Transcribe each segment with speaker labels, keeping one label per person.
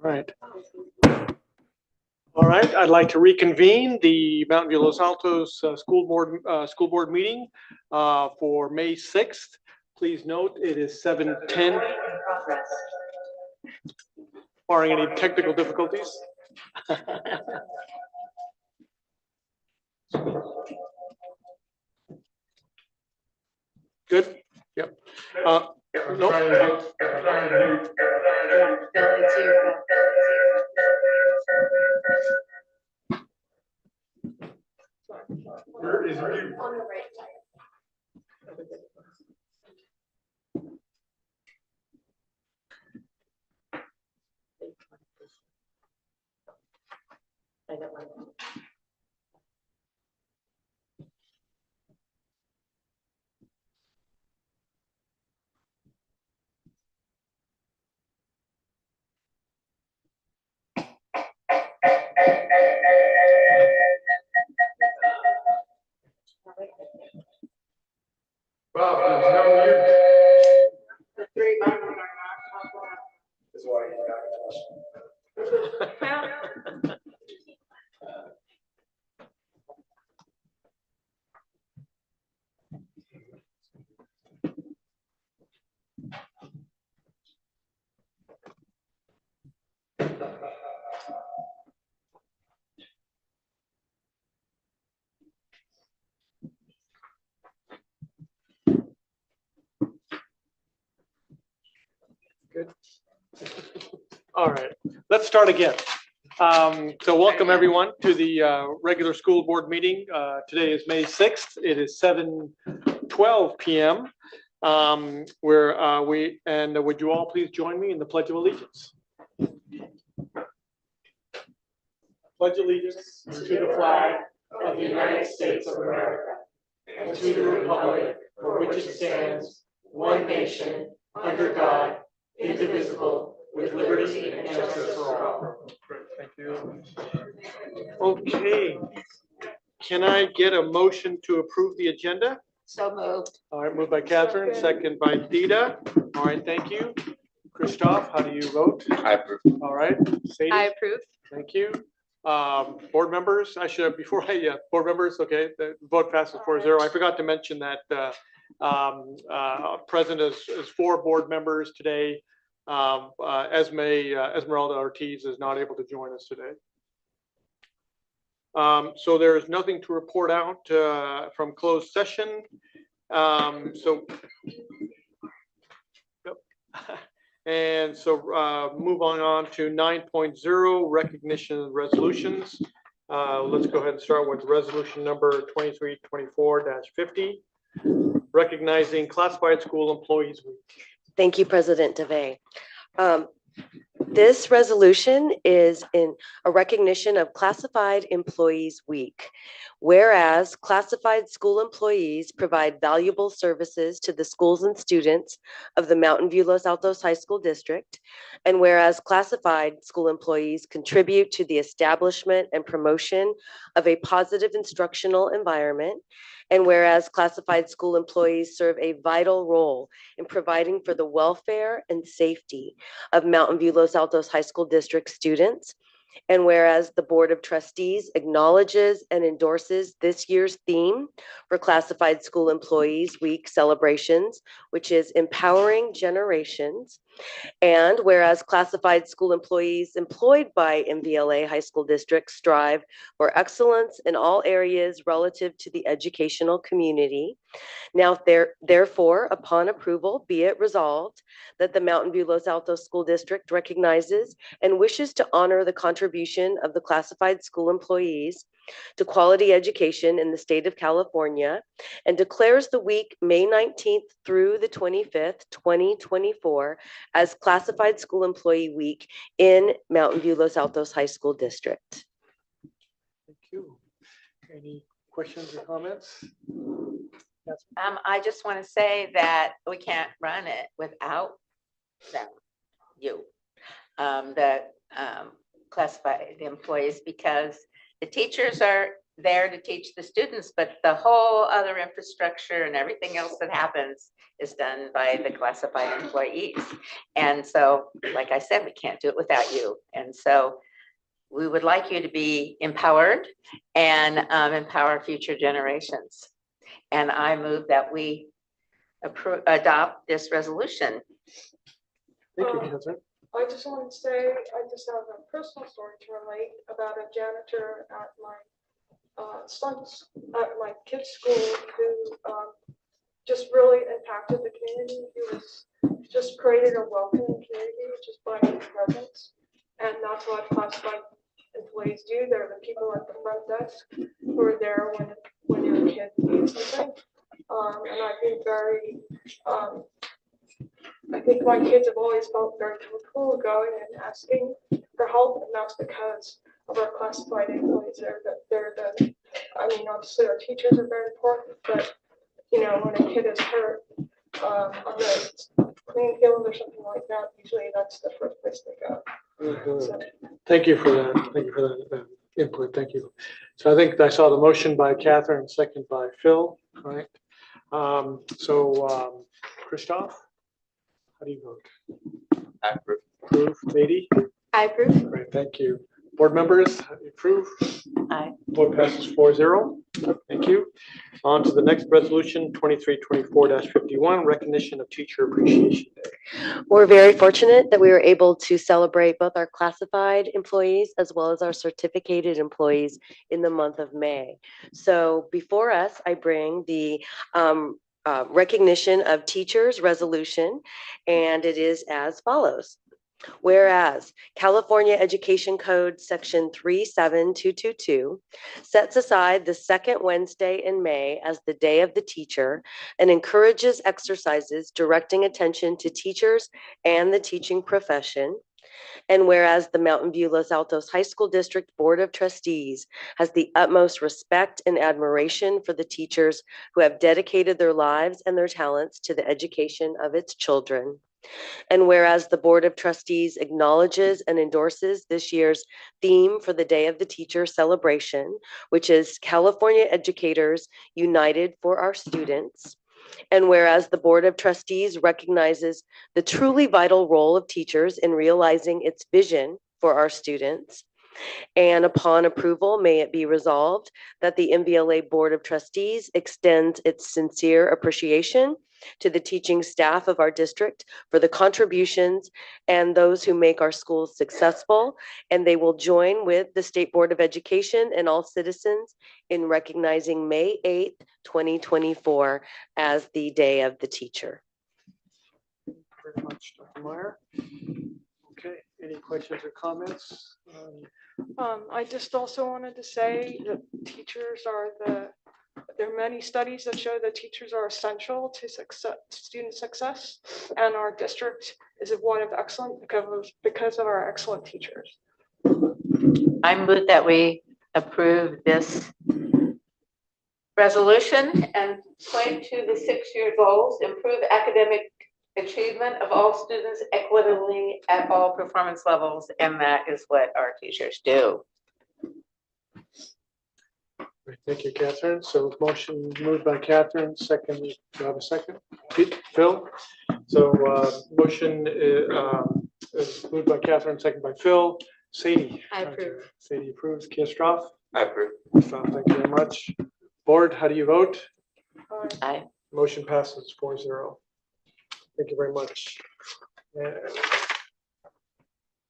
Speaker 1: Right. All right. I'd like to reconvene the Mountain View Los Altos school board meeting for May 6th. Please note it is 7:10. Barring any technical difficulties. Good. Yep. Nope. Where is you? On the right side. I got one. Bob, there's no mute. The three buttons are not top left. This is why you got it. Good. All right, let's start again. So welcome everyone to the regular school board meeting. Today is May 6th. It is 7:12 p.m. Would you all please join me in the Pledge of Allegiance? Pledge allegiance to the flag of the United States of America and to the republic for which it stands, one nation, under God, indivisible, with liberty and justice for all. Great, thank you. Okay, can I get a motion to approve the agenda?
Speaker 2: So moved.
Speaker 1: All right, moved by Catherine, second by Dita. All right, thank you. Christoph, how do you vote?
Speaker 3: I approve.
Speaker 1: All right, Sadie?
Speaker 2: I approve.
Speaker 1: Thank you. Board members, I should, board members, okay, the vote passes 4-0. I forgot to mention that present is 4 board members today. Esmeralda Ortiz is not able to join us today. So there is nothing to report out from closed session. And so move on to 9.0, recognition of resolutions. Let's go ahead and start with resolution number 2324-50, recognizing Classified School Employees Week.
Speaker 4: Thank you, President DeVay. This resolution is in a recognition of Classified Employees Week. Whereas classified school employees provide valuable services to the schools and students of the Mountain View Los Altos High School District, and whereas classified school employees contribute to the establishment and promotion of a positive instructional environment, and whereas classified school employees serve a vital role in providing for the welfare and safety of Mountain View Los Altos High School District students, and whereas the Board of Trustees acknowledges and endorses this year's theme for Classified School Employees Week celebrations, which is Empowering Generations, And whereas classified school employees employed by MVLA high school districts strive for excellence in all areas relative to the educational community. Now, therefore, upon approval, be it resolved that the Mountain View Los Altos School District recognizes and wishes to honor the contribution of the classified school employees to quality education in the state of California and declares the week May 19th through the 25th, 2024 as Classified School Employee Week in Mountain View Los Altos High School District.
Speaker 1: Thank you. Any questions or comments? Yes.
Speaker 2: I just want to say that we can't run it without them, the classified employees, because the teachers are there to teach the students, but the whole other infrastructure and everything else that happens is done by the classified employees. And so, like I said, we can't do it without you. And so we would like you to be empowered and empower future generations. And I move that we adopt this resolution.
Speaker 1: Thank you, Catherine.
Speaker 3: I just want to say, I just have a personal story to relate about a janitor at my kids' school who just really impacted the community. He was just created a welcoming community just by his presence, and that's what classified employees do. They're the people at the front desk who are there when your kid needs something. And I've been very, I think my kids have always felt very comfortable going and asking for help, and that's because of our classified employees. I mean, obviously our teachers are very important, but you know, when a kid is hurt on the clean field or something like that, usually that's the first place they go. So,
Speaker 1: Thank you for that. Thank you for that input. Thank you. So I think I saw the motion by Catherine, second by Phil, right? Christoph, how do you vote?
Speaker 5: I approve.
Speaker 1: Approve. Lady?
Speaker 2: I approve.
Speaker 1: Great, thank you. Board members, approve?
Speaker 2: Aye.
Speaker 1: Board passes 4-0. Thank you. On to the next resolution, 2324-51, recognition of Teacher Appreciation Day.
Speaker 4: We're very fortunate that we were able to celebrate both our classified employees as well as our certificated employees in the month of May. So before us, I bring the recognition of teachers resolution, and it is as follows. Whereas California Education Code Section 37222 sets aside the second Wednesday in May as the Day of the Teacher and encourages exercises directing attention to teachers and the teaching profession. And whereas the Mountain View Los Altos High School District Board of Trustees has the utmost respect and admiration for the teachers who have dedicated their lives and their talents to the education of its children. And whereas the Board of Trustees acknowledges and endorses this year's theme for the Day of the Teacher celebration, which is California Educators United for Our Students. And whereas the Board of Trustees recognizes the truly vital role of teachers in realizing its vision for our students. And upon approval, may it be resolved that the MVLA Board of Trustees extends its sincere appreciation to the teaching staff of our district for the contributions and those who make our schools successful. And they will join with the State Board of Education and all citizens in recognizing May 8th, 2024 as the Day of the Teacher.
Speaker 1: Thank you very much, Dr. Meyer. Okay, any questions or comments?
Speaker 3: I just also wanted to say that teachers there are many studies that show that teachers are essential to student success, and our district is one of excellent because of our excellent teachers.
Speaker 2: I move that we approve this resolution and point to the 6-year goals, improve academic achievement of all students equitably at all performance levels, and that is what our teachers do.
Speaker 1: Great, thank you, Catherine. So motion moved by Catherine, second, do you have a second? Phil? So motion is moved by Catherine, second by Phil. Sadie?
Speaker 2: I approve.
Speaker 1: Sadie approves. Christoph?
Speaker 5: I approve.
Speaker 1: Christoph, thank you very much. Board, how do you vote?
Speaker 2: Aye.
Speaker 1: Motion passes 4-0. Thank you very much.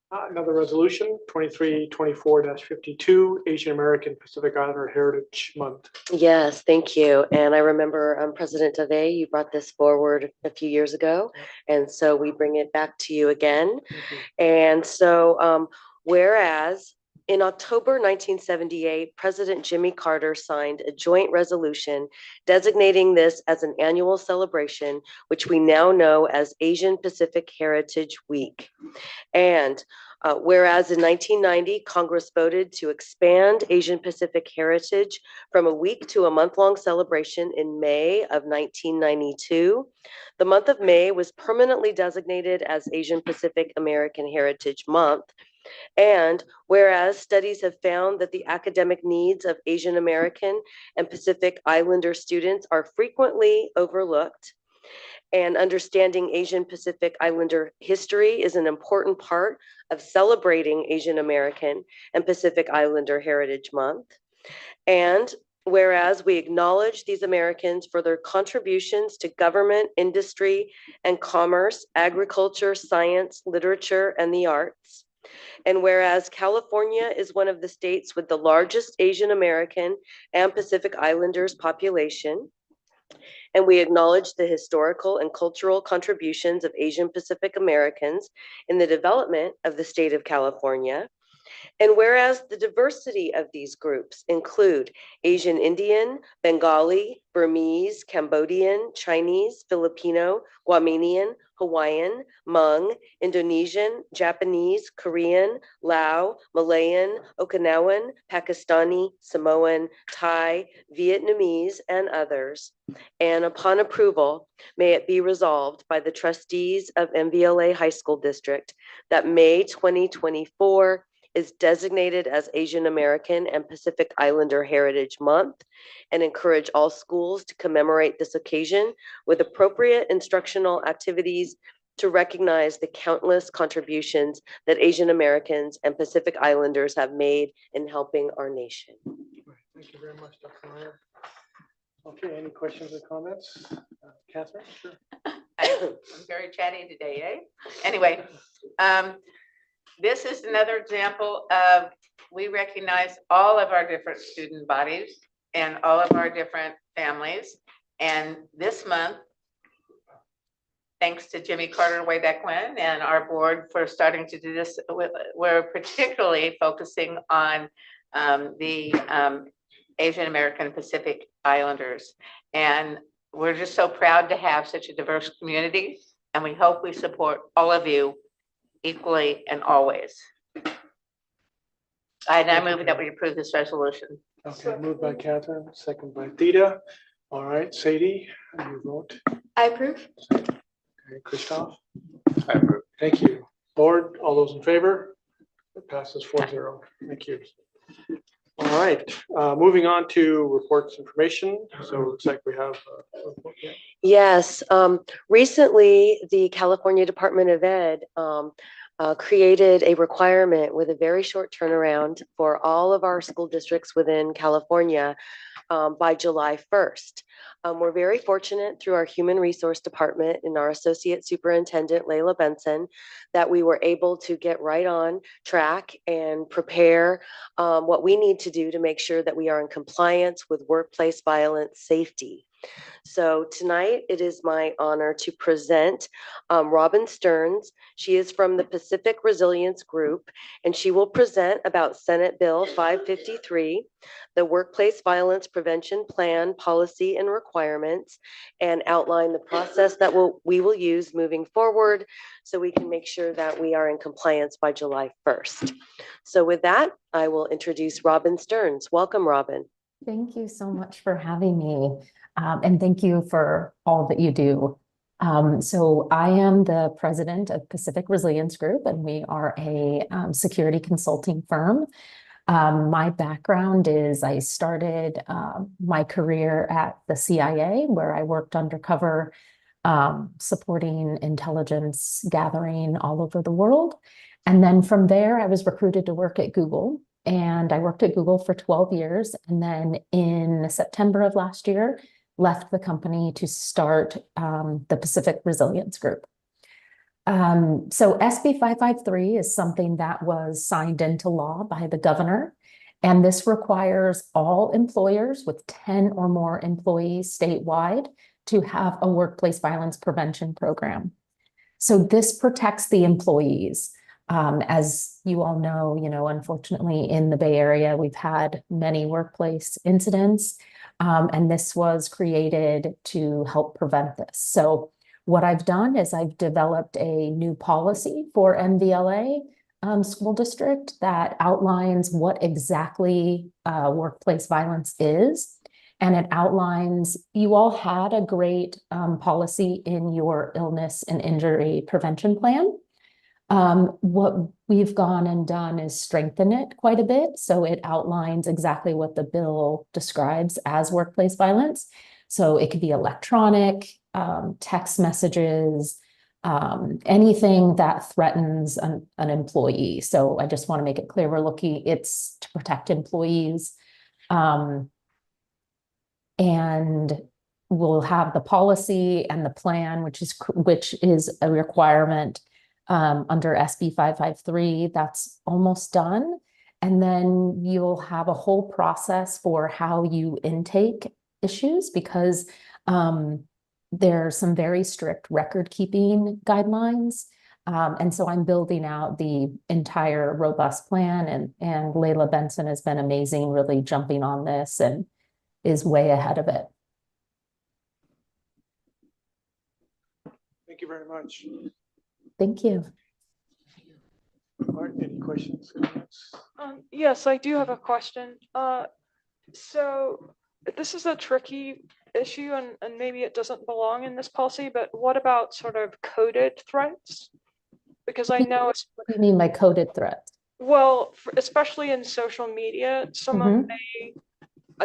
Speaker 1: Another resolution, 2324-52, Asian American Pacific Islander Heritage Month.
Speaker 4: Yes, thank you. And I remember President Dave, you brought this forward a few years ago. And so we bring it back to you again. And so whereas in October 1978, President Jimmy Carter signed a joint resolution designating this as an annual celebration, which we now know as Asian Pacific Heritage Week. And whereas in 1990, Congress voted to expand Asian Pacific heritage from a week to a month-long celebration in May of 1992, the month of May was permanently designated as Asian Pacific American Heritage Month. And whereas studies have found that the academic needs of Asian American and Pacific Islander students are frequently overlooked, and understanding Asian Pacific Islander history is an important part of celebrating Asian American and Pacific Islander Heritage Month. And whereas we acknowledge these Americans for their contributions to government, industry, and commerce, agriculture, science, literature, and the arts. And whereas California is one of the states with the largest Asian American and Pacific Islanders population, and we acknowledge the historical and cultural contributions of Asian Pacific Americans in the development of the state of California. And whereas the diversity of these groups include Asian Indian, Bengali, Burmese, Cambodian, Chinese, Filipino, Guamanian, Hawaiian, Hmong, Indonesian, Japanese, Korean, Lao, Malayan, Okinawan, Pakistani, Samoan, Thai, Vietnamese, and others. And upon approval, may it be resolved by the trustees of MVLA High School District that May 2024 is designated as Asian American and Pacific Islander Heritage Month, and encourage all schools to commemorate this occasion with appropriate instructional activities to recognize the countless contributions that Asian Americans and Pacific Islanders have made in helping our nation.
Speaker 1: Thank you very much, Dr. Meyer. Okay, any questions or comments? Catherine? Sure.
Speaker 2: I'm very chatty today, eh? Anyway, this is another example of we recognize all of our different student bodies and all of our different families. And this month, thanks to Jimmy Carter way back when and our board for starting to do this, we're particularly focusing on the Asian American Pacific Islanders. And we're just so proud to have such a diverse community. And we hope we support all of you equally and always. I move that we approve this resolution.
Speaker 1: Okay, moved by Catherine, second by Theta. All right, Sadie, how do you vote?
Speaker 3: I approve.
Speaker 1: Okay, Christoph? I approve. Thank you. Board, all those in favor? It passes 4-0. Thank you. All right, moving on to reports information. So it looks like we have a report here.
Speaker 4: Yes, recently the California Department of Ed created a requirement with a very short turnaround for all of our school districts within California by July 1st. We're very fortunate through our Human Resource Department and our Associate Superintendent, Layla Benson, that we were able to get right on track and prepare what we need to do to make sure that we are in compliance with workplace violence safety. So tonight, it is my honor to present Robin Stearns. She is from the Pacific Resilience Group, and she will present about Senate Bill 553, the Workplace Violence Prevention Plan, Policy and Requirements, and outline the process that we will use moving forward so we can make sure that we are in compliance by July 1st. So with that, I will introduce Robin Stearns. Welcome, Robin.
Speaker 5: Thank you so much for having me. And thank you for all that you do. So I am the president of Pacific Resilience Group, and we are a security consulting firm. My background is I started my career at the CIA, where I worked undercover, supporting intelligence gathering all over the world. And then from there, I was recruited to work at Google. And I worked at Google for 12 years. And then in September of last year, left the company to start the Pacific Resilience Group. So SB 553 is something that was signed into law by the governor. And this requires all employers with 10 or more employees statewide to have a workplace violence prevention program. So this protects the employees. As you all know, unfortunately in the Bay Area, we've had many workplace incidents, and this was created to help prevent this. So what I've done is I've developed a new policy for MVLA school district that outlines what exactly workplace violence is. And it outlines, you all had a great policy in your illness and injury prevention plan. What we've gone and done is strengthen it quite a bit. So it outlines exactly what the bill describes as workplace violence. So it could be electronic, text messages, anything that threatens an employee. So I just want to make it clear, it's to protect employees. And we'll have the policy and the plan, which is a requirement under SB 553. That's almost done. And then you'll have a whole process for how you intake issues, because there are some very strict record keeping guidelines. And so I'm building out the entire robust plan, and Layla Benson has been amazing, really jumping on this and is way ahead of it.
Speaker 1: Thank you very much.
Speaker 5: Thank you.
Speaker 1: All right, any questions, comments?
Speaker 3: Yes, I do have a question. So this is a tricky issue, and maybe it doesn't belong in this policy, but what about sort of coded threats? Because I know it's,
Speaker 5: What do you mean by coded threats?
Speaker 3: well, especially in social media, someone may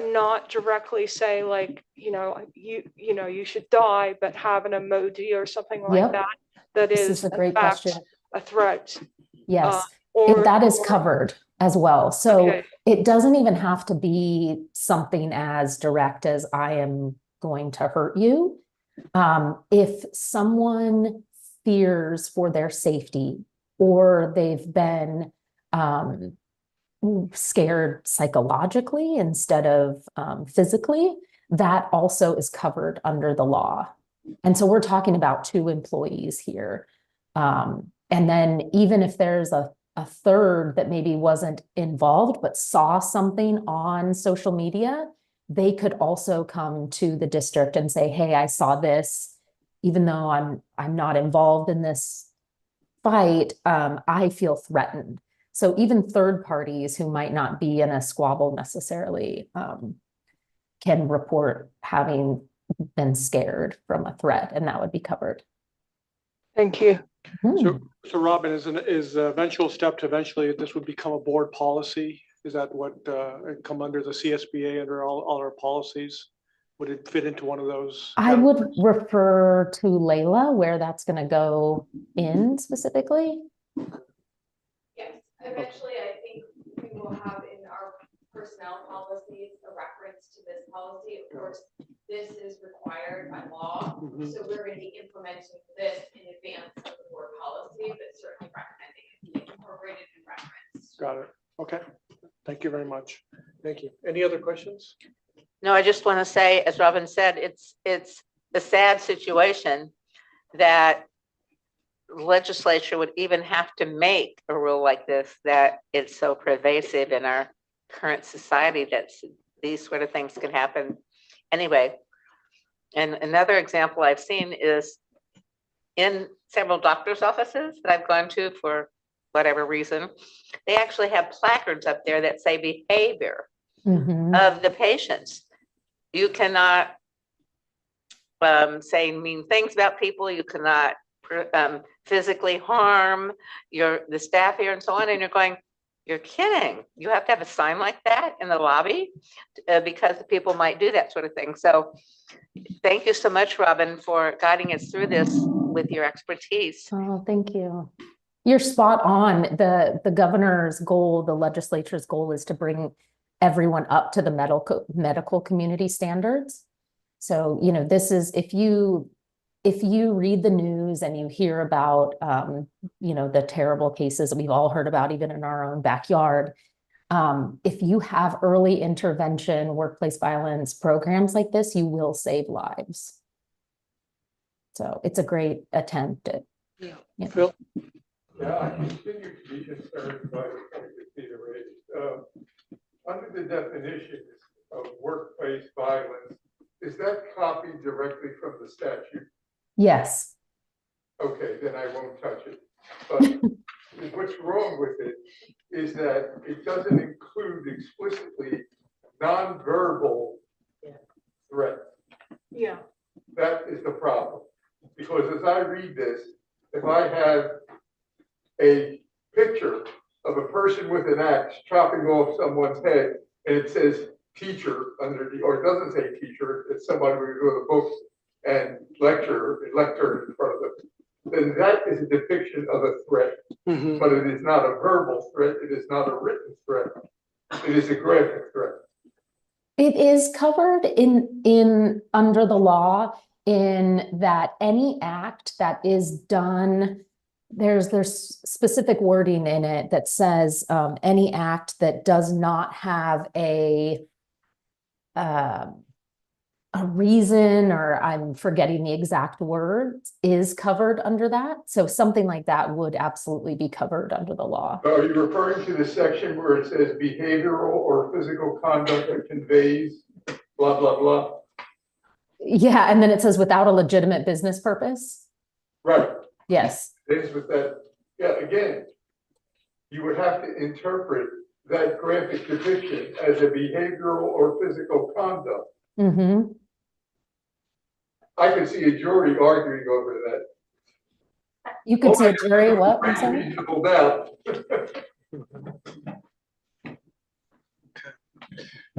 Speaker 3: not directly say like, you should die, but have an emoji or something like
Speaker 5: Yep.
Speaker 3: that. That
Speaker 5: This
Speaker 3: is
Speaker 5: a
Speaker 3: in
Speaker 5: great
Speaker 3: fact
Speaker 5: question.
Speaker 3: a threat.
Speaker 5: Yes,
Speaker 3: Or
Speaker 5: that is covered as well. So
Speaker 3: Okay.
Speaker 5: it doesn't even have to be something as direct as I am going to hurt you. If someone fears for their safety, or they've been scared psychologically instead of physically, that also is covered under the law. And so we're talking about 2 employees here. And then even if there's a third that maybe wasn't involved but saw something on social media, they could also come to the district and say, hey, I saw this, even though I'm not involved in this fight, I feel threatened. So even third parties who might not be in a squabble necessarily can report having been scared from a threat, and that would be covered.
Speaker 3: Thank you.
Speaker 1: So Robin, is the eventual step to eventually this would become a board policy? Is that what come under the CSBA, under all our policies? Would it fit into one of those?
Speaker 5: I would refer to Layla where that's going to go in specifically.
Speaker 6: Yes, eventually I think we will have in our personnel policies a reference to this policy. Of course, this is required by law. So we're going to be implementing this in advance of the board policy, but certainly recommending it be incorporated and referenced.
Speaker 1: Got it. Okay. Thank you very much. Thank you. Any other questions?
Speaker 2: No, I just want to say, as Robin said, it's a sad situation that legislature would even have to make a rule like this, that it's so pervasive in our current society that these sort of things can happen anyway. And another example I've seen is in several doctor's offices that I've gone to for whatever reason, they actually have placards up there that say behavior of the patients. You cannot say mean things about people. You cannot physically harm the staff here and so on. And you're going, you're kidding. You have to have a sign like that in the lobby because people might do that sort of thing. So thank you so much, Robin, for guiding us through this with your expertise.
Speaker 5: Oh, thank you. You're spot on. The governor's goal, the legislature's goal is to bring everyone up to the medical community standards. So, this is, if you if you read the news and you hear about, the terrible cases that we've all heard about, even in our own backyard, if you have early intervention, workplace violence programs like this, you will save lives. So it's a great attempt at.
Speaker 7: Yeah. Phil?
Speaker 8: Yeah, I continue to be concerned by the point that Peter raised. Under the definitions of workplace violence, is that copied directly from the statute?
Speaker 5: Yes.
Speaker 8: Okay, then I won't touch it. But what's wrong with it is that it doesn't include explicitly nonverbal threat.
Speaker 3: Yeah.
Speaker 8: That is the problem. Because as I read this, if I have a picture of a person with an axe chopping off someone's head, and it says teacher under the, or it doesn't say teacher, it's somebody who go to the books and lecture in front of them, then that is a depiction of a threat.
Speaker 7: Mhm.
Speaker 8: But it is not a verbal threat, it is not a written threat, it is a graphic threat.
Speaker 5: It is covered in under the law in that any act that is done, there's specific wording in it that says any act that does not have a reason, or I'm forgetting the exact words, is covered under that. So something like that would absolutely be covered under the law.
Speaker 8: Are you referring to the section where it says behavioral or physical conduct that conveys blah, blah, blah?
Speaker 5: Yeah, and then it says without a legitimate business purpose.
Speaker 8: Right.
Speaker 5: Yes.
Speaker 8: Ends with that. Yeah, again, you would have to interpret that graphic depiction as a behavioral or physical conduct.
Speaker 5: Mm-hmm.
Speaker 8: I could see a jury arguing over that.
Speaker 5: You could see a jury, what? I'm sorry?
Speaker 8: Reasonable doubt.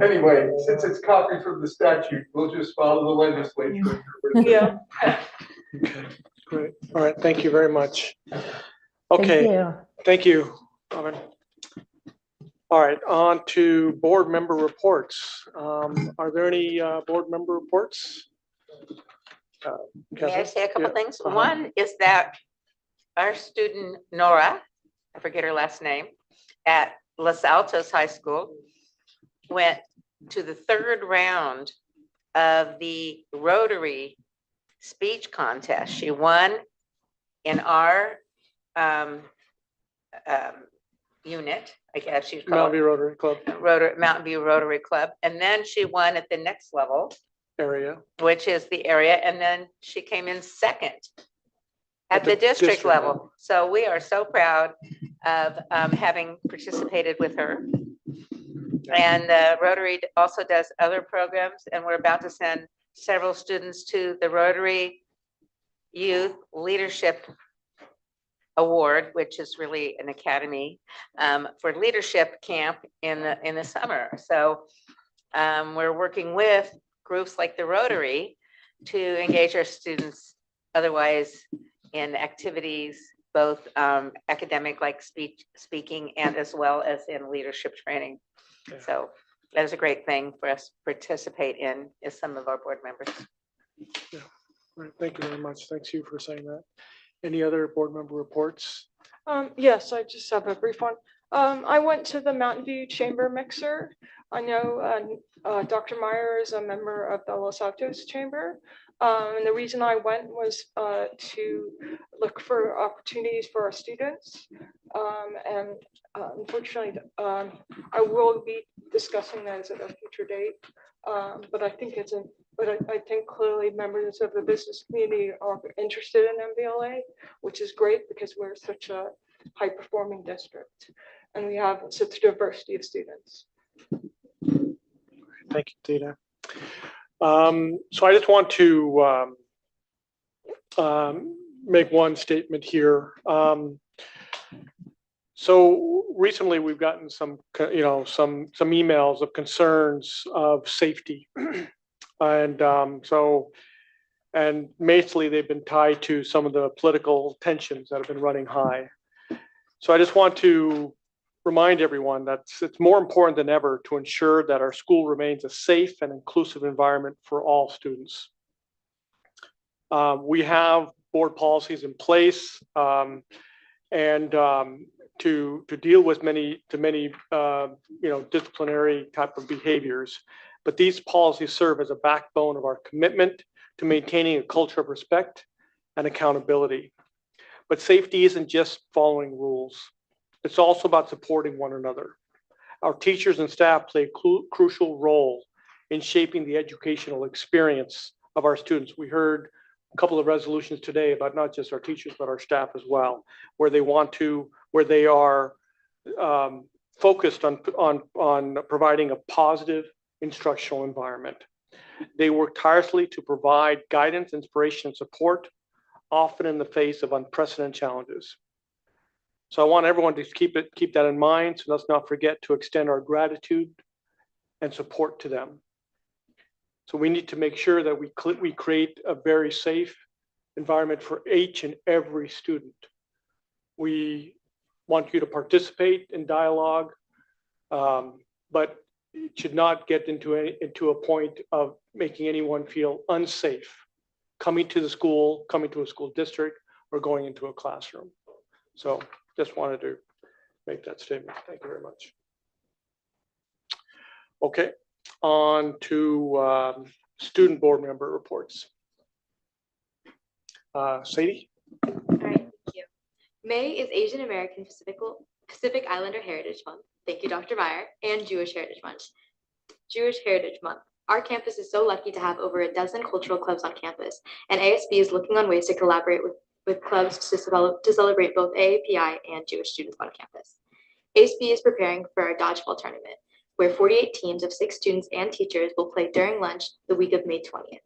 Speaker 8: Anyway, since it's copied from the statute, we'll just follow the legislature.
Speaker 3: Yeah.
Speaker 7: Okay, great. All right, thank you very much.
Speaker 5: Thank
Speaker 7: Okay,
Speaker 5: you.
Speaker 7: thank you, Robin. All right, on to board member reports. Are there any board member reports?
Speaker 2: May I
Speaker 7: Catherine?
Speaker 2: say a couple
Speaker 7: Yeah,
Speaker 2: things?
Speaker 7: uh-huh.
Speaker 2: One is that our student Nora, I forget her last name, at Los Altos High School, went to the third round of the Rotary speech contest. She won in our unit, I guess she's
Speaker 7: Mountain
Speaker 2: called
Speaker 7: View Rotary Club
Speaker 2: Mountain View Rotary Club. And then she won at the next level,
Speaker 7: area.
Speaker 2: which is the area. And then she came in second
Speaker 7: At
Speaker 2: at
Speaker 7: the
Speaker 2: the district
Speaker 7: district
Speaker 2: level.
Speaker 7: level.
Speaker 2: So we are so proud of having participated with her. And Rotary also does other programs, and we're about to send several students to the Rotary Youth Leadership Award, which is really an academy for leadership camp in the summer. So we're working with groups like the Rotary to engage our students otherwise in activities, both academic like speaking and as well as in leadership training.
Speaker 7: Yeah.
Speaker 2: So that is a great thing for us to participate in as some of our board members.
Speaker 7: Yeah. All right, thank you very much. Thanks you for saying that. Any other board member reports?
Speaker 3: Yes, I just have a brief one. I went to the Mountain View Chamber Mixer. I know Dr. Meyer is a member of the Los Altos Chamber. And the reason I went was to look for opportunities for our students. And unfortunately, I will be discussing that at a future date. But I think I think clearly members of the business community are interested in MVLA, which is great because we're such a high performing district and we have such a diversity of students.
Speaker 7: Thank you, Dina. So I just want to make one statement here. So recently we've gotten some emails of concerns of safety. And and mostly they've been tied to some of the political tensions that have been running high. So I just want to remind everyone that it's more important than ever to ensure that our school remains a safe and inclusive environment for all students. We have board policies in place and to deal with many disciplinary type of behaviors. But these policies serve as a backbone of our commitment to maintaining a culture of respect and accountability. But safety isn't just following rules. It's also about supporting one another. Our teachers and staff play a crucial role in shaping the educational experience of our students. We heard a couple of resolutions today about not just our teachers, but our staff as well, where they are focused on providing a positive instructional environment. They work tirelessly to provide guidance, inspiration, and support, often in the face of unprecedented challenges. So I want everyone to keep that in mind. So let's not forget to extend our gratitude and support to them. So we need to make sure that we create a very safe environment for each and every student. We want you to participate in dialogue, but it should not get into a point of making anyone feel unsafe coming to a school district, or going into a classroom. So just wanted to make that statement. Thank you very much. Okay, on to student board member reports. Sadie?
Speaker 9: All right, thank you. May is Asian American Pacific Islander Heritage Month. Thank you, Dr. Meyer, and Jewish Heritage Month. Our campus is so lucky to have over a dozen cultural clubs on campus, and ASB is looking on ways to collaborate with clubs to celebrate both AAPI and Jewish students on campus. ASB is preparing for our dodgeball tournament, where 48 teams of 6 students and teachers will play during lunch the week of May 20th.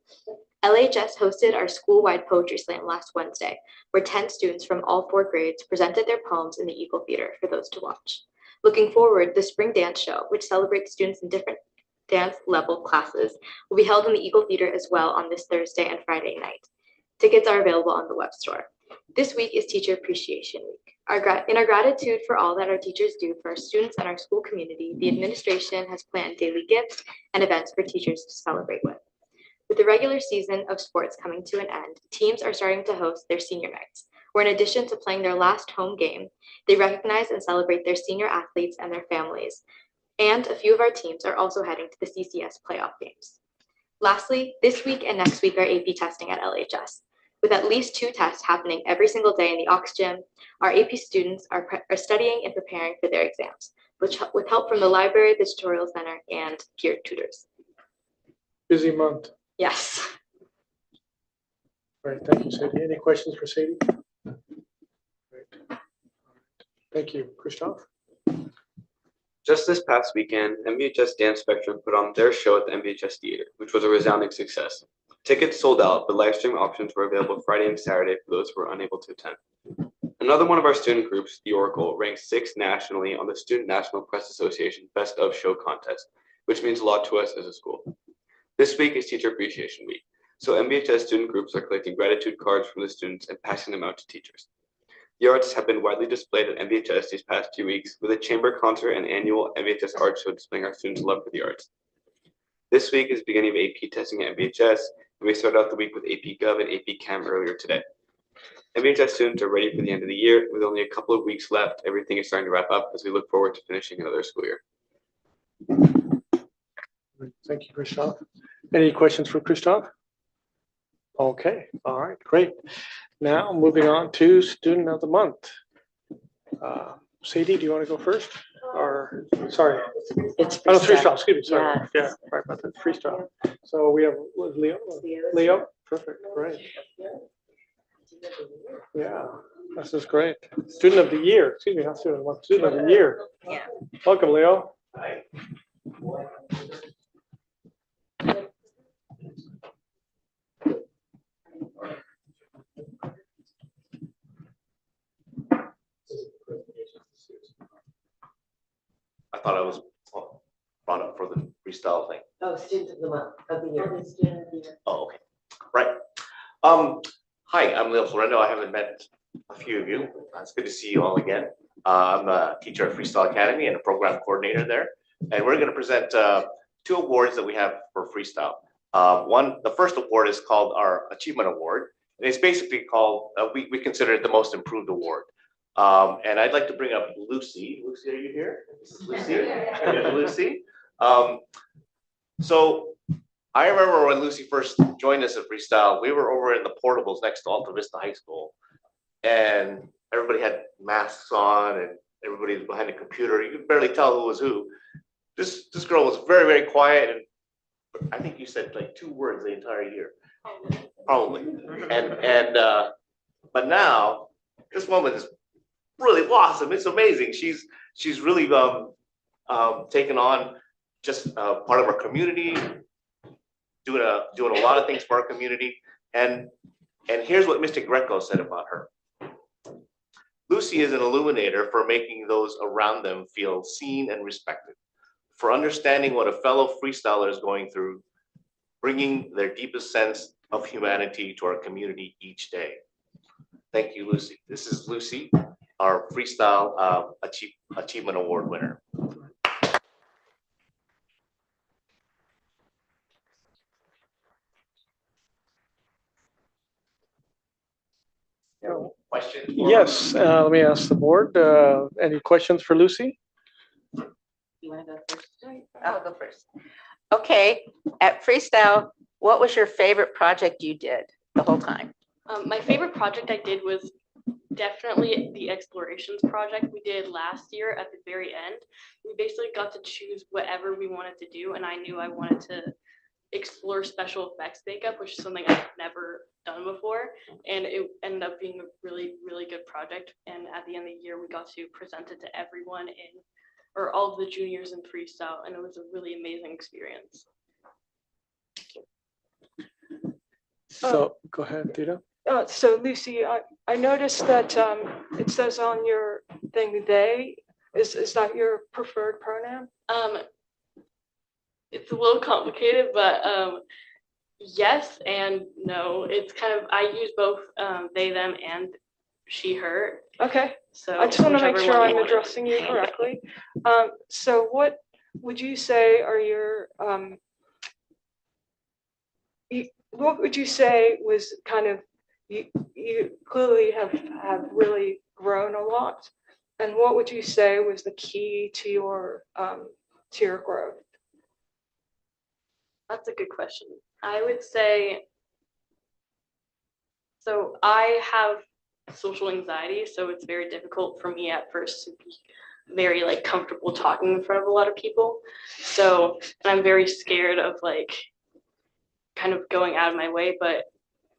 Speaker 9: LHS hosted our school-wide poetry slam last Wednesday, where 10 students from all 4 grades presented their poems in the Eagle Theater for those to watch. Looking forward, the spring dance show, which celebrates students in different dance level classes, will be held in the Eagle Theater as well on this Thursday and Friday night. Tickets are available on the web store. This week is Teacher Appreciation Week. In our gratitude for all that our teachers do for our students and our school community, the administration has planned daily gifts and events for teachers to celebrate with. With the regular season of sports coming to an end, teams are starting to host their senior nights, where in addition to playing their last home game, they recognize and celebrate their senior athletes and their families. And a few of our teams are also heading to the CCS playoff games. Lastly, this week and next week are AP testing at LHS. With at least 2 tests happening every single day in the Aux Gym, our AP students are studying and preparing for their exams, with help from the library, the tutorial center, and peer tutors.
Speaker 7: Busy month.
Speaker 9: Yes.
Speaker 7: All right, thank you, Sadie. Any questions for Sadie? Great. Thank you, Christoph.
Speaker 10: Just this past weekend, MVHS Dance Spectrum put on their show at the MVHS Theater, which was a resounding success. Tickets sold out, but live stream options were available Friday and Saturday for those who were unable to attend. Another one of our student groups, the Oracle, ranked 6th nationally on the Student National Press Association Best of Show contest, which means a lot to us as a school. This week is Teacher Appreciation Week, so MVHS student groups are collecting gratitude cards from the students and passing them out to teachers. The arts have been widely displayed at MVHS these past few weeks, with a chamber concert and annual MVHS art show displaying our students' love for the arts. This week is the beginning of AP testing at MVHS, and we started out the week with AP Gov and AP Chem earlier today. MVHS students are ready for the end of the year. With only a couple of weeks left, everything is starting to wrap up as we look forward to finishing another school year.
Speaker 7: Thank you, Christoph. Any questions for Christoph? Okay, all right, great. Now moving on to Student of the Month. Sadie, do you want to go first? Or, sorry.
Speaker 4: It's
Speaker 7: freestyle, excuse me, sorry.
Speaker 4: Yes.
Speaker 7: Yeah, sorry about that, freestyle. So we have Leo. Leo, perfect, great. Yeah, this is great. Student of the Year, excuse me, not Student of the Month, Student of the Year.
Speaker 2: Yeah.
Speaker 7: Welcome, Leo.
Speaker 11: Hi. I thought I was brought up for the freestyle thing.
Speaker 4: Oh, Student of the Month of the Year.
Speaker 11: Oh, okay. Right. Hi, I'm Leo Florendo. I haven't met a few of you. It's good to see you all again. I'm a teacher at Freestyle Academy and a program coordinator there. And we're going to present 2 awards that we have for freestyle. The first award is called our Achievement Award. And it's basically called, we consider it the most improved award. And I'd like to bring up Lucy. Lucy, are you here? This is Lucy. Yeah, Lucy. So I remember when Lucy first joined us at Freestyle, we were over in the portables next to Alta Vista High School. And everybody had masks on and everybody was behind a computer. You could barely tell who was who. This girl was very, very quiet. And I think you said like 2 words the entire year. Probably. But now this woman is really awesome. It's amazing. She's really taken on just part of our community, doing a lot of things for our community. And here's what Mr. Greco said about her. Lucy is an illuminator for making those around them feel seen and respected, for understanding what a fellow freestyler is going through, bringing their deepest sense of humanity to our community each day. Thank you, Lucy. This is Lucy, our Freestyle Achievement Award winner. Questions?
Speaker 7: Yes, let me ask the board, any questions for Lucy?
Speaker 2: You want to go first? I'll go first. Okay, at Freestyle, what was your favorite project you did the whole time?
Speaker 12: My favorite project I did was definitely the explorations project we did last year at the very end. We basically got to choose whatever we wanted to do, and I knew I wanted to explore special effects makeup, which is something I've never done before, and it ended up being a really, really good project. And at the end of the year, we got to present it to everyone or all of the juniors in Freestyle, and it was a really amazing experience.
Speaker 7: So go ahead, Tita.
Speaker 3: So Lucy, I noticed that it says on your thing they. Is that your preferred pronoun?
Speaker 12: It's a little complicated, but yes and no. It's kind of, I use both they, them, and she, her.
Speaker 3: Okay.
Speaker 12: So
Speaker 3: I just want to make
Speaker 12: whichever
Speaker 3: sure
Speaker 12: one
Speaker 3: I'm
Speaker 12: you want.
Speaker 3: addressing you correctly. So what would you say are your what would you say was kind of you clearly have really grown a lot, and what would you say was the key to your growth?
Speaker 12: That's a good question. I would say, so I have social anxiety, so it's very difficult for me at first to be very like comfortable talking in front of a lot of people. So, and I'm very scared of like kind of going out of my way, but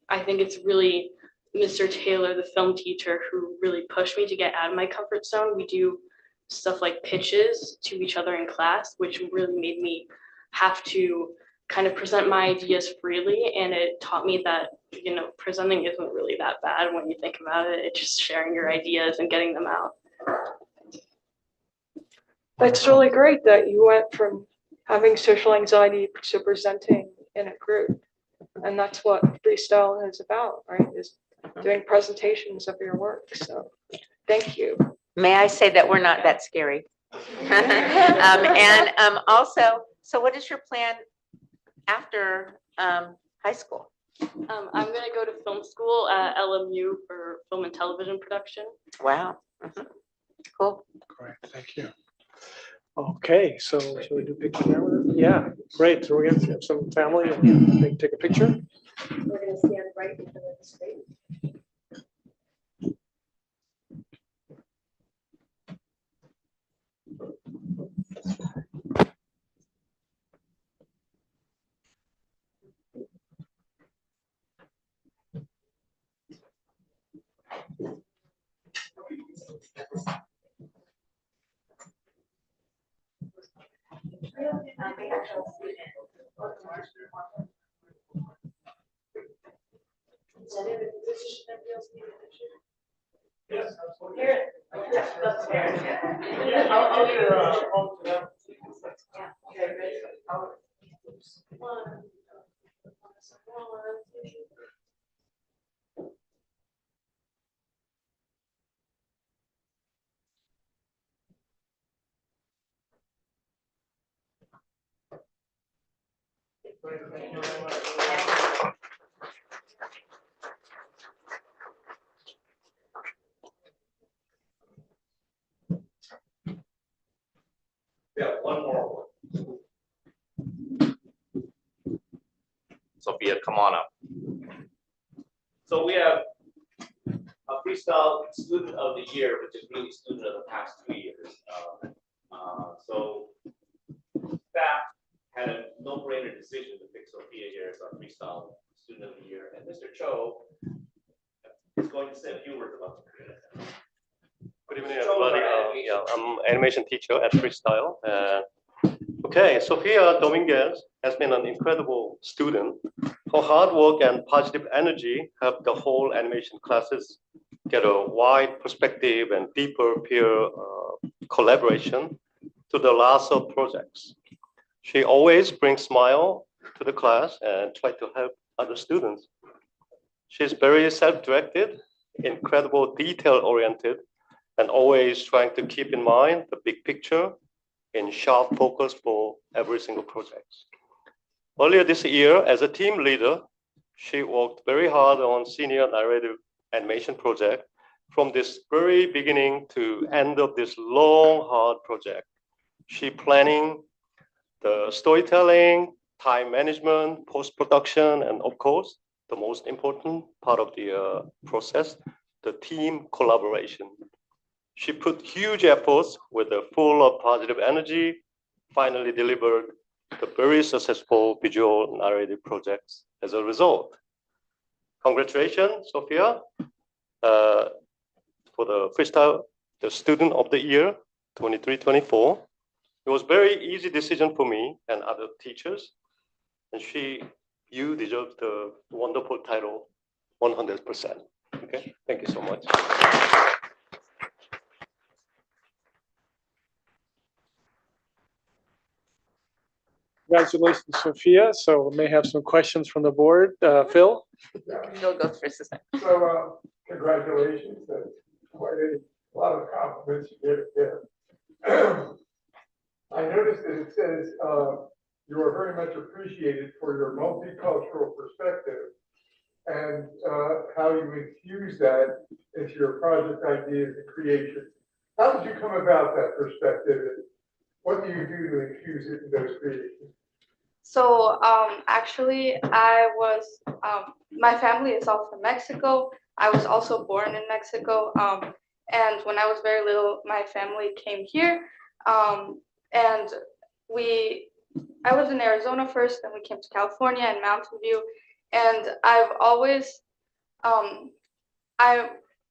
Speaker 12: I think it's really Mr. Taylor, the film teacher, who really pushed me to get out of my comfort zone. We do stuff like pitches to each other in class, which really made me have to kind of present my ideas freely. And it taught me that, you know, presenting isn't really that bad when you think about it. It's just sharing your ideas and getting them out.
Speaker 3: It's really great that you went from having social anxiety to presenting in a group. And that's what Freestyle is about, right? Is doing presentations of your work. So thank you.
Speaker 2: May I say that we're not that scary? Also, so what is your plan after high school?
Speaker 12: I'm going to go to film school at LMU for film and television production.
Speaker 2: Wow. Cool.
Speaker 7: Great, thank you. Okay, so should we do picture now? Yeah, great. So we're gonna have some family and take a picture.
Speaker 3: We're going to stand right in front of the screen.
Speaker 1: Yes, I'll get her home to them.
Speaker 2: Okay, ready?
Speaker 11: one more. Sophia, come on up. So we have a freestyle student of the year, which is really student of the past 2 years. So staff had a no-brainer decision to pick Sophia here as our freestyle student of the year, and Mr. Cho is going to say a few words about the.
Speaker 13: Good evening, everybody. I'm animation teacher at Freestyle. Okay, Sofia Dominguez has been an incredible student. Her hard work and positive energy helped the whole animation classes get a wide perspective and deeper peer collaboration to the lots of projects. She always brings smile to the class and try to help other students. She's very self-directed, incredible detail-oriented, and always trying to keep in mind the big picture in sharp focus for every single project. Earlier this year, as a team leader, she worked very hard on senior narrative animation project from this very beginning to end of this long, hard project. She planning the storytelling, time management, post-production, and of course, the most important part of the process, the team collaboration. She put huge efforts with a full of positive energy, finally delivered the very successful visual narrative projects as a result. Congratulations, Sophia, for the freestyle, the student of the year, 23-24. It was very easy decision for me and other teachers, and you deserve the wonderful title, 100%. Okay, thank you so much.
Speaker 7: Congratulations, Sophia. So we may have some questions from the board. Phil?
Speaker 2: Phil goes first.
Speaker 8: So, congratulations, that's quite a lot of compliments you did there. I noticed that it says, you are very much appreciated for your multicultural perspective and how you infuse that into your project ideas and creation. How did you come about that perspective? And what do you do to infuse it in those creations?
Speaker 3: So actually, I was, my family is all from Mexico. I was also born in Mexico. And when I was very little, my family came here. And I was in Arizona first, then we came to California and Mountain View. And I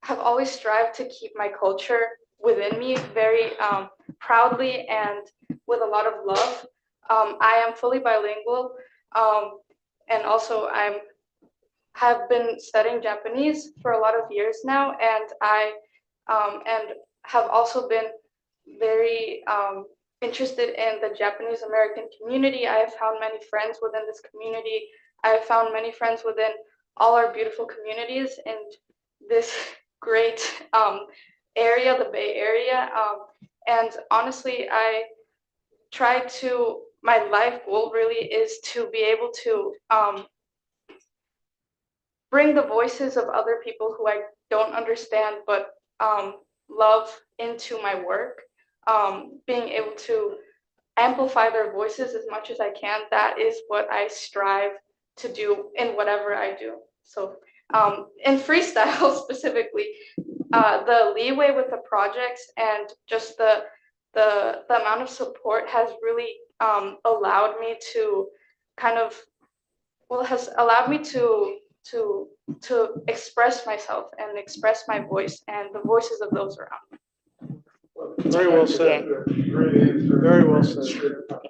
Speaker 3: have always strived to keep my culture within me very proudly and with a lot of love. I am fully bilingual, and also have been studying Japanese for a lot of years now, and I have also been very interested in the Japanese American community. I have found many friends within this community. I have found many friends within all our beautiful communities in this great area, the Bay Area. And honestly, my life goal really is to be able to bring the voices of other people who I don't understand but love into my work, being able to amplify their voices as much as I can. That is what I strive to do in whatever I do. So in freestyle specifically, the leeway with the projects and just the amount of support has really allowed me to has allowed me to express myself and express my voice and the voices of those around me.
Speaker 7: Very well said. Very well said.
Speaker 8: Keep up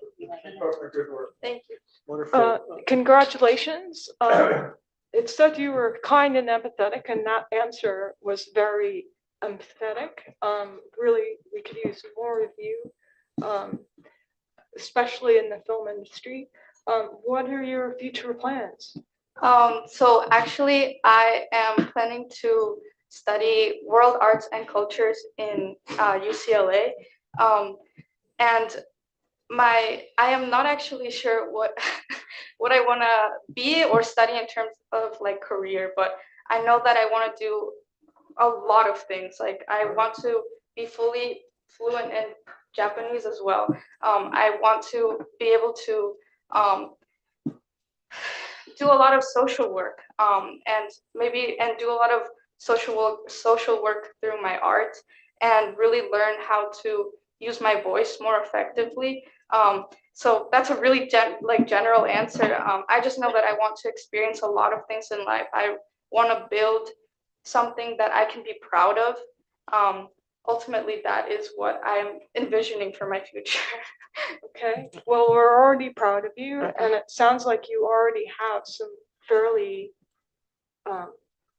Speaker 8: the good work.
Speaker 3: Thank you.
Speaker 7: Wonderful.
Speaker 14: Congratulations. It said you were kind and empathetic, and that answer was very empathetic. Really, we could use more of you, especially in the film industry. What are your future plans?
Speaker 3: So actually, I am planning to study world arts and cultures in UCLA. And I am not actually sure what what I want to be or study in terms of like career, but I know that I want to do a lot of things. Like I want to be fully fluent in
Speaker 6: Japanese as well. I want to be able to do a lot of social work, and do a lot of social work through my art, and really learn how to use my voice more effectively. So that's a really general answer. I just know that I want to experience a lot of things in life. I want to build something that I can be proud of. Ultimately, that is what I'm envisioning for my future.
Speaker 14: Okay, well, we're already proud of you, and it sounds like you already have some fairly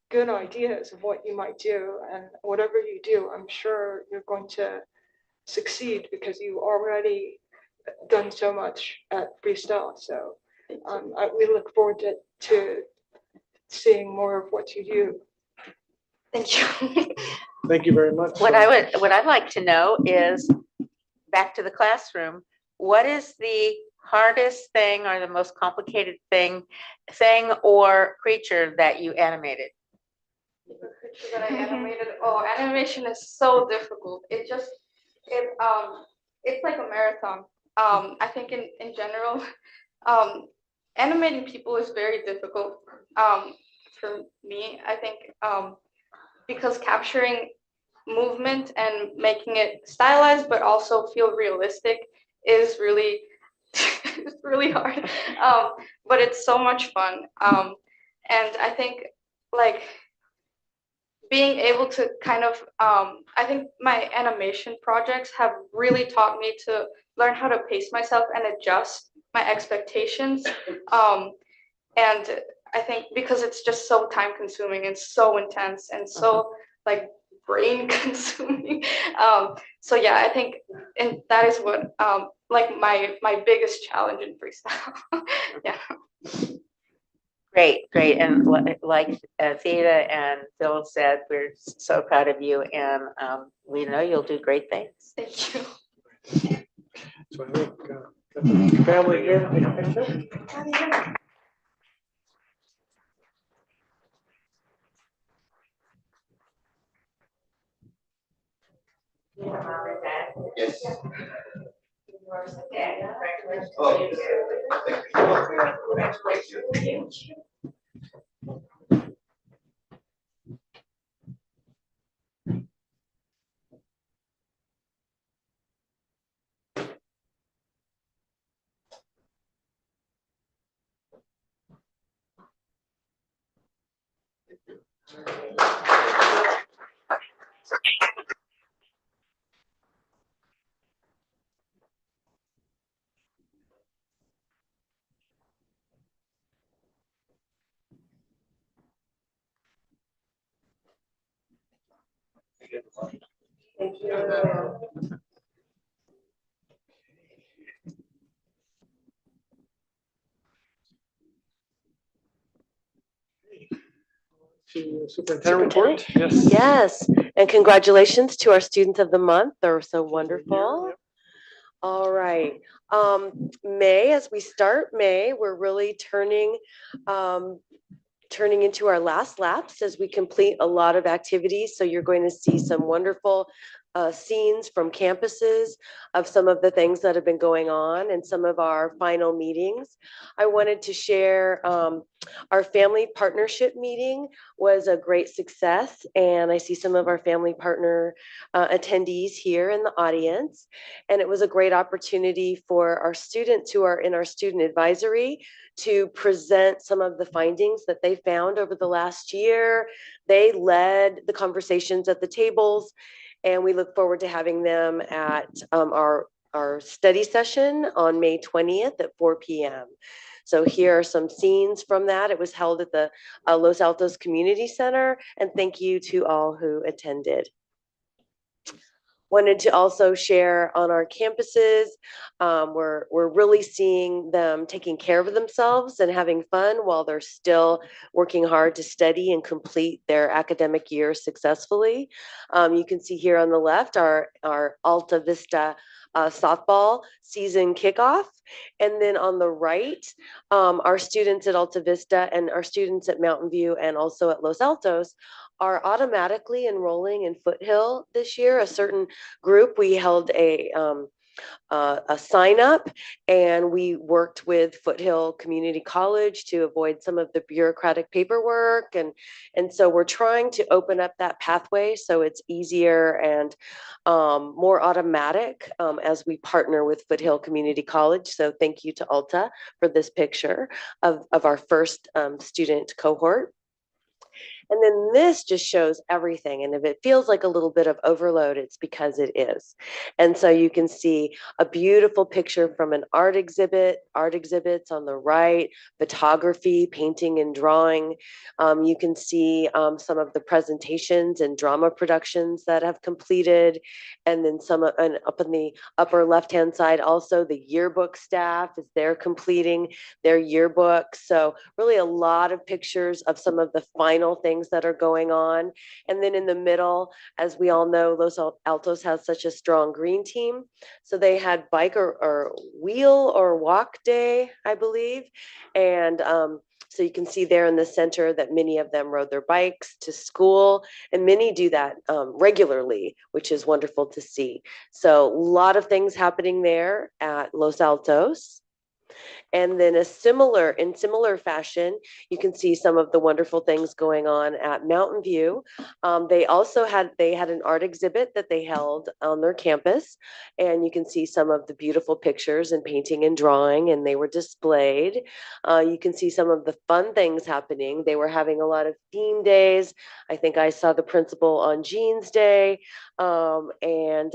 Speaker 14: good ideas of what you might do, and whatever you do, I'm sure you're going to succeed because you already done so much at Freestyle. So we look forward to seeing more of what you do.
Speaker 6: Thank you.
Speaker 7: Thank you very much.
Speaker 2: What I'd like to know is, back to the classroom, what is the hardest thing or the most complicated thing or creature that you animated?
Speaker 6: The creature that I animated. Oh, animation is so difficult. It's like a marathon. I think in general, animating people is very difficult. For me, I think because capturing movement and making it stylized but also feel realistic is really it's really hard. But it's so much fun. And I think like being able to kind of I think my animation projects have really taught me to learn how to pace myself and adjust my expectations. And I think because it's just so time consuming and so intense and so like brain consuming. So yeah, I think, and that is what like my biggest challenge in freestyle. Yeah.
Speaker 2: Great. And like Theta and Phil said, we're so proud of you, and we know you'll do great things.
Speaker 6: Thank you.
Speaker 7: So I think the family here. Take a picture.
Speaker 10: Yes.
Speaker 2: Thank you.
Speaker 7: To Superintendent report. Yes.
Speaker 4: Yes, and congratulations to our students of the month. They're so wonderful. All right. May, as we start May, we're really turning into our last laps as we complete a lot of activities. So you're going to see some wonderful scenes from campuses of some of the things that have been going on and some of our final meetings. I wanted to share our family partnership meeting was a great success, and I see some of our family partner attendees here in the audience. And it was a great opportunity for our students who are in our student advisory to present some of the findings that they found over the last year. They led the conversations at the tables, and we look forward to having them at our study session on May 20th at 4 p.m. So here are some scenes from that. It was held at the Los Altos Community Center, and thank you to all who attended. Wanted to also share on our campuses, we're really seeing them taking care of themselves and having fun while they're still working hard to study and complete their academic year successfully. You can see here on the left our Alta Vista softball season kickoff. And then on the right, our students at Alta Vista and our students at Mountain View and also at Los Altos are automatically enrolling in Foothill this year. A certain group, we held a sign up, and we worked with Foothill Community College to avoid some of the bureaucratic paperwork, and so we're trying to open up that pathway so it's easier and more automatic as we partner with Foothill Community College. So thank you to Alta for this picture of our first student cohort. And then this just shows everything. And if it feels like a little bit of overload, it's because it is. And so you can see a beautiful picture from an art exhibits on the right, photography, painting and drawing. You can see some of the presentations and drama productions that have completed. And then and up in the upper left-hand side, also the yearbook staff is there completing their yearbook. So really a lot of pictures of some of the final things that are going on. And then in the middle, as we all know, Los Altos has such a strong green team. So they had bike or wheel or walk day, I believe. And so you can see there in the center that many of them rode their bikes to school, and many do that regularly, which is wonderful to see. So a lot of things happening there at Los Altos. And then in similar fashion, you can see some of the wonderful things going on at Mountain View. They had an art exhibit that they held on their campus, and you can see some of the beautiful pictures and painting and drawing, and they were displayed. You can see some of the fun things happening. They were having a lot of theme days. I think I saw the principal on Jeans Day, and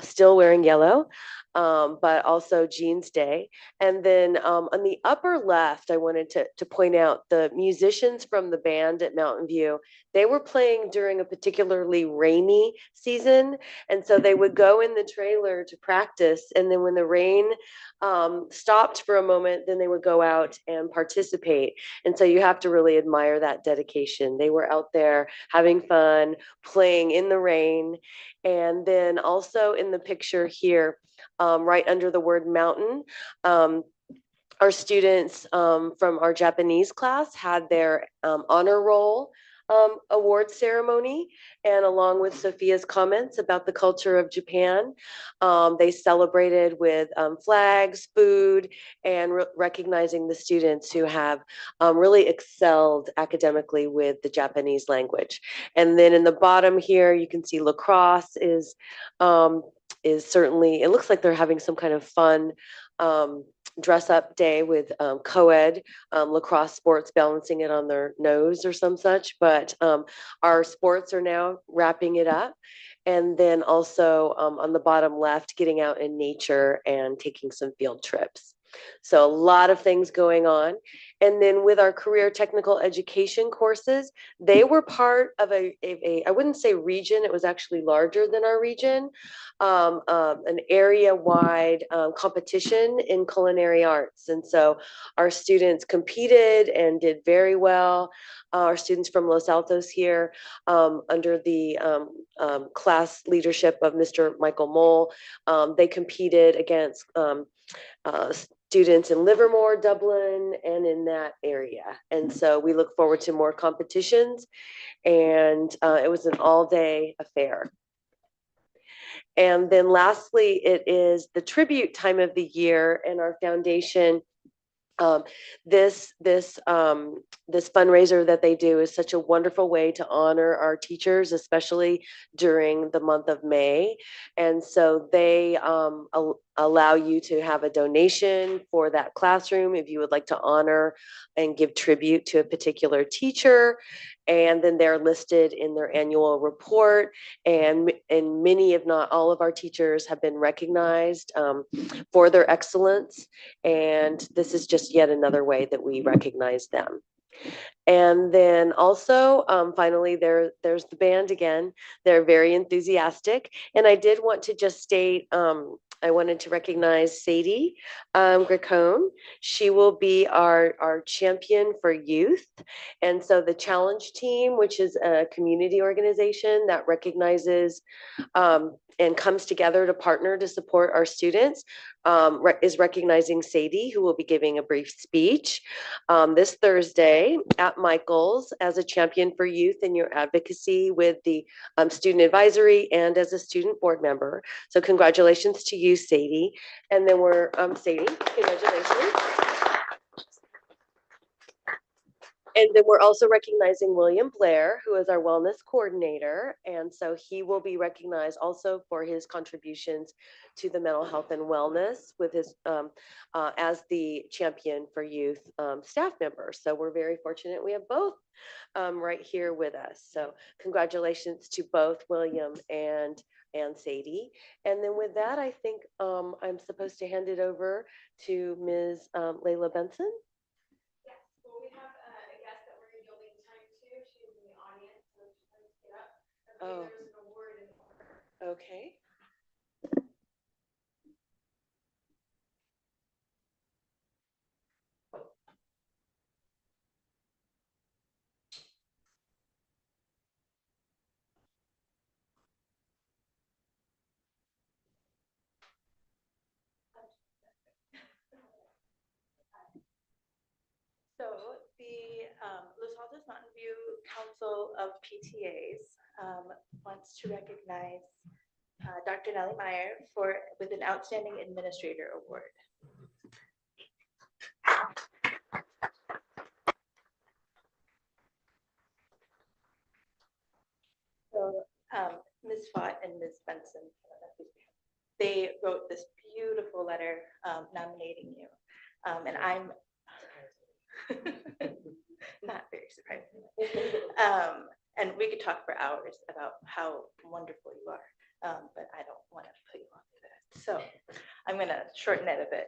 Speaker 4: still wearing yellow, but also Jeans Day. And then on the upper left, I wanted to point out the musicians from the band at Mountain View. They were playing during a particularly rainy season. And so they would go in the trailer to practice. And then when the rain stopped for a moment, then they would go out and participate. And so you have to really admire that dedication. They were out there having fun, playing in the rain. And then also in the picture here, right under the word mountain, our students from our Japanese class had their honor roll award ceremony, and along with Sophia's comments about the culture of Japan, they celebrated with flags, food, and recognizing the students who have really excelled academically with the Japanese language. And then in the bottom here, you can see lacrosse is certainly, it looks like they're having some kind of fun dress up day with co-ed lacrosse sports, balancing it on their nose or some such. But our sports are now wrapping it up. And then also on the bottom left, getting out in nature and taking some field trips. So a lot of things going on. And then with our career technical education courses, they were part of I wouldn't say region, it was actually larger than our region, an area-wide competition in culinary arts. And so our students competed and did very well. Our students from Los Altos here, under the class leadership of Mr. Michael Mole, they competed against students in Livermore, Dublin, and in that area. And so we look forward to more competitions. And it was an all-day affair. And then lastly, it is the tribute time of the year, and our foundation, this fundraiser that they do is such a wonderful way to honor our teachers, especially during the month of May. And so they allow you to have a donation for that classroom if you would like to honor and give tribute to a particular teacher. And then they're listed in their annual report. And many, if not all of our teachers have been recognized for their excellence. And this is just yet another way that we recognize them. And then also, finally, there's the band again. They're very enthusiastic. And I did want to just state, I wanted to recognize Sadie Gracone. She will be our champion for youth. And so the Challenge Team, which is a community organization that recognizes and comes together to partner to support our students. is recognizing Sadie, who will be giving a brief speech this Thursday at Michael's as a champion for youth in your advocacy with the student advisory and as a student board member. So congratulations to you, Sadie. And then we're, Sadie, congratulations. And then we're also recognizing William Blair, who is our wellness coordinator. And so he will be recognized also for his contributions to the mental health and wellness with his as the champion for youth staff member. So we're very fortunate we have both right here with us. So congratulations to both William and Sadie. And then with that, I think I'm supposed to hand it over to Ms. Layla Benson.
Speaker 6: Yes, well, we have a guest that we're yielding time to. She's in the audience, so she's going to get up.
Speaker 4: Oh.
Speaker 6: There's an award in
Speaker 4: Okay.
Speaker 15: So the Los Altos Mountain View Council of PTAs wants to recognize Dr. Nellie Meyer with an Outstanding Administrator Award. So Ms. Fott and Ms. Benson, they wrote this beautiful letter nominating you. And I'm not very surprising. And we could talk for hours about how wonderful you are, but I don't want to put you on to that. So I'm going to shorten it a bit.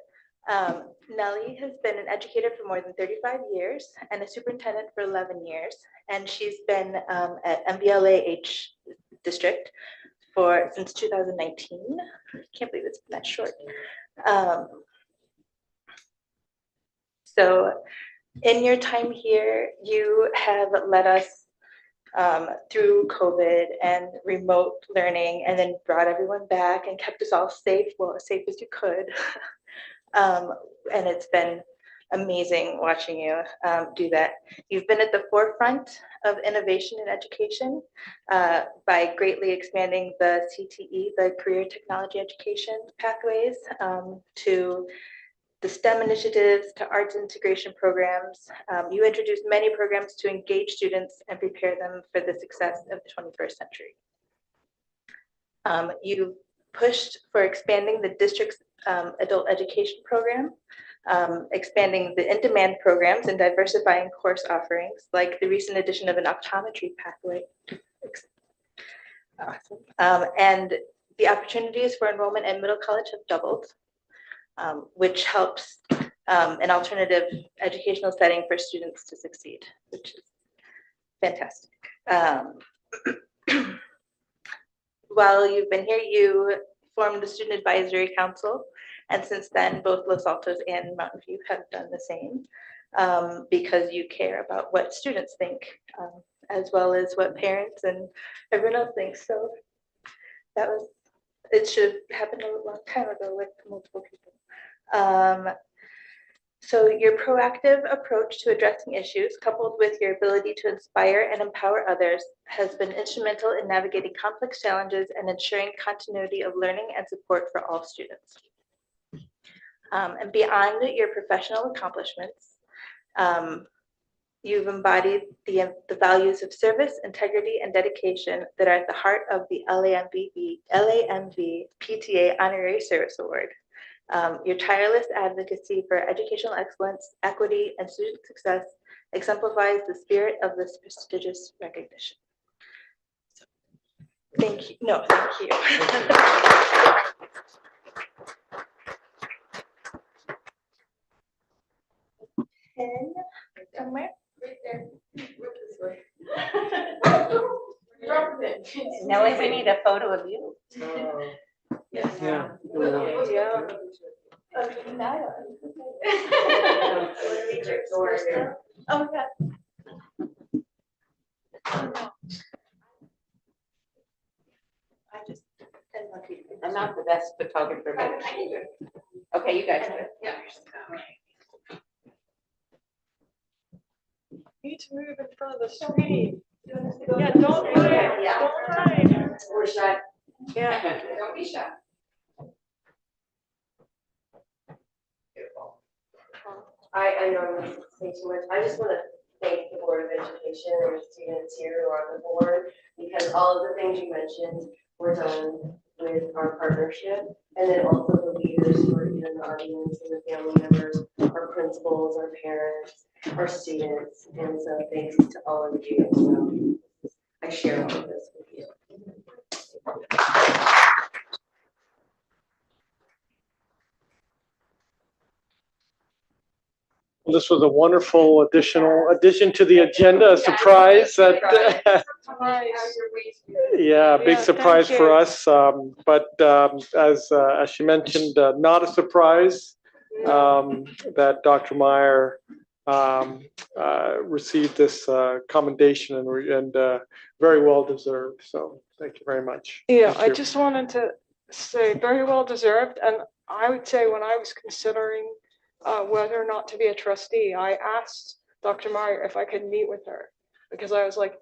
Speaker 15: Nellie has been an educator for more than 35 years and a superintendent for 11 years. And she's been at MVLA H district since 2019. Can't believe it's been that short. So in your time here, you have led us through COVID and remote learning, and then brought everyone back and kept us all safe, well, as safe as you could. And it's been amazing watching you do that. You've been at the forefront of innovation in education by greatly expanding the CTE, the Career Technology Education pathways, to the STEM initiatives, to arts integration programs. You introduced many programs to engage students and prepare them for the success of the 21st century. You pushed for expanding the district's adult education program, expanding the in-demand programs and diversifying course offerings, like the recent addition of an optometry pathway. Awesome. And the opportunities for enrollment in middle college have doubled, which helps an alternative educational setting for students to succeed, which is fantastic. While you've been here, you formed the Student Advisory Council, and since then, both Los Altos and Mountain View have done the same because you care about what students think, as well as what parents and everyone else thinks. So it should have happened a long time ago with multiple people. So your proactive approach to addressing issues, coupled with your ability to inspire and empower others, has been instrumental in navigating complex challenges and ensuring continuity of learning and support for all students. And beyond your professional accomplishments, you've embodied the values of service, integrity, and dedication that are at the heart of the LAMV PTA Honorary Service Award. Your tireless advocacy for educational excellence, equity, and student success exemplifies the spirit of this prestigious recognition. So, thank you. No, thank you. Pen somewhere? Right there.
Speaker 2: Nellie, we need a photo of you.
Speaker 6: Yes.
Speaker 7: Yeah.
Speaker 6: Yeah.
Speaker 15: Oh, yeah.
Speaker 2: I'm not the best photographer, but Okay, you guys.
Speaker 6: Yeah.
Speaker 14: Need to move in front of the screen. Yeah, don't hide, don't hide.
Speaker 4: We're shy.
Speaker 14: Yeah.
Speaker 6: Don't be shy.
Speaker 4: I know I'm not saying too much. I just want to thank the Board of Education and the students here who are on the board, because all of the things you mentioned were done with our partnership. And then also the leaders who are here in the audience and the family members, our principals, our parents, our students. And so thanks to all of you as well. I share all of this with you.
Speaker 7: This was a wonderful addition to the agenda, a surprise that, yeah, big
Speaker 14: Yeah,
Speaker 7: surprise
Speaker 14: thank
Speaker 7: for
Speaker 14: you.
Speaker 7: us. But as she mentioned, not a surprise that Dr. Meyer received this commendation and very well deserved. So thank you very much.
Speaker 14: Yeah,
Speaker 7: Thank
Speaker 14: I
Speaker 7: you.
Speaker 14: just wanted to say very well deserved. And I would say when I was considering whether or not to be a trustee, I asked Dr. Meyer if I could meet with her, because I was like,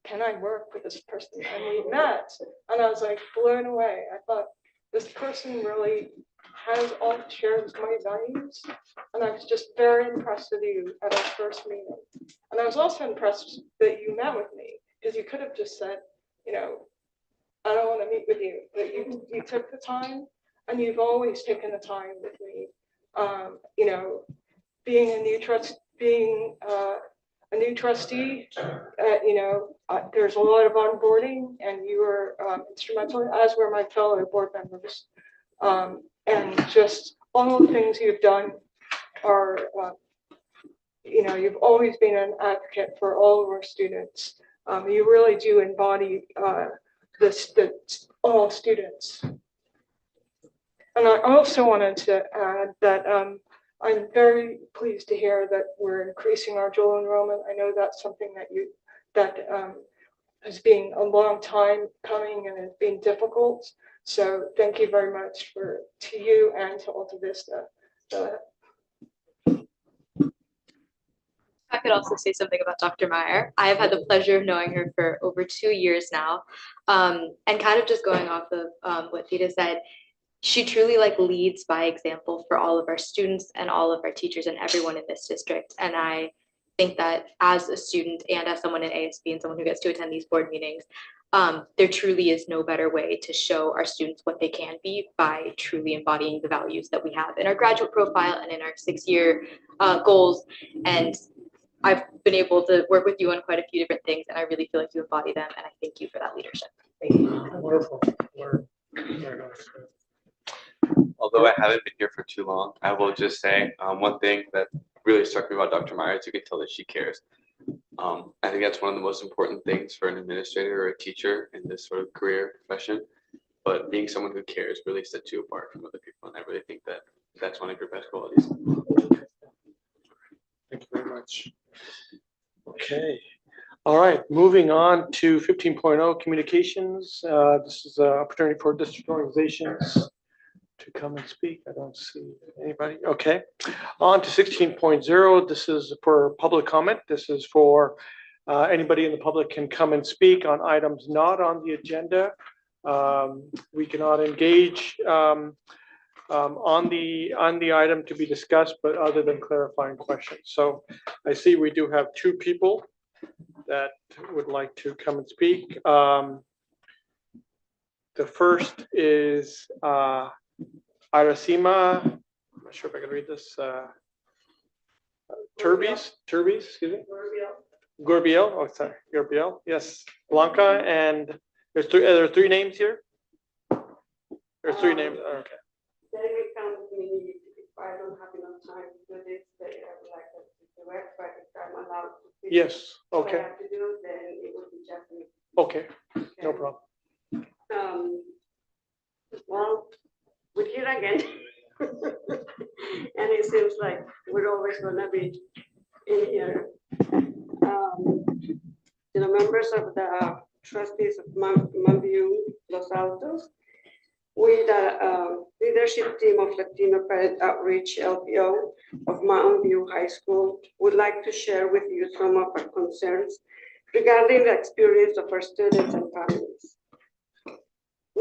Speaker 14: can I work with this person? And we met, and I was like blown away. I thought this person really shares my values, and I was just very impressed with you at our first meeting. And I was also impressed that you met with me, because you could have just said, you know, I don't want to meet with you, but you took the time, and you've always taken the time with me. You know, being a new trustee, you know, there's a lot of onboarding, and you were instrumental, as were my fellow board members. And just all the things you've done are, you know, you've always been an advocate for all of our students. You really do embody all students. And I also wanted to add that I'm very pleased to hear that we're increasing our dual enrollment. I know that's something that has been a long time coming and has been difficult. So thank you very much to you and to Alta Vista.
Speaker 9: I could also say something about Dr. Meyer. I have had the pleasure of knowing her for over 2 years now. And kind of just going off of what Theta said, she truly leads by example for all of our students and all of our teachers and everyone in this district. And I think that as a student and as someone in ASB and someone who gets to attend these board meetings, there truly is no better way to show our students what they can be by truly embodying the values that we have in our graduate profile and in our 6-year goals. And I've been able to work with you on quite a few different things, and I really feel like you embody them, and I thank you for that leadership. Thank you.
Speaker 7: Wonderful.
Speaker 10: Although I haven't been here for too long, I will just say one thing that really struck me about Dr. Meyer is you can tell that she cares. I think that's one of the most important things for an administrator or a teacher in this sort of career profession. But being someone who cares really sets you apart from other people, and I really think that that's one of your best qualities.
Speaker 7: Thank you very much. Okay. All right, moving on to 15.0 communications. This is an opportunity for district organizations to come and speak. I don't see anybody. Okay. On to 16.0. This is for public comment. This is for anybody in the public can come and speak on items not on the agenda. We cannot engage on the item to be discussed, but other than clarifying questions. So I see we do have 2 people that would like to come and speak. The first is Irasima, I'm not sure if I can read this. Turbis, excuse me. Gurbiel, oh sorry, Gurbiel, yes. Blanca, and there are 3 names here? There's 3 names, okay.
Speaker 16: Then we come to me, if I don't have enough time to do this, then I would like to direct, but if I'm allowed to. finish
Speaker 7: Yes,
Speaker 16: what
Speaker 7: okay.
Speaker 16: I have to do, then it would be just me.
Speaker 7: Okay, no problem.
Speaker 16: Well, we're here again. And it seems like we're always gonna be in here. The members of the trustees of Mountview Los Altos, We, the leadership team of Latino Parent Outreach LPO of Mountain View High School, would like to share with you some of our concerns regarding the experience of our students and families.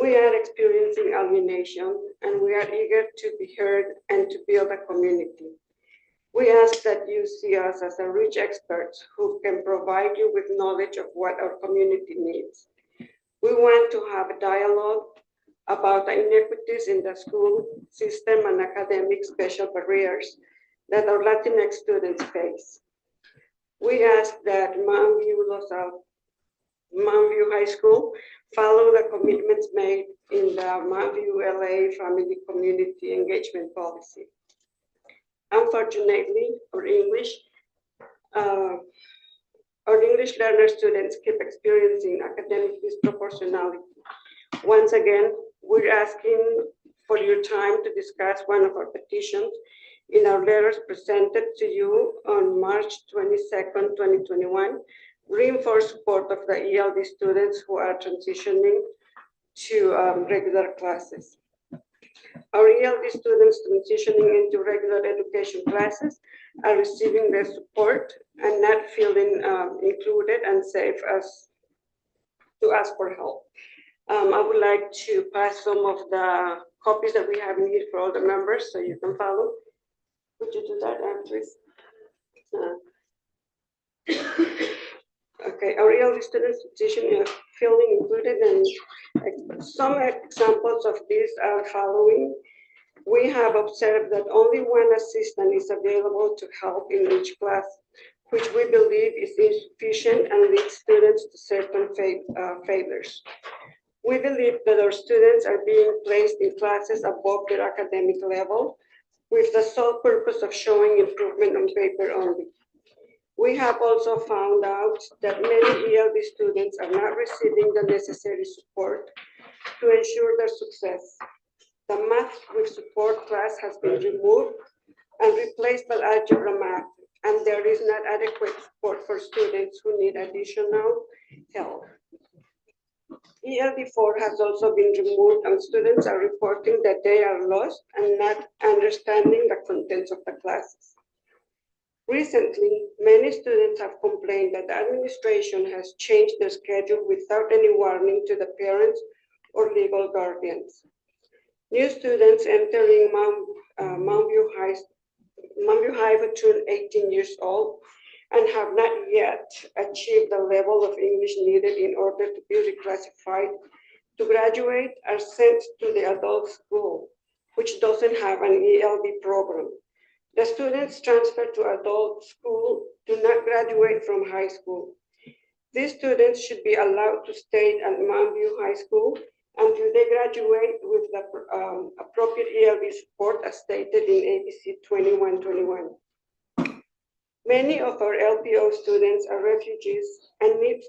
Speaker 16: We are experiencing alienation, and we are eager to be heard and to build a community. We ask that you see us as a rich experts who can provide you with knowledge of what our community needs. We want to have a dialogue about the inequities in the school system and academic special barriers that our Latinx students face. We ask that Mountain View High School follow the commitments made in the MVLA Family Community Engagement Policy. Unfortunately, our English learner students keep experiencing academic disproportionality. Once again, we're asking for your time to discuss one of our petitions in our letters presented to you on March 22nd, 2021, reinforce support of the ELD students who are transitioning to regular classes. Our ELD students transitioning into regular education classes are receiving their support and not feeling included and safe as to ask for help. I would like to pass some of the copies that we have in here for all the members so you can follow. Would you do that, please? Okay, our ELD students transition feeling included, and some examples of these are following. We have observed that only one assistant is available to help in each class, which we believe is insufficient and leads students to certain failures. We believe that our students are being placed in classes above their academic level with the sole purpose of showing improvement on paper only. We have also found out that many ELD students are not receiving the necessary support to ensure their success. The math with support class has been removed and replaced by algebra math, and there is not adequate support for students who need additional help. ELD4 has also been removed, and students are reporting that they are lost and not understanding the contents of the classes. Recently, many students have complained that the administration has changed their schedule without any warning to the parents or legal guardians. New students entering Mount View High between 18 years old and have not yet achieved the level of English needed in order to be reclassified to graduate are sent to the adult school, which doesn't have an ELD program. The students transferred to adult school do not graduate from high school. These students should be allowed to stay at Mount View High School until they graduate with the appropriate ELD support as stated in ABC 2121. Many of our LPO students are refugees and new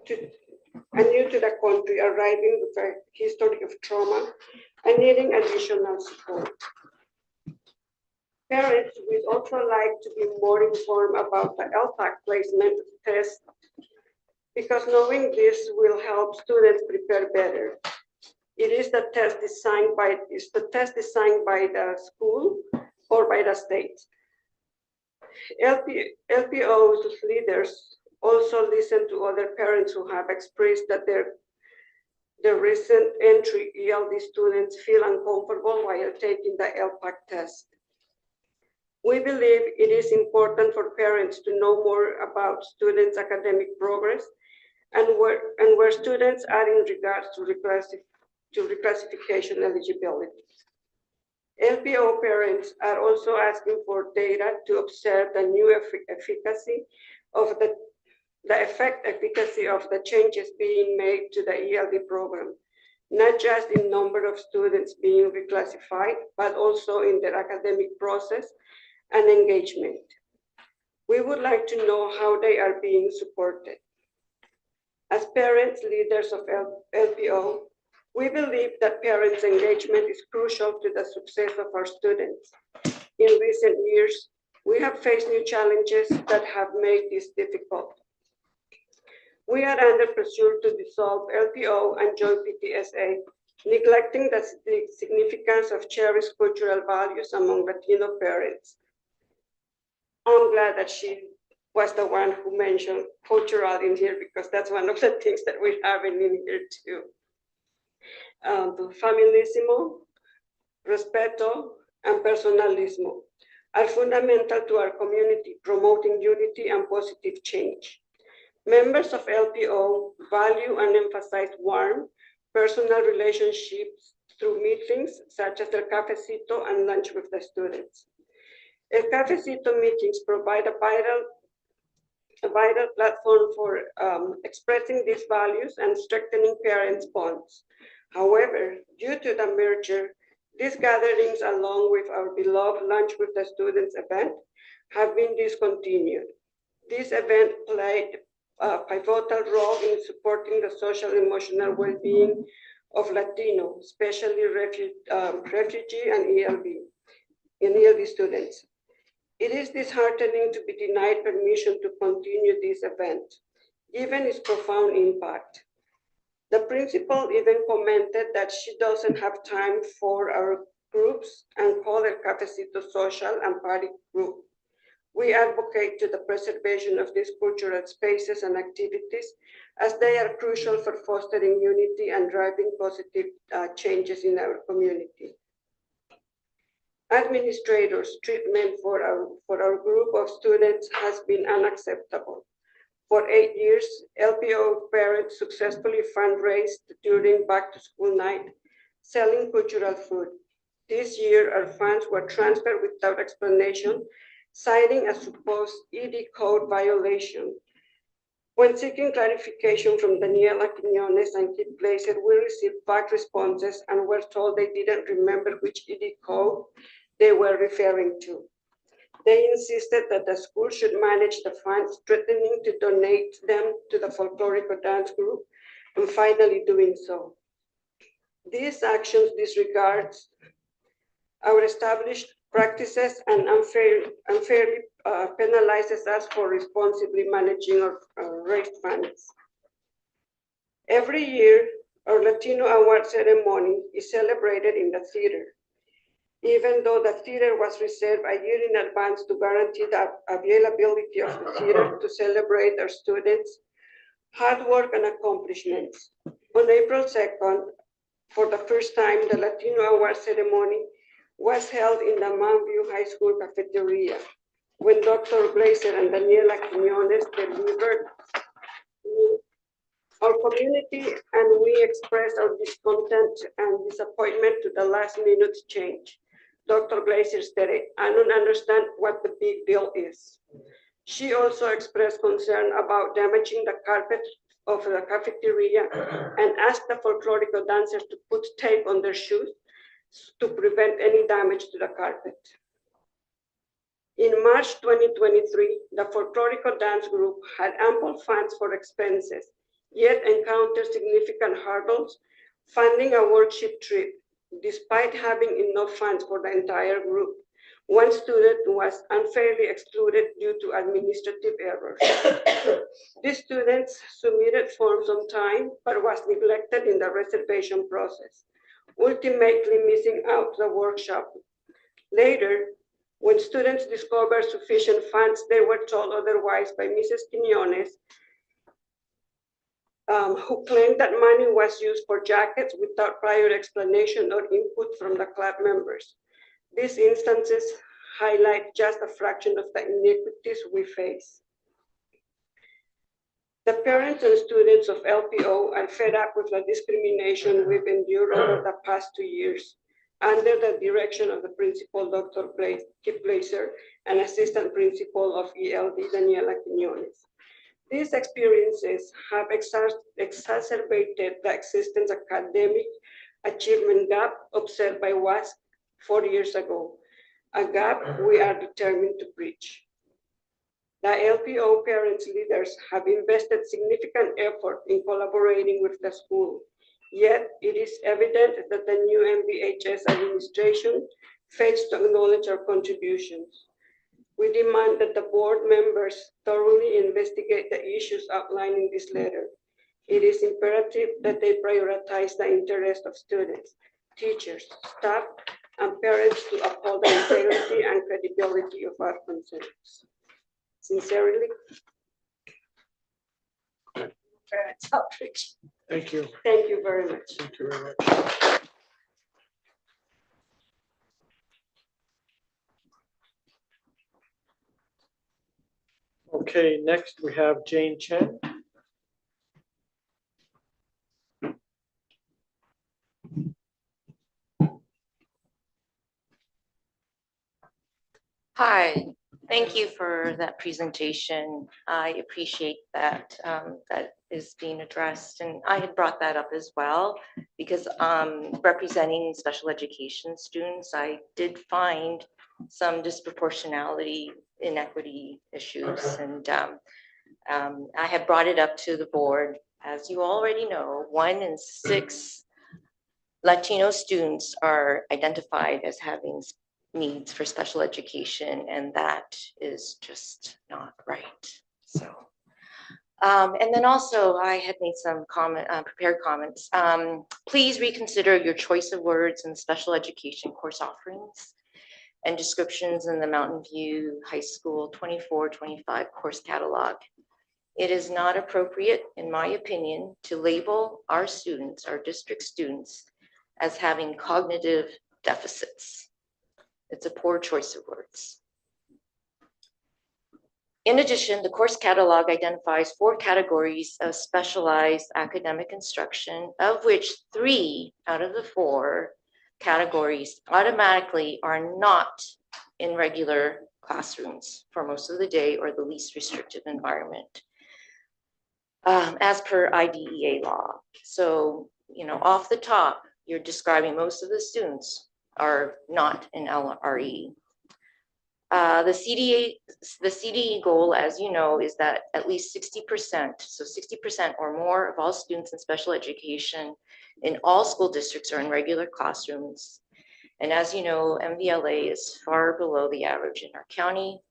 Speaker 16: to the country, arriving with a history of trauma and needing additional support. Parents would also like to be more informed about the LPAC placement test because knowing this will help students prepare better. It is the test designed by the school or by the state. LPO's leaders also listen to other parents who have expressed that their recent entry ELD students feel uncomfortable while taking the LPAC test. We believe it is important for parents to know more about students' academic progress and where students are in regards to reclassification eligibility. LPO parents are also asking for data to observe the new efficacy of the efficacy of the changes being made to the ELD program, not just in number of students being reclassified, but also in their academic process and engagement. We would like to know how they are being supported. As parents, leaders of LPO, we believe that parents' engagement is crucial to the success of our students. In recent years, we have faced new challenges that have made this difficult. We are under pressure to dissolve LPO and join PTSA neglecting the significance of cherished cultural values among Latino parents. I'm glad that she was the one who mentioned cultural in here because that's one of the things that we have in here too. The familismo, respeto, and personalismo are fundamental to our community, promoting unity and positive change. Members of LPO value and emphasize warm, personal relationships through meetings such as El Cafecito and lunch with the students. El Cafecito meetings provide a vital platform for expressing these values and strengthening parents' bonds. However, due to the merger, these gatherings, along with our beloved Lunch with the Students event, have been discontinued. This event played a pivotal role in supporting the social and emotional well-being of Latino, especially refugee and ELD students. It is disheartening to be denied permission to continue this event, given its profound impact. The principal even commented that she doesn't have time for our groups and called El Cafecito social and party group. We advocate to the preservation of these cultural spaces and activities as they are crucial for fostering unity and driving positive changes in our community. Administrators' treatment for our group of students has been unacceptable. For 8 years, LPO parents successfully fundraised during back-to-school night, selling cultural food. This year, our funds were transferred without explanation, citing a supposed ED code violation. When seeking clarification from Daniela Quiñones and Kit Glazer, we received back responses and were told they didn't remember which ED code they were referring to. They insisted that the school should manage the funds, threatening to donate them to the folkloric dance group, and finally doing so. These actions disregard our established practices and unfairly penalizes us for responsibly managing our raised funds. Every year, our Latino Award ceremony is celebrated in the theater. Even though the theater was reserved a year in advance to guarantee the availability of the theater to celebrate our students' hard work and accomplishments. On April 2nd, for the first time, the Latino Award ceremony was held in the Mountain View High School cafeteria when Dr. Glazer and Daniela Quiñones delivered. Our community and we expressed our discontent and disappointment to the last minute change. Dr. Glazer stated, "I don't understand what the big deal is." She also expressed concern about damaging the carpet of the cafeteria and asked the folkloric dancers to put tape on their shoes to prevent any damage to the carpet. In March 2023, the folkloric dance group had ample funds for expenses, yet encountered significant hurdles funding a worship trip. Despite having enough funds for the entire group, one student was unfairly excluded due to administrative errors. These students submitted forms on time, but was neglected in the reservation process, ultimately missing out the workshop. Later, when students discovered sufficient funds, they were told otherwise by Mrs. Quiñones, who claimed that money was used for jackets without prior explanation or input from the club members. These instances highlight just a fraction of the inequities we face. The parents and students of LPO are fed up with the discrimination we've endured over the past 2 years under the direction of the principal, Dr. Kip Glazer, and assistant principal of ELD, Daniela Quiñones. These experiences have exacerbated the existence of academic achievement gap observed by WASC 4 years ago, a gap we are determined to bridge. The LPO parents leaders have invested significant effort in collaborating with the school, yet it is evident that the new MVHS administration fails to acknowledge our contributions. We demand that the board members thoroughly investigate the issues outlined in this letter. It is imperative that they prioritize the interest of students, teachers, staff, and parents to uphold the integrity and credibility of our concerns. Sincerely, Parents Outreach.
Speaker 7: Thank you.
Speaker 16: Thank you very much.
Speaker 7: Thank you very much. Okay, next we have Jane Chen.
Speaker 17: Hi, thank you for that presentation. I appreciate that that is being addressed, and I had brought that up as well because representing special education students, I did find some disproportionality inequity issues, and I have brought it up to the board. As you already know, 1 in 6 Latino students are identified as having needs for special education, and that is just not right. So, and then also I had made some prepared comments. Please reconsider your choice of words in special education course offerings and descriptions in the Mountain View High School 24-25 course catalog. It is not appropriate, in my opinion, to label our students, our district students, as having cognitive deficits. It's a poor choice of words. In addition, the course catalog identifies 4 categories of specialized academic instruction, of which 3 out of the 4 categories automatically are not in regular classrooms for most of the day or the least restrictive environment, as per IDEA law. So, you know, off the top, you're describing most of the students are not in LRE. The CDE goal, as you know, is that at least 60%, so 60% or more of all students in special education in all school districts are in regular classrooms. And as you know, MVLA is far below the average in our county,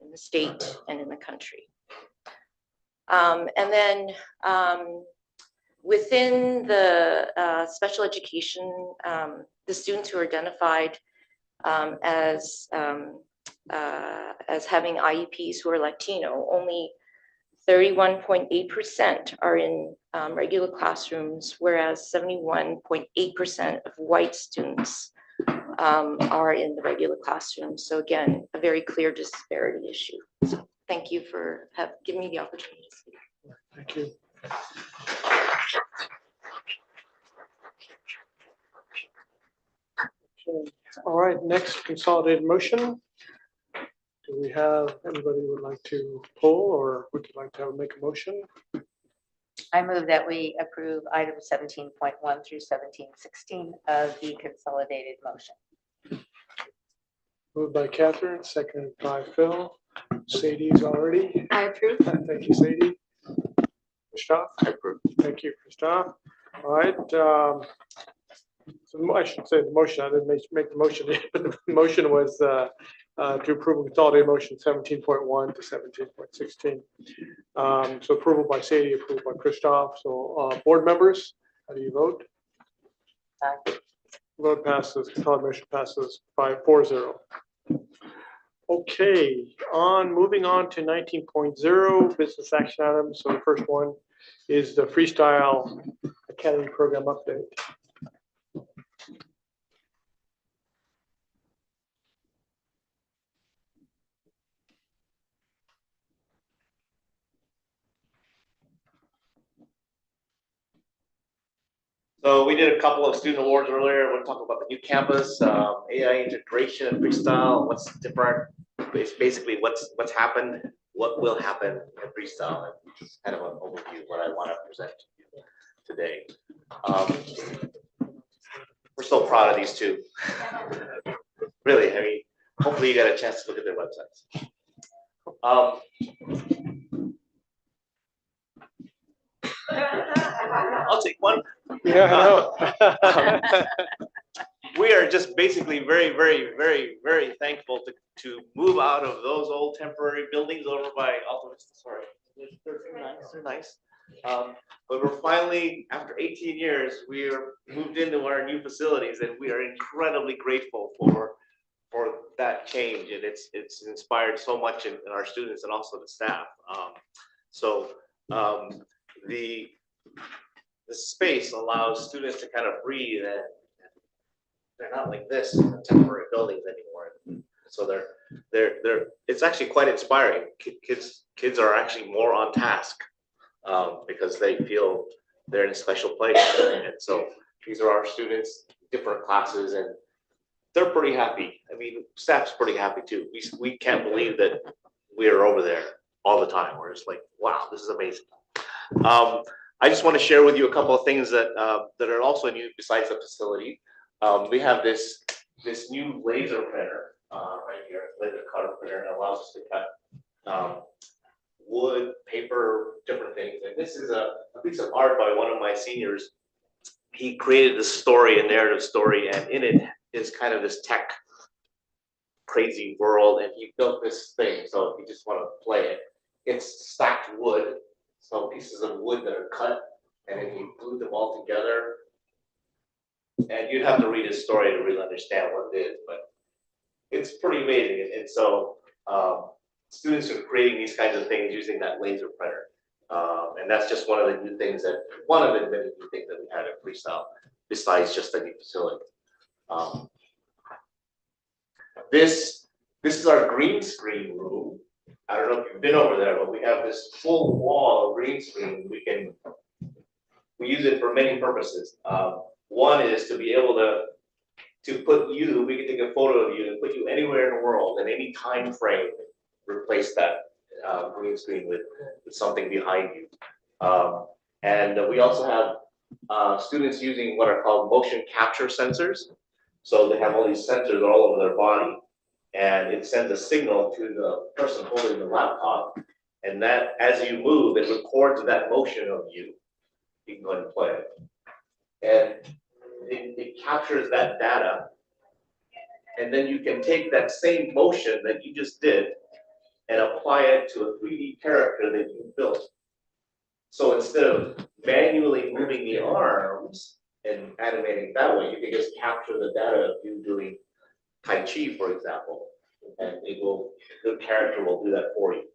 Speaker 17: in the state, and in the country. And then within the special education, the students who are identified as having IEPs who are Latino, only 31.8% are in regular classrooms, whereas 71.8% of white students are in the regular classrooms. So again, a very clear disparity issue. So thank you for giving me the opportunity to speak.
Speaker 7: Thank you. Okay. All right, next consolidated motion. Do we have anybody who would like to pull or would you like to make a motion?
Speaker 2: I move that we approve items 17.1 through 17.16 of the consolidated motion.
Speaker 7: Moved by Catherine, seconded by Phil. Sadie's already.
Speaker 9: I approve.
Speaker 7: Thank you, Sadie. Christophe?
Speaker 10: I approve.
Speaker 7: Thank you, Christophe. All right. So I should say the motion, I didn't make the motion, but the motion was to approve consolidated motion 17.1 to 17.16. So approval by Sadie, approval by Christophe. So board members, how do you vote?
Speaker 2: Aye.
Speaker 7: Vote passes, consolidated motion passes 5-4-0. Okay, moving on to 19.0 business action items. So the first one is the Freestyle Academy program update.
Speaker 11: So we did a couple of student awards earlier. We'll talk about the new campus, AI integration and freestyle, what's different. It's basically what's happened, what will happen in freestyle, and just kind of an overview of what I want to present to you today. We're so proud of these two. Really, I mean, hopefully you got a chance to look at their websites. I'll take one.
Speaker 7: Yeah, I know.
Speaker 11: We are just basically very, very, very, very thankful to move out of those old temporary buildings over by Alta Vista. Sorry, they're nice. But we're finally, after 18 years, we're moved into our new facilities, and we are incredibly grateful for that change. And it's inspired so much in our students and also the staff. The space allows students to kind of breathe, and they're not like this in the temporary buildings anymore. So it's actually quite inspiring. Kids are actually more on task because they feel they're in a special place. And so these are our students, different classes, and they're pretty happy. I mean, staff's pretty happy too. We can't believe that we are over there all the time. We're just like, wow, this is amazing. I just want to share with you a couple of things that are also new besides the facility. We have this new laser printer right here, laser cutter printer, that allows us to cut wood, paper, different things. And this is a piece of art by one of my seniors. He created this story, a narrative story, and in it is kind of this tech crazy world. And he built this thing. So if you just want to play it, it's stacked wood. So pieces of wood that are cut, and then he glued them all together. And you'd have to read his story to really understand what it is, but it's pretty amazing. And so students are creating these kinds of things using that laser printer. And that's just one of the new things one of the many new things that we had at Freestyle, besides just a new facility. This is our green screen room. I don't know if you've been over there, but we have this full wall of green screen. We use it for many purposes. One is to be able to put you, we can take a photo of you and put you anywhere in the world in any time frame, replace that green screen with something behind you. And we also have students using what are called motion capture sensors. So they have all these sensors all over their body, and it sends a signal to the person holding the laptop. And that, as you move, it records that motion of you. You can go ahead and play it. And it captures that data. And then you can take that same motion that you just did and apply it to a 3D character that you built. So instead of manually moving the arms and animating that way, you can just capture the data of you doing Tai Chi, for example, and the character will do that for you.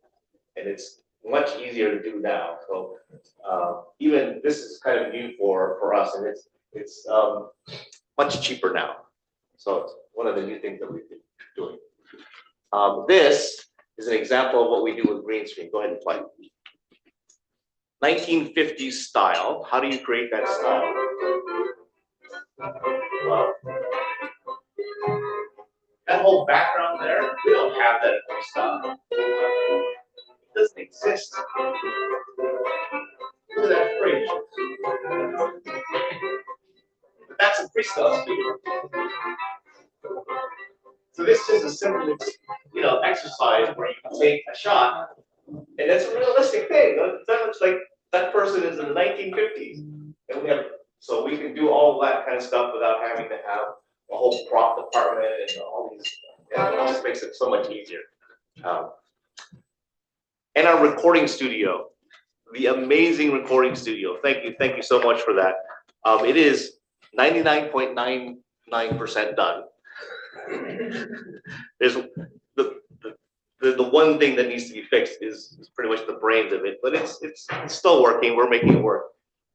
Speaker 11: And it's much easier to do now. So even this is kind of new for us, and it's much cheaper now. So it's one of the new things that we've been doing. This is an example of what we do with green screen. Go ahead and play. 1950s style. How do you create that style? Well, that whole background there, we don't have that in freestyle. It doesn't exist. Look at that fridge. But that's a freestyle speaker. So this is a simple, exercise where you can take a shot, and it's a realistic thing. That looks like that person is in the 1950s, and so we can do all that kind of stuff without having to have a whole prop department and all these. Yeah, it just makes it so much easier. And our recording studio, the amazing recording studio. Thank you so much for that. It is 99.99% done. There's the one thing that needs to be fixed is pretty much the brains of it, but it's still working. We're making it work,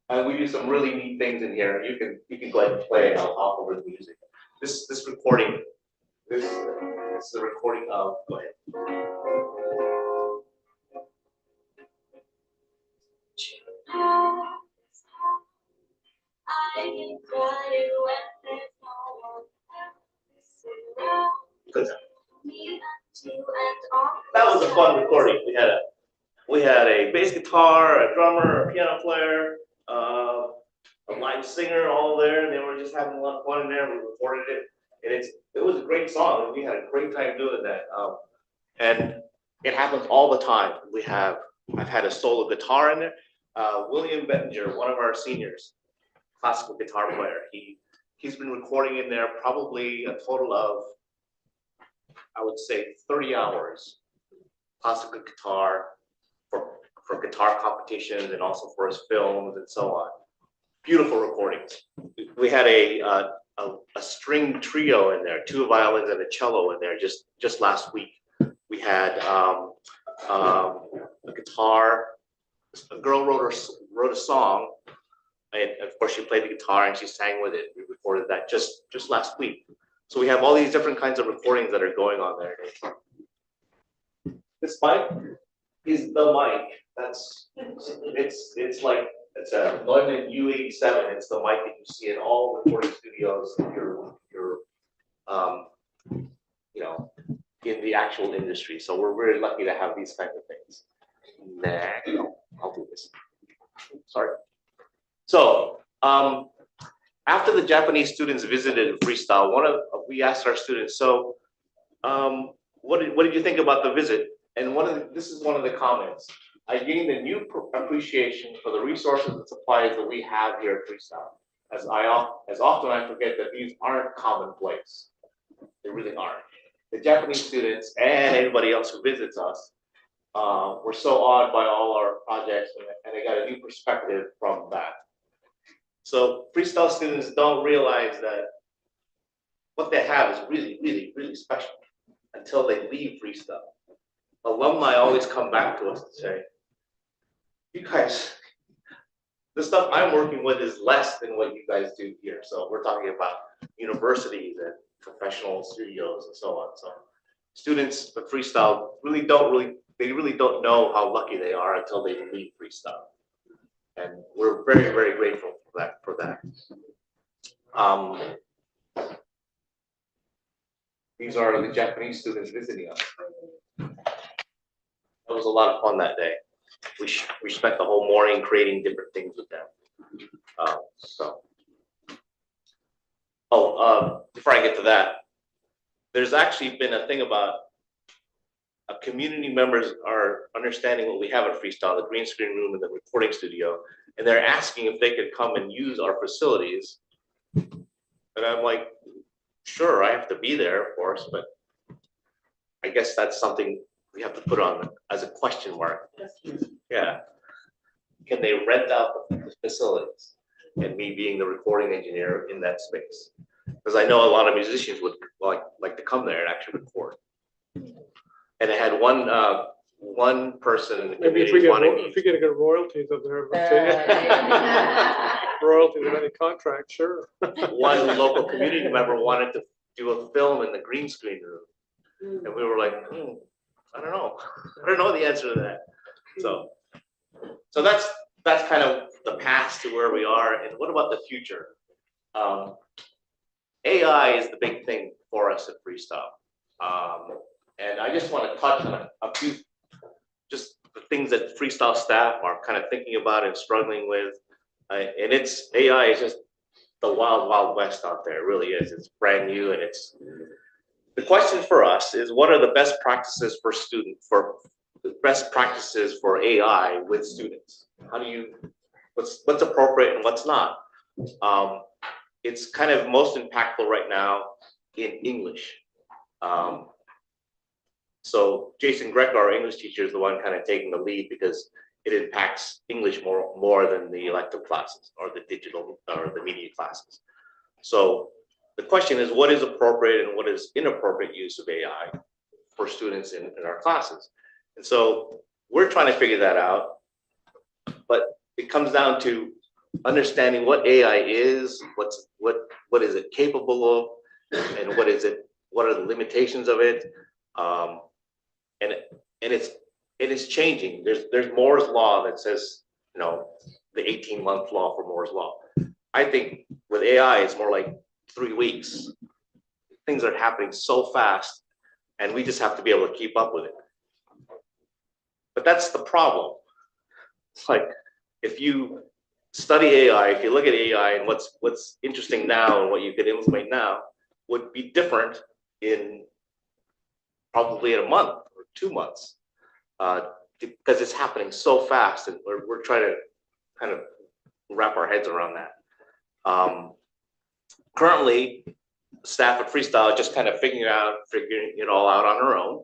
Speaker 11: and we do some really neat things in here. You can go ahead and play it. I'll hop over the music. This recording. This is the recording of. Go ahead. Good. That was a fun recording. We had a bass guitar, a drummer, a piano player, a live singer, all there. They were just having a lot of fun in there. We recorded it, and it was a great song, and we had a great time doing that. And it happens all the time. I've had a solo guitar in there. William Bettinger, one of our seniors, classical guitar player. He's been recording in there probably a total of, I would say, 30 hours, classical guitar for for guitar competitions and also for his films and so on. Beautiful recordings. We had a string trio in there, 2 violins and a cello in there just last week. We had a guitar. A girl wrote a song, and of course she played the guitar and she sang with it. We recorded that just last week. So we have all these different kinds of recordings that are going on there. This mic is the mic. It's like it's a London U87. It's the mic that you see in all recording studios. In the actual industry. So we're really lucky to have these kinds of things. Next, I'll do this. Sorry. So after the Japanese students visited Freestyle, we asked our students, so what did you think about the visit? And this is one of the comments. I gained a new appreciation for the resources and supplies that we have here at Freestyle. As often I forget that these aren't commonplace. They really aren't. The Japanese students and anybody else who visits us were so awed by all our projects, and they got a new perspective from that. So Freestyle students don't realize that what they have is really, really, really special until they leave Freestyle. Alumni always come back to us and say, you guys, the stuff I'm working with is less than what you guys do here. So we're talking about universities and professional studios and so on. So students at Freestyle really don't know how lucky they are until they leave Freestyle. And we're very, very grateful for that. These are the Japanese students visiting us. It was a lot of fun that day. We spent the whole morning creating different things with them. Before I get to that, there's actually been a thing about community members are understanding what we have at Freestyle, the green screen room and the recording studio, and they're asking if they could come and use our facilities. And I'm like, sure, I have to be there, of course, but I guess that's something we have to put on as a question mark. Yeah. Can they rent out the facilities? And me being the recording engineer in that space. Because I know a lot of musicians would like to come there and actually record. And I had one person in the
Speaker 7: Maybe
Speaker 11: community
Speaker 7: if we get a good royalties up there. Royalties of any contract, sure.
Speaker 11: One local community member wanted to do a film in the green screen room. And we were like, I don't know. I don't know the answer to that. So that's kind of the past to where we are. And what about the future? AI is the big thing for us at Freestyle. And I just want to touch on a few, just the things that Freestyle staff are kind of thinking about and struggling with. And AI is just the wild, wild west out there. It really is. It's brand new, and the question for us is, what are the best practices for AI with students? What's appropriate and what's not? It's kind of most impactful right now in English. So Jason Greco, our English teacher, is the one kind of taking the lead because it impacts English more than the elective classes or the digital or the media classes. So the question is, what is appropriate and what is inappropriate use of AI for students in our classes? And so we're trying to figure that out, but it comes down to understanding what AI is, what is it capable of, and what are the limitations of it. And it's changing. There's Moore's law that says, the 18-month law for Moore's law. I think with AI, it's more like 3 weeks. Things are happening so fast, and we just have to be able to keep up with it. But that's the problem. It's like, if you study AI, if you look at AI and what's interesting now and what you could implement now would be different in probably in a month or 2 months, because it's happening so fast, and we're trying to kind of wrap our heads around that. Currently, staff at Freestyle are just kind of figuring it all out on our own,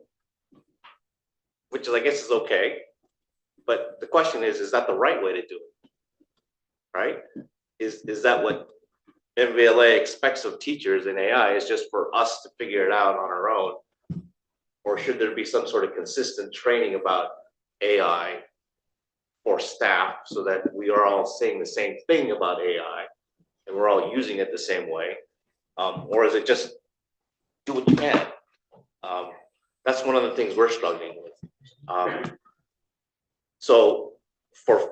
Speaker 11: which I guess is okay. But the question is that the right way to do it? Right? Is that what MVLA expects of teachers in AI, is just for us to figure it out on our own? Or should there be some sort of consistent training about AI for staff so that we are all saying the same thing about AI and we're all using it the same way? Or is it just do what you can? That's one of the things we're struggling with. So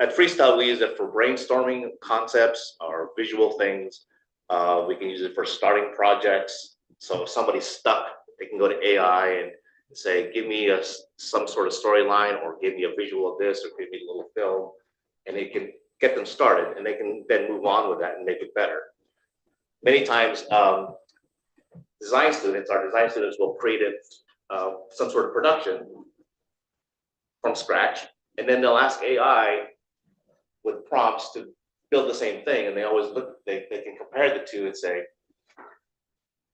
Speaker 11: at Freestyle, we use it for brainstorming concepts or visual things. We can use it for starting projects. So if somebody's stuck, they can go to AI and say, give me some sort of storyline, or give me a visual of this, or give me a little film, and it can get them started, and they can then move on with that and make it better. Many times, our design students will create some sort of production from scratch, and then they'll ask AI with prompts to build the same thing, and they can compare the two and say,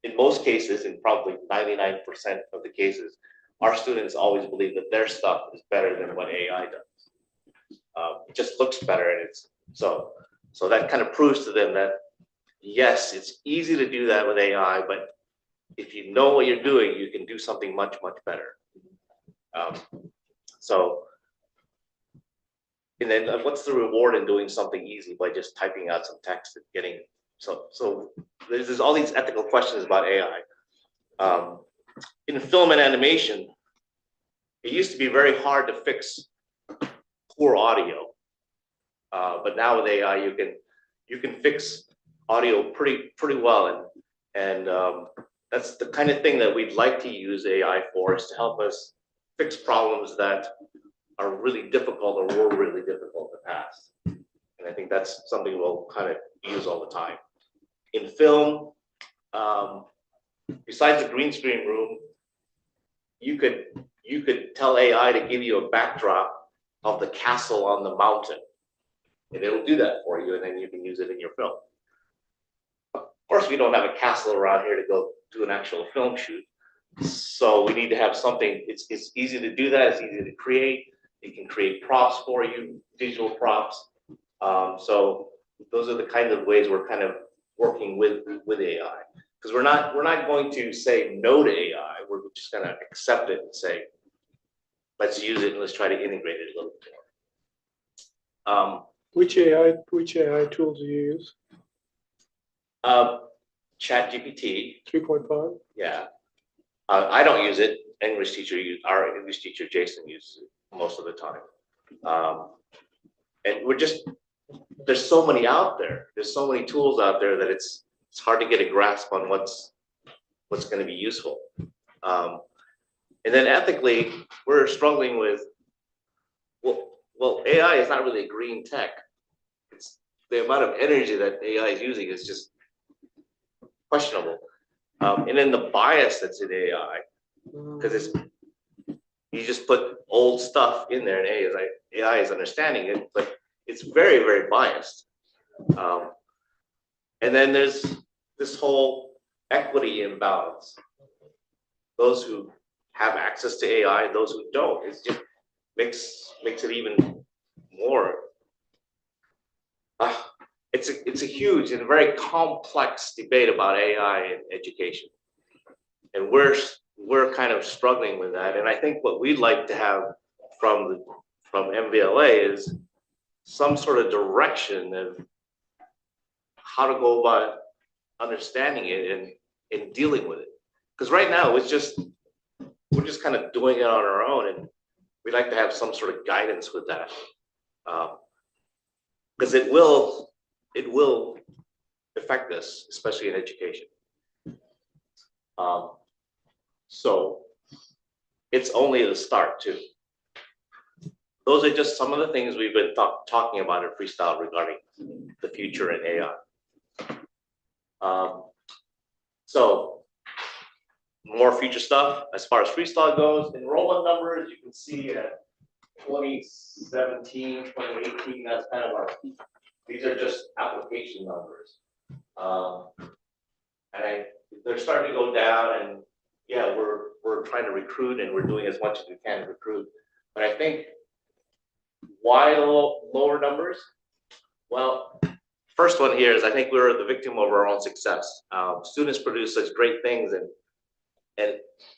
Speaker 11: in most cases, in probably 99% of the cases, our students always believe that their stuff is better than what AI does. It just looks better, and it's so that kind of proves to them that yes, it's easy to do that with AI, but if you know what you're doing, you can do something much, much better. And then what's the reward in doing something easy by just typing out some text and getting so there's all these ethical questions about AI. In film and animation, it used to be very hard to fix poor audio, but now with AI, you can fix audio pretty well, and that's the kind of thing that we'd like to use AI for, is to help us fix problems that are really difficult or were really difficult in the past. And I think that's something we'll kind of use all the time. In film, besides the green screen room, you could tell AI to give you a backdrop of the castle on the mountain, and it'll do that for you, and then you can use it in your film. Of course, we don't have a castle around here to go do an actual film shoot, so we need to have something. It's easy to do that. It's easy to create. It can create props for you, digital props. So those are the kind of ways we're kind of working with AI, because we're not going to say no to AI. We're just going to accept it and say, let's use it and let's try to integrate it a little bit more.
Speaker 7: Which AI tools do you use?
Speaker 11: ChatGPT
Speaker 7: 3.5.
Speaker 11: Yeah, I don't use it. Our English teacher Jason uses it most of the time. And there's so many out there. There's so many tools out there that it's hard to get a grasp on what's going to be useful. And then ethically, we're struggling with, well, AI is not really a green tech. It's the amount of energy that AI is using is just questionable. And then the bias that's in AI, because you just put old stuff in there, and AI is understanding it, but it's very, very biased. And then there's this whole equity imbalance. Those who have access to AI, those who don't, it just makes it even more. It's a huge and very complex debate about AI in education, and we're kind of struggling with that. And I think what we'd like to have from MVLA is some sort of direction of how to go about understanding it and dealing with it. Because right now we're just kind of doing it on our own, and we'd like to have some sort of guidance with that, because it will affect us, especially in education. So it's only the start too. Those are just some of the things we've been talking about at Freestyle regarding the future in AI. So more future stuff as far as Freestyle goes. Enrollment numbers, you can see at 2017, 2018, that's kind of these are just application numbers. And they're starting to go down, and yeah, we're trying to recruit, and we're doing as much as we can to recruit. But I think Why lower numbers? Well, first one here is I think we're the victim of our own success. Students produce such great things, and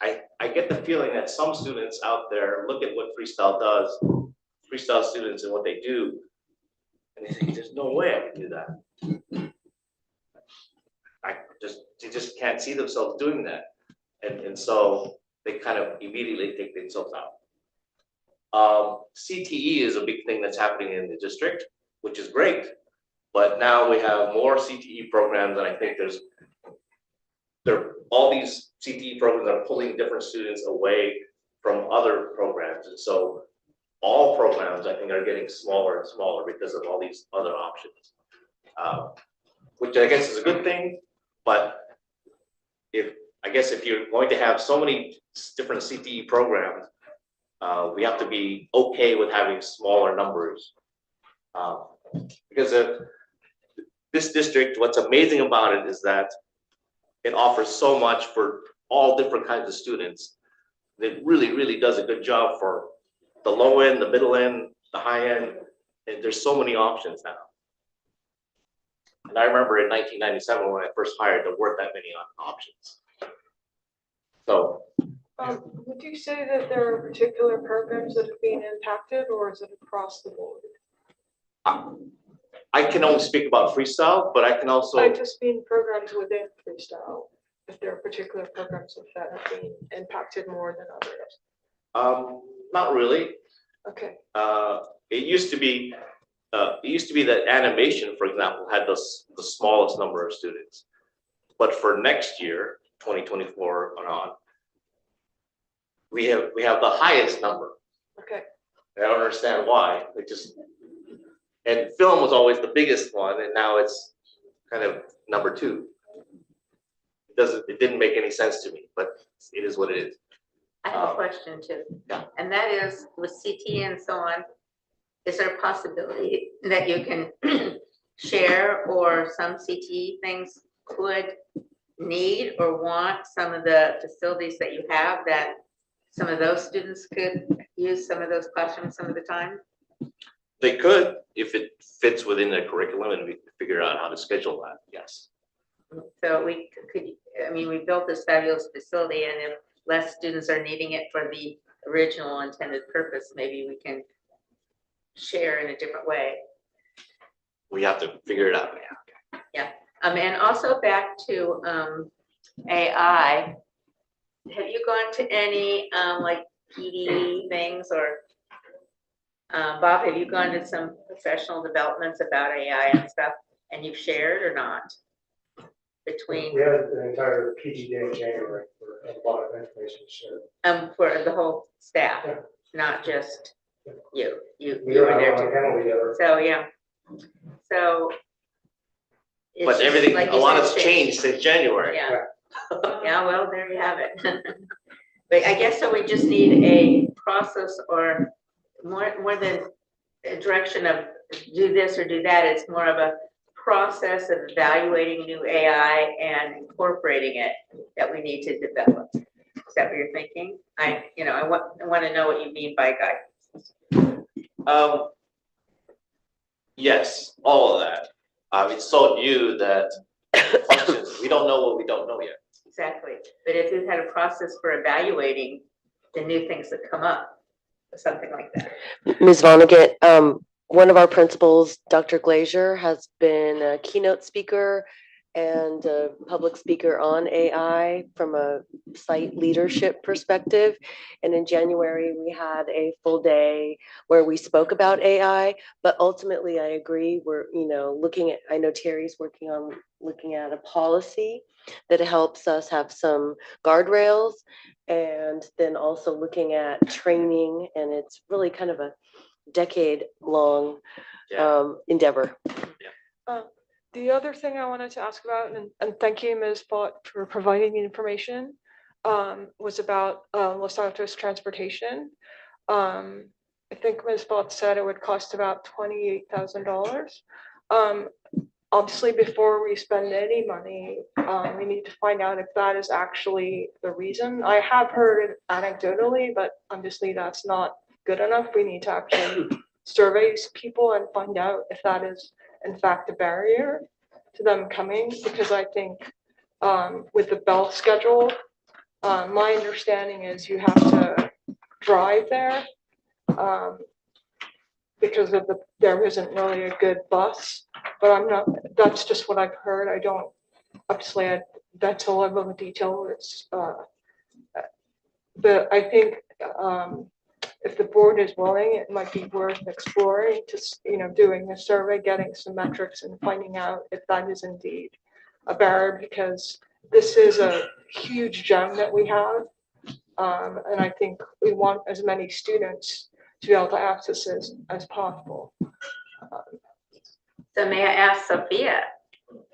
Speaker 11: I get the feeling that some students out there look at what freestyle does, freestyle students and what they do, and they think, there's no way I can do that. They just can't see themselves doing that. And so they kind of immediately take themselves out. CTE is a big thing that's happening in the district, which is great. But now we have more CTE programs, and I think all these CTE programs are pulling different students away from other programs. And so all programs, I think, are getting smaller and smaller because of all these other options, which I guess is a good thing. But if you're going to have so many different CTE programs, we have to be okay with having smaller numbers. Because this district, what's amazing about it is that it offers so much for all different kinds of students. It really, really does a good job for the low end, the middle end, the high end, and there's so many options now. And I remember in 1997 when I first hired, there weren't that many options. So,
Speaker 3: would you say that there are particular programs that are being impacted, or is it across the board?
Speaker 11: I can only speak about freestyle, but I can also.
Speaker 3: I just mean programs within freestyle, if there are particular programs that have been impacted more than others.
Speaker 11: Not really.
Speaker 3: Okay.
Speaker 11: It used to be that animation, for example, had the smallest number of students. But for next year, 2024 and on, we have the highest number.
Speaker 3: Okay.
Speaker 11: I don't understand why. And film was always the biggest one, and now it's kind of number 2. It didn't make any sense to me, but it is what it is.
Speaker 2: I have a question too.
Speaker 11: Yeah.
Speaker 2: And that is with CT and so on, is there a possibility that you can share, or some CTE things could need or want some of the facilities that you have, that some of those students could use some of those classrooms some of the time?
Speaker 11: They could, if it fits within the curriculum and we can figure out how to schedule that, yes.
Speaker 2: So we built this fabulous facility, and if less students are needing it for the original intended purpose, maybe we can share in a different way.
Speaker 11: We have to figure it out.
Speaker 2: Yeah. And also back to AI. Have you gone to any like PD things, or Bob, have you gone to some professional developments about AI and stuff, and you've shared or not? Between
Speaker 1: we had an entire PD day in January for a lot of information shared.
Speaker 2: For the whole staff,
Speaker 1: Yeah.
Speaker 2: not just you. You
Speaker 1: We were
Speaker 2: were there
Speaker 1: on a
Speaker 2: too.
Speaker 1: panel together.
Speaker 2: So yeah. So. it's
Speaker 11: But
Speaker 2: just
Speaker 11: everything,
Speaker 2: like
Speaker 11: a
Speaker 2: you
Speaker 11: lot
Speaker 2: said,
Speaker 11: has changed since January.
Speaker 2: Yeah. Yeah, well, there you have it. But I guess so we just need a process, or more than a direction of do this or do that. It's more of a process of evaluating new AI and incorporating it that we need to develop. Is that what you're thinking? I want to know what you mean by guidance.
Speaker 11: Yes, all of that. It's so new that functions, we don't know what we don't know yet.
Speaker 2: Exactly. But if you had a process for evaluating the new things that come up, or something like that.
Speaker 4: Ms. Vonnegut, one of our principals, Dr. Glazier, has been a keynote speaker and a public speaker on AI from a site leadership perspective. And in January, we had a full day where we spoke about AI, but ultimately I agree, we're, looking at, I know Terry's working on looking at a policy that helps us have some guardrails, and then also looking at training, and it's really kind of a decade-long endeavor.
Speaker 3: The other thing I wanted to ask about, and thank you, Ms. Bott, for providing the information, was about Los Santos transportation. I think Ms. Bott said it would cost about $28,000. Obviously, before we spend any money, we need to find out if that is actually the reason. I have heard it anecdotally, but obviously that's not good enough. We need to actually
Speaker 14: surveys people and find out if that is in fact a barrier to them coming, because I think with the bell schedule, my understanding is you have to drive there because of there isn't really a good bus, but I'm not, that's just what I've heard. I don't, obviously, that's a level of detail. It's, but I think if the board is willing, it might be worth exploring to, doing a survey, getting some metrics and finding out if that is indeed a barrier, because this is a huge gem that we have. And I think we want as many students to be able to access this as possible.
Speaker 2: So may I ask Sophia,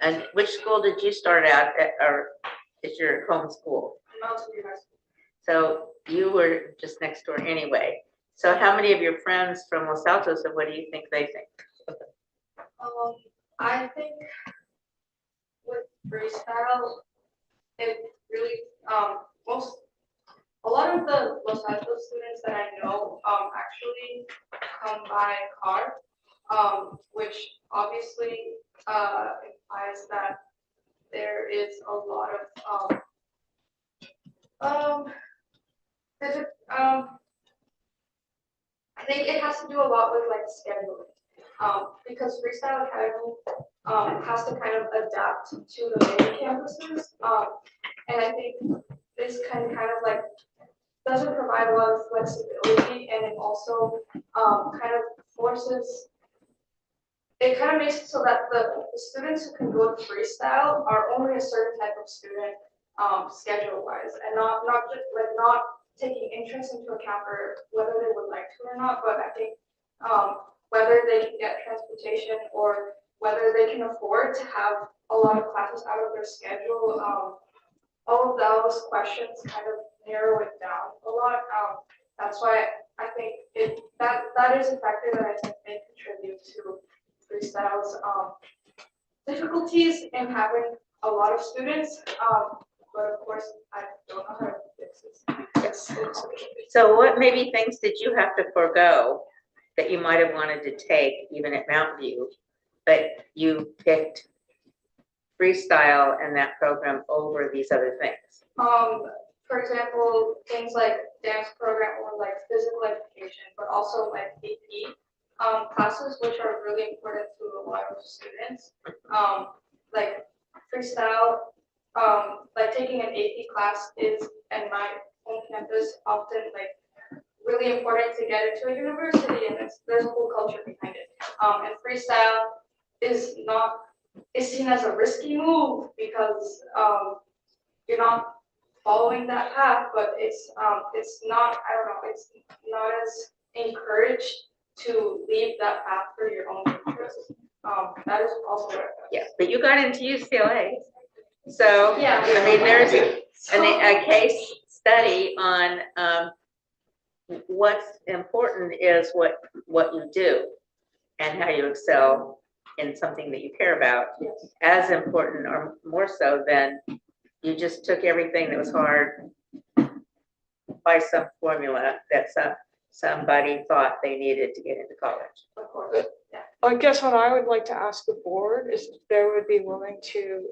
Speaker 2: and which school did you start out at, or is your home school? So you were just next door anyway. So how many of your friends from Los Altos, and what do you think they think?
Speaker 6: I think with freestyle, it really, a lot of the Los Altos students that I know actually come by car, which obviously implies that there is a lot of I think it has to do a lot with like scheduling, because Freestyle Academy has to kind of adapt to the main campuses, and I think this kind of like doesn't provide a lot of flexibility, and it also kind of forces. It kind of makes it so that the students who can go to freestyle are only a certain type of student, schedule-wise, and not just like not taking interest into account for whether they would like to or not. But I think whether they can get transportation or whether they can afford to have a lot of classes out of their schedule, all of those questions kind of narrow it down a lot. That's why I think that is a factor that I think may contribute to freestyle's difficulties in having a lot of students. But of course, I don't know how to fix this. Yes.
Speaker 2: So what maybe things did you have to forego that you might have wanted to take even at Mountain View, but you picked freestyle and that program over these other things?
Speaker 6: For example, things like dance program or like physical education, but also like AP classes, which are really important to a lot of students. Like freestyle, like taking an AP class is, in my own campus, often like really important to get into a university, and there's a whole culture behind it. And freestyle is seen as a risky move because you're not following that path, but it's not, I don't know, it's not as encouraged to leave that path for your own interests. That is also what I thought.
Speaker 2: Yeah, but you got into UCLA. So,
Speaker 6: yeah,
Speaker 2: I mean, there's a case study on what's important is what you do and how you excel in something that you care about.
Speaker 6: Yes.
Speaker 2: As important or more so than you just took everything that was hard by some formula that somebody thought they needed to get into college.
Speaker 6: Of course. Yeah.
Speaker 14: I guess what I would like to ask the board is if they would be willing to,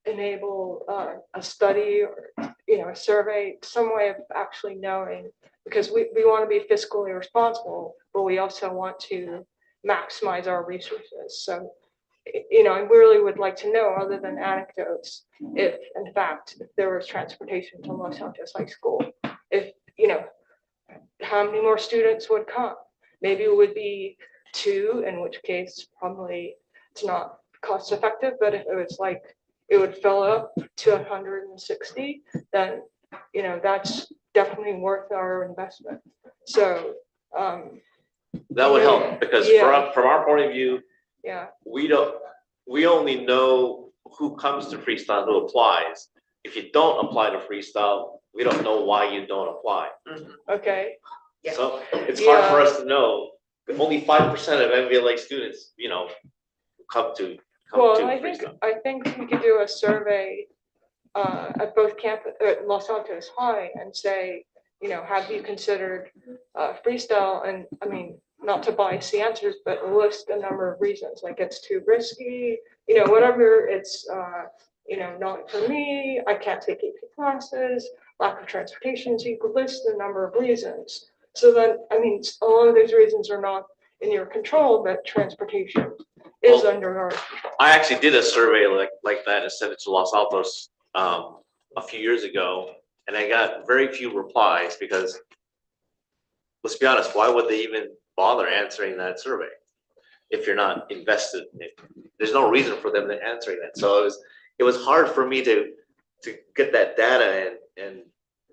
Speaker 14: enable a study or, a survey, some way of actually knowing, because we want to be fiscally responsible, but we also want to maximize our resources. So, I really would like to know, other than anecdotes, if in fact, if there was transportation to Los Altos High School, if, how many more students would come? Maybe it would be 2, in which case probably it's not cost effective, but if it was like, it would fill up to 160, then, that's definitely worth our investment. So,
Speaker 11: that would help, because from our point of view,
Speaker 14: yeah,
Speaker 11: we only know who comes to freestyle, who applies. If you don't apply to freestyle, we don't know why you don't apply.
Speaker 14: okay.
Speaker 2: Yeah.
Speaker 11: So it's hard for us to know. Only 5% of MVLA students, come to freestyle.
Speaker 14: I think we could do a survey at both campus, Los Altos High, and say, have you considered freestyle? And I mean, not to bias the answers, but list a number of reasons, like it's too risky, whatever, it's, not for me, I can't take AP classes, lack of transportation, so you could list a number of reasons. So then, I mean, a lot of those reasons are not in your control, but transportation is under our control.
Speaker 11: I actually did a survey like that and sent it to Los Altos a few years ago, and I got very few replies because, let's be honest, why would they even bother answering that survey if you're not invested in it? There's no reason for them to answering that. So it was hard for me to get that data and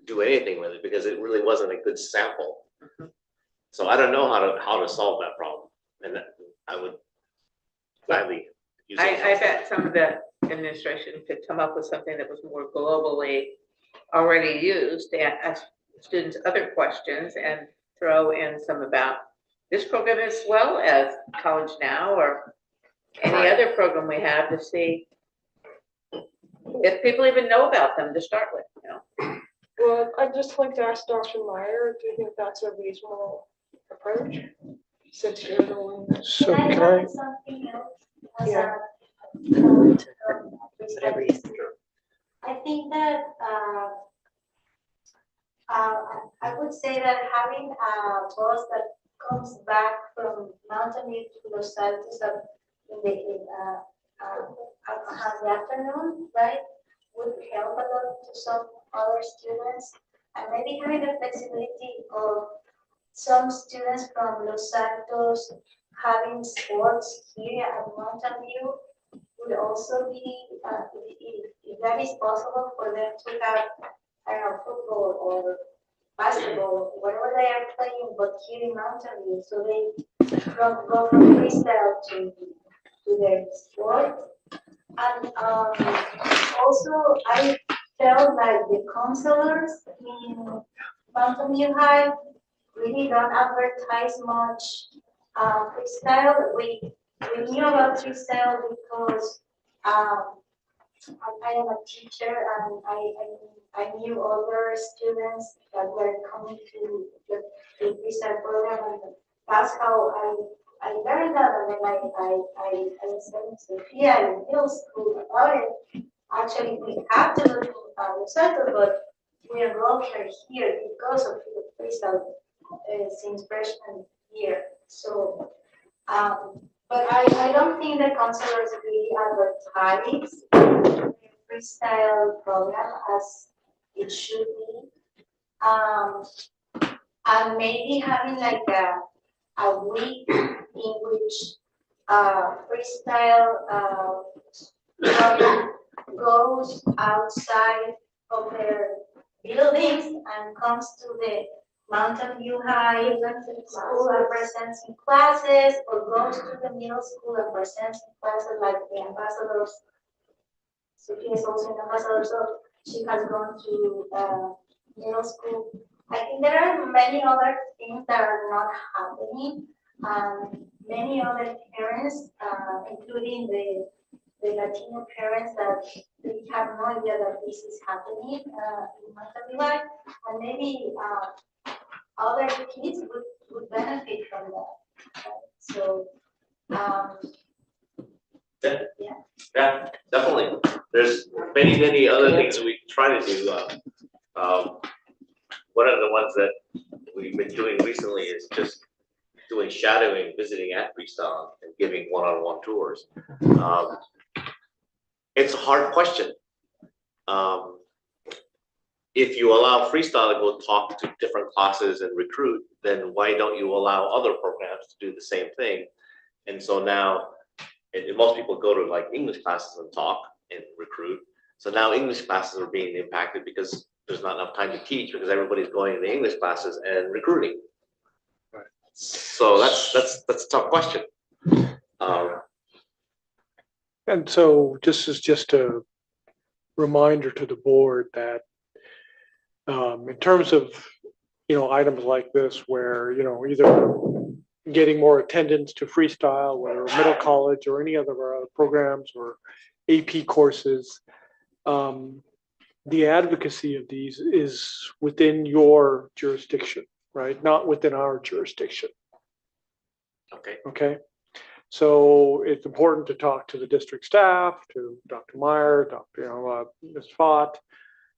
Speaker 11: do anything with it because it really wasn't a good sample. So I don't know how to solve that problem, and I would gladly use it.
Speaker 2: I bet some of the administration could come up with something that was more globally already used and ask students other questions and throw in some about this program as well as College Now or any other program we have to see if people even know about them to start with,
Speaker 3: Well, I'd just like to ask Dr. Meyer, do you think that's a reasonable approach? Since you're the one that.
Speaker 7: So can I?
Speaker 18: Something else?
Speaker 3: Yeah.
Speaker 18: I think that I would say that having a bus that comes back from Mountain View to Los Altos in the afternoon, right, would help a lot to some other students, and maybe having the flexibility of some students from Los Altos having sports here at Mountain View would also be, if that is possible for them to have, I don't know, football or basketball, whatever they are playing, but here in Mountain View, so they go from freestyle to their sport. And also, I felt like the counselors in Mountain View High really don't advertise much freestyle. We knew about freestyle because I am a teacher and I knew other students that were coming to the freestyle program, and that's how I learned that. And then I was telling Sophia in middle school about it. Actually, we have to look at the center, but we enrolled her here because of the freestyle since freshman year. So, but I don't think the counselors really advertise the freestyle program as it should be. And maybe having like a week in which freestyle program goes outside of their buildings and comes to the Mountain View High school and presents in classes, or goes to the middle school and presents in classes, like the ambassadors. Sophia is also an ambassador, so she has gone to middle school. I think there are many other things that are not happening. Many other parents, including the Latino parents, that they have no idea that this is happening in Mountain View High, and maybe other kids would benefit from that. So,
Speaker 11: Yeah, definitely. There's many other things that we try to do. One of the ones that we've been doing recently is just doing shadowing, visiting at Freestyle, and giving one-on-one tours. It's a hard question. If you allow Freestyle to go talk to different classes and recruit, then why don't you allow other programs to do the same thing? And so now, and most people go to like English classes and talk and recruit. So now English classes are being impacted because there's not enough time to teach because everybody's going to the English classes and recruiting.
Speaker 7: Right.
Speaker 11: So that's a tough question.
Speaker 7: And so this is just a reminder to the board that in terms of, items like this where, either getting more attendance to freestyle, whether middle college or any other programs or AP courses, the advocacy of these is within your jurisdiction, right? Not within our jurisdiction.
Speaker 11: Okay.
Speaker 7: Okay. So it's important to talk to the district staff, to Dr. Meyer, Ms. Fott,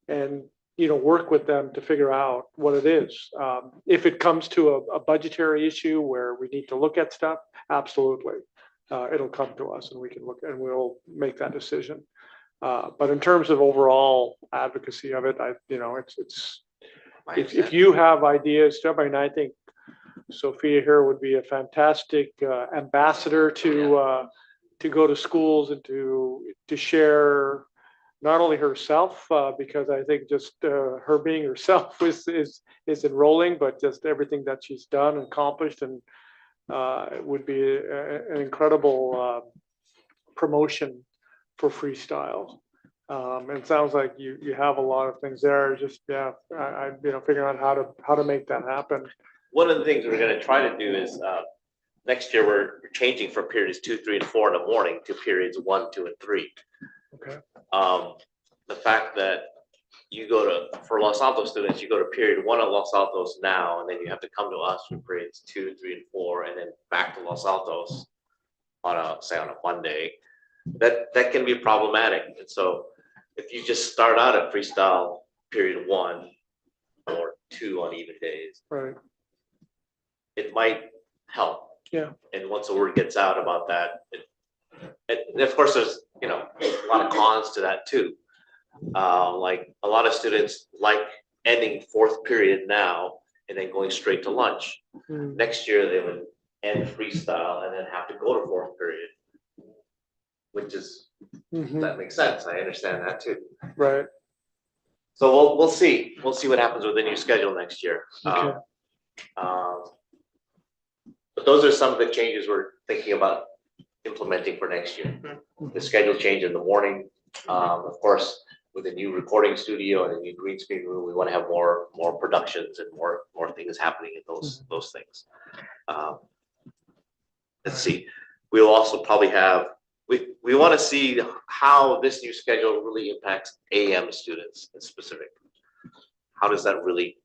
Speaker 7: and work with them to figure out what it is. If it comes to a budgetary issue where we need to look at stuff, absolutely, it'll come to us and we can look and we'll make that decision. But in terms of overall advocacy of it, it's if you have ideas, I think Sophia here would be a fantastic ambassador to go to schools and to share not only herself, because I think just her being herself is enrolling, but just everything that she's done and accomplished, and it would be an incredible promotion for freestyle. And it sounds like you have a lot of things there. Just figuring out how to make that happen.
Speaker 11: One of the things we're going to try to do is next year we're changing from periods 2, 3, and 4 in the morning to periods 1, 2, and 3.
Speaker 7: Okay.
Speaker 11: The fact that for Los Altos students, you go to period 1 at Los Altos now, and then you have to come to us for periods 2, 3, and 4, and then back to Los Altos on a Monday. That can be problematic. And so if you just start out at freestyle period 1 or 2 on even days,
Speaker 7: right,
Speaker 11: it might help.
Speaker 7: Yeah.
Speaker 11: And once the word gets out about that, and of course there's a lot of cons to that too. Like a lot of students like ending 4th period now and then going straight to lunch. Next year they would end freestyle and then have to go to 4th period, which is that makes sense. I understand that too.
Speaker 7: Right.
Speaker 11: So we'll see. We'll see what happens with the new schedule next year.
Speaker 7: Okay.
Speaker 11: But those are some of the changes we're thinking about implementing for next year. The schedule change in the morning, of course, with a new recording studio and a new green screen room, we want to have more productions and more things happening in those things. Let's see. We'll also probably have. We want to see how this new schedule really impacts AM students in specific. How does that really?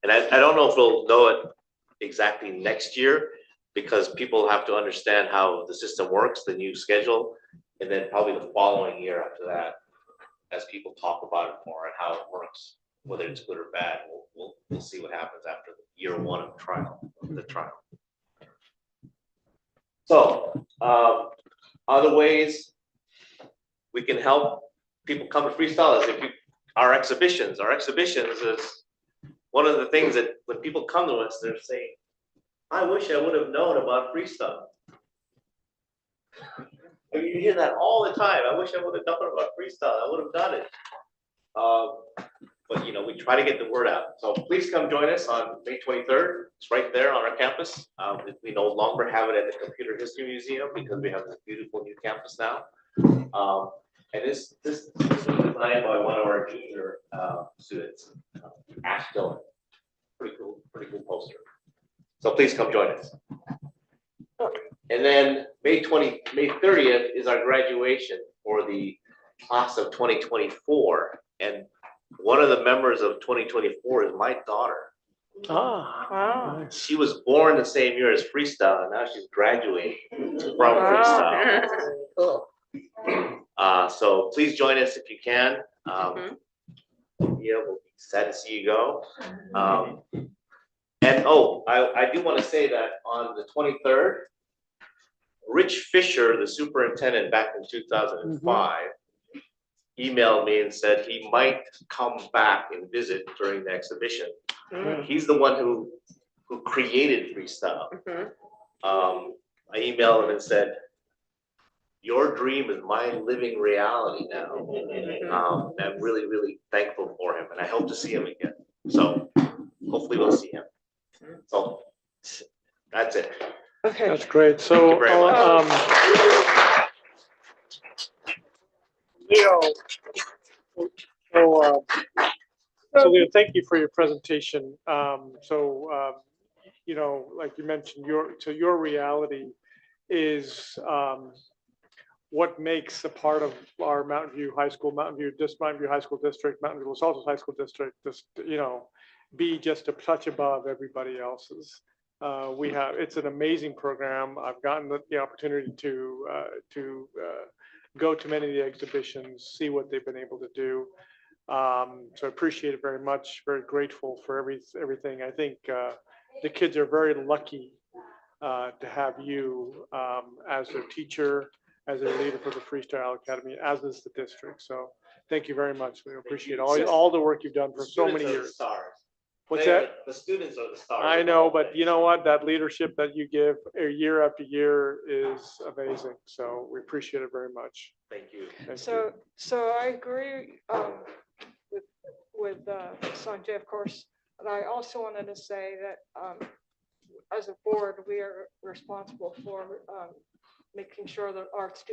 Speaker 11: And I don't know if we'll know it exactly next year, because people have to understand how the system works, the new schedule, and then probably the following year after that, as people talk about it more and how it works, whether it's good or bad, we'll see what happens after year 1 of the trial. So other ways we can help people come to freestyle is our exhibitions. Our exhibitions is one of the things that when people come to us, they're saying, I wish I would have known about freestyle. I mean, you hear that all the time. I wish I would have known about freestyle. I would have done it. But we try to get the word out. So please come join us on May 23rd. It's right there on our campus. We no longer have it at the Computer History Museum because we have this beautiful new campus now. And this was designed by one of our junior students, Ash Dillon. Pretty cool poster. So please come join us. And then May 30th is our graduation for the class of 2024. And one of the members of 2024 is my daughter.
Speaker 7: Wow. Nice.
Speaker 11: She was born the same year as freestyle, and now she's graduating from freestyle.
Speaker 2: Cool.
Speaker 11: So please join us if you can. We'll be sad to see you go. And I do want to say that on the 23rd, Rich Fisher, the superintendent back in 2005, emailed me and said he might come back and visit during the exhibition. He's the one who created freestyle. I emailed him and said, your dream is my living reality now. I'm really, really thankful for him, and I hope to see him again. So hopefully we'll see him. So that's it.
Speaker 14: Okay.
Speaker 7: That's great. So,
Speaker 11: Thank you very much.
Speaker 7: So Leo, thank you for your presentation. Like you mentioned, your reality is what makes a part of our Mountain View High School, Mountain View High School District, Mountain View Los Altos High School District, just, be just a touch above everybody else's. It's an amazing program. I've gotten the opportunity to go to many of the exhibitions, see what they've been able to do. So I appreciate it very much. Very grateful for everything. I think the kids are very lucky to have you as their teacher, as a leader for the Freestyle Academy, as is the district. So thank you very much. We appreciate all the work you've done for so many years. What's that?
Speaker 11: The students are the stars.
Speaker 7: I know, but you know what? That leadership that you give year after year is amazing. So we appreciate it very much.
Speaker 11: Thank you.
Speaker 14: So I agree with Sanjay, of course, and I also wanted to say that as a board, we are responsible for making sure that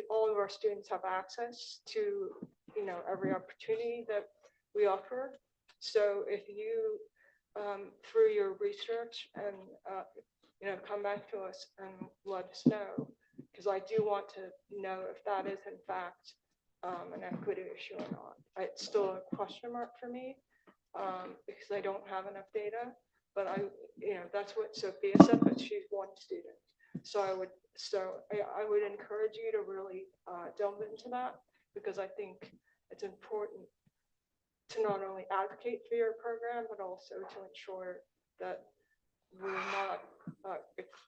Speaker 14: all of our students have access to every opportunity that we offer. So if you through your research and come back to us and let us know, because I do want to know if that is in fact an equity issue or not. It's still a question mark for me because I don't have enough data, but that's what Sophia said, but she's one student. So I would encourage you to really delve into that, because I think it's important to not only advocate for your program, but also to ensure that we're not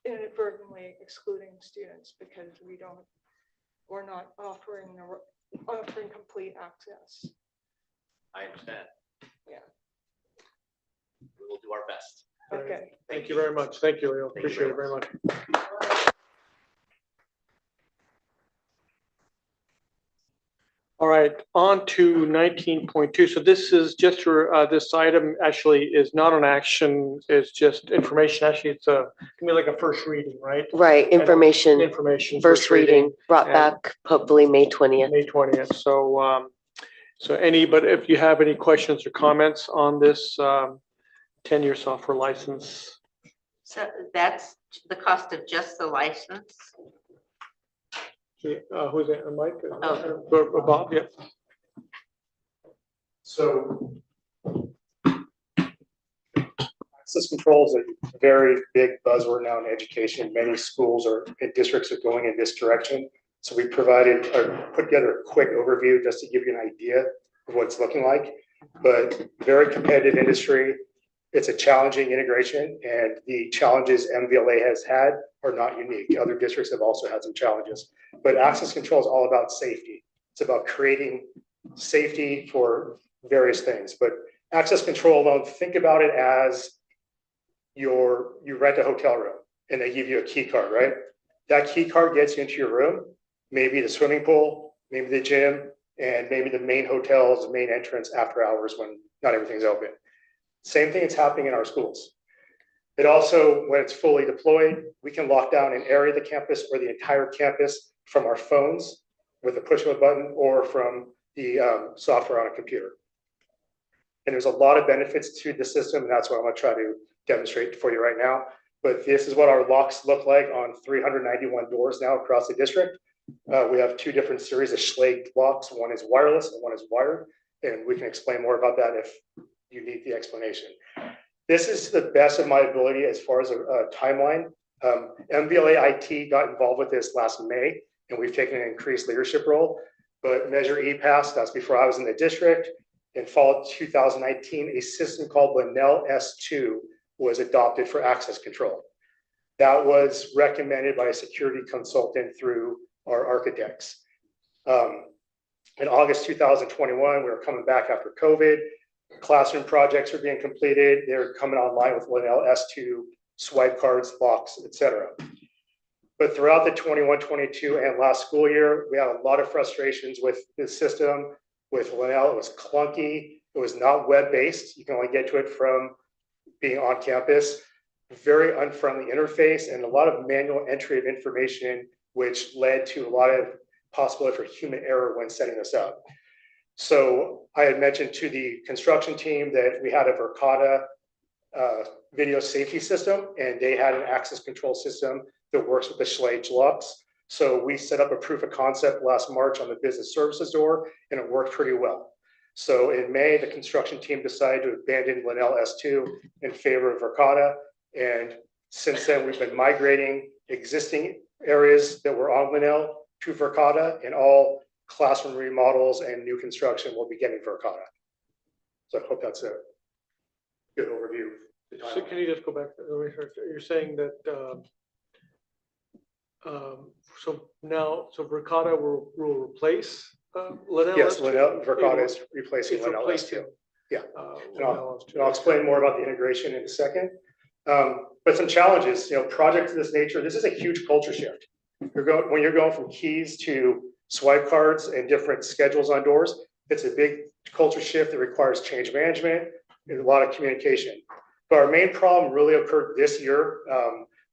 Speaker 14: inadvertently excluding students because we're not offering complete access.
Speaker 11: I understand.
Speaker 14: Yeah.
Speaker 11: We will do our best.
Speaker 14: Okay.
Speaker 7: Thank you very much. Thank you, Leo. Appreciate it very much. All right, on to 19.2. So this is just for this item actually is not an action, it's just information. Actually, it's can be like a first reading, right?
Speaker 4: Right, information.
Speaker 7: Information.
Speaker 4: First reading, brought back hopefully May 20th.
Speaker 7: May 20th. So but if you have any questions or comments on this 10-year software license.
Speaker 2: So that's the cost of just the license?
Speaker 7: Who's that? Mike?
Speaker 2: Oh.
Speaker 7: Bob, yeah.
Speaker 19: So access control is a very big buzzword now in education. Many schools and districts are going in this direction. So we put together a quick overview just to give you an idea of what it's looking like. But very competitive industry. It's a challenging integration, and the challenges MVLA has had are not unique. Other districts have also had some challenges. But access control is all about safety. It's about creating safety for various things. But access control alone, think about it as you rent a hotel room and they give you a key card, right? That key card gets you into your room, maybe the swimming pool, maybe the gym, and maybe the main hotel's main entrance after hours when not everything's open. Same thing is happening in our schools. It also, when it's fully deployed, we can lock down an area of the campus or the entire campus from our phones with a push of a button or from the software on a computer. And there's a lot of benefits to the system, and that's what I'm going to try to demonstrate for you right now. But this is what our locks look like on 391 doors now across the district. We have two different series of Schlage locks. One is wireless and one is wired, and we can explain more about that if you need the explanation. This is the best of my ability as far as a timeline. MVLA IT got involved with this last May, and we've taken an increased leadership role. But Measure EPASS, that's before I was in the district. In fall of 2019, a system called Linnell S2 was adopted for access control. That was recommended by a security consultant through our architects. In August 2021, we were coming back after COVID. Classroom projects are being completed. They're coming online with Linnell S2, swipe cards, locks, etc. But throughout the 21-22 and last school year, we had a lot of frustrations with the system. With Linnell, it was clunky. It was not web-based. You can only get to it from being on campus. Very unfriendly interface and a lot of manual entry of information, which led to a lot of possibility for human error when setting this up. So I had mentioned to the construction team that we had a Verkada video safety system, and they had an access control system that works with the Schlage locks. So we set up a proof of concept last March on the business services door, and it worked pretty well. So in May, the construction team decided to abandon Linnell S2 in favor of Verkada. And since then, we've been migrating existing areas that were on Linnell to Verkada, and all classroom remodels and new construction will be getting Verkada. So I hope that's a good overview.
Speaker 7: So can you just go back to the research? You're saying that, so Verkada will replace Linnell?
Speaker 19: Yes,
Speaker 7: S2?
Speaker 19: Linnell, Verkada is replacing
Speaker 7: It's
Speaker 19: Linnell S2.
Speaker 7: replacing,
Speaker 19: Yeah.
Speaker 7: Linnell S2.
Speaker 19: And I'll explain more about the integration in a second. But some challenges, projects of this nature, this is a huge culture shift. When you're going from keys to swipe cards and different schedules on doors, it's a big culture shift that requires change management and a lot of communication. But our main problem really occurred this year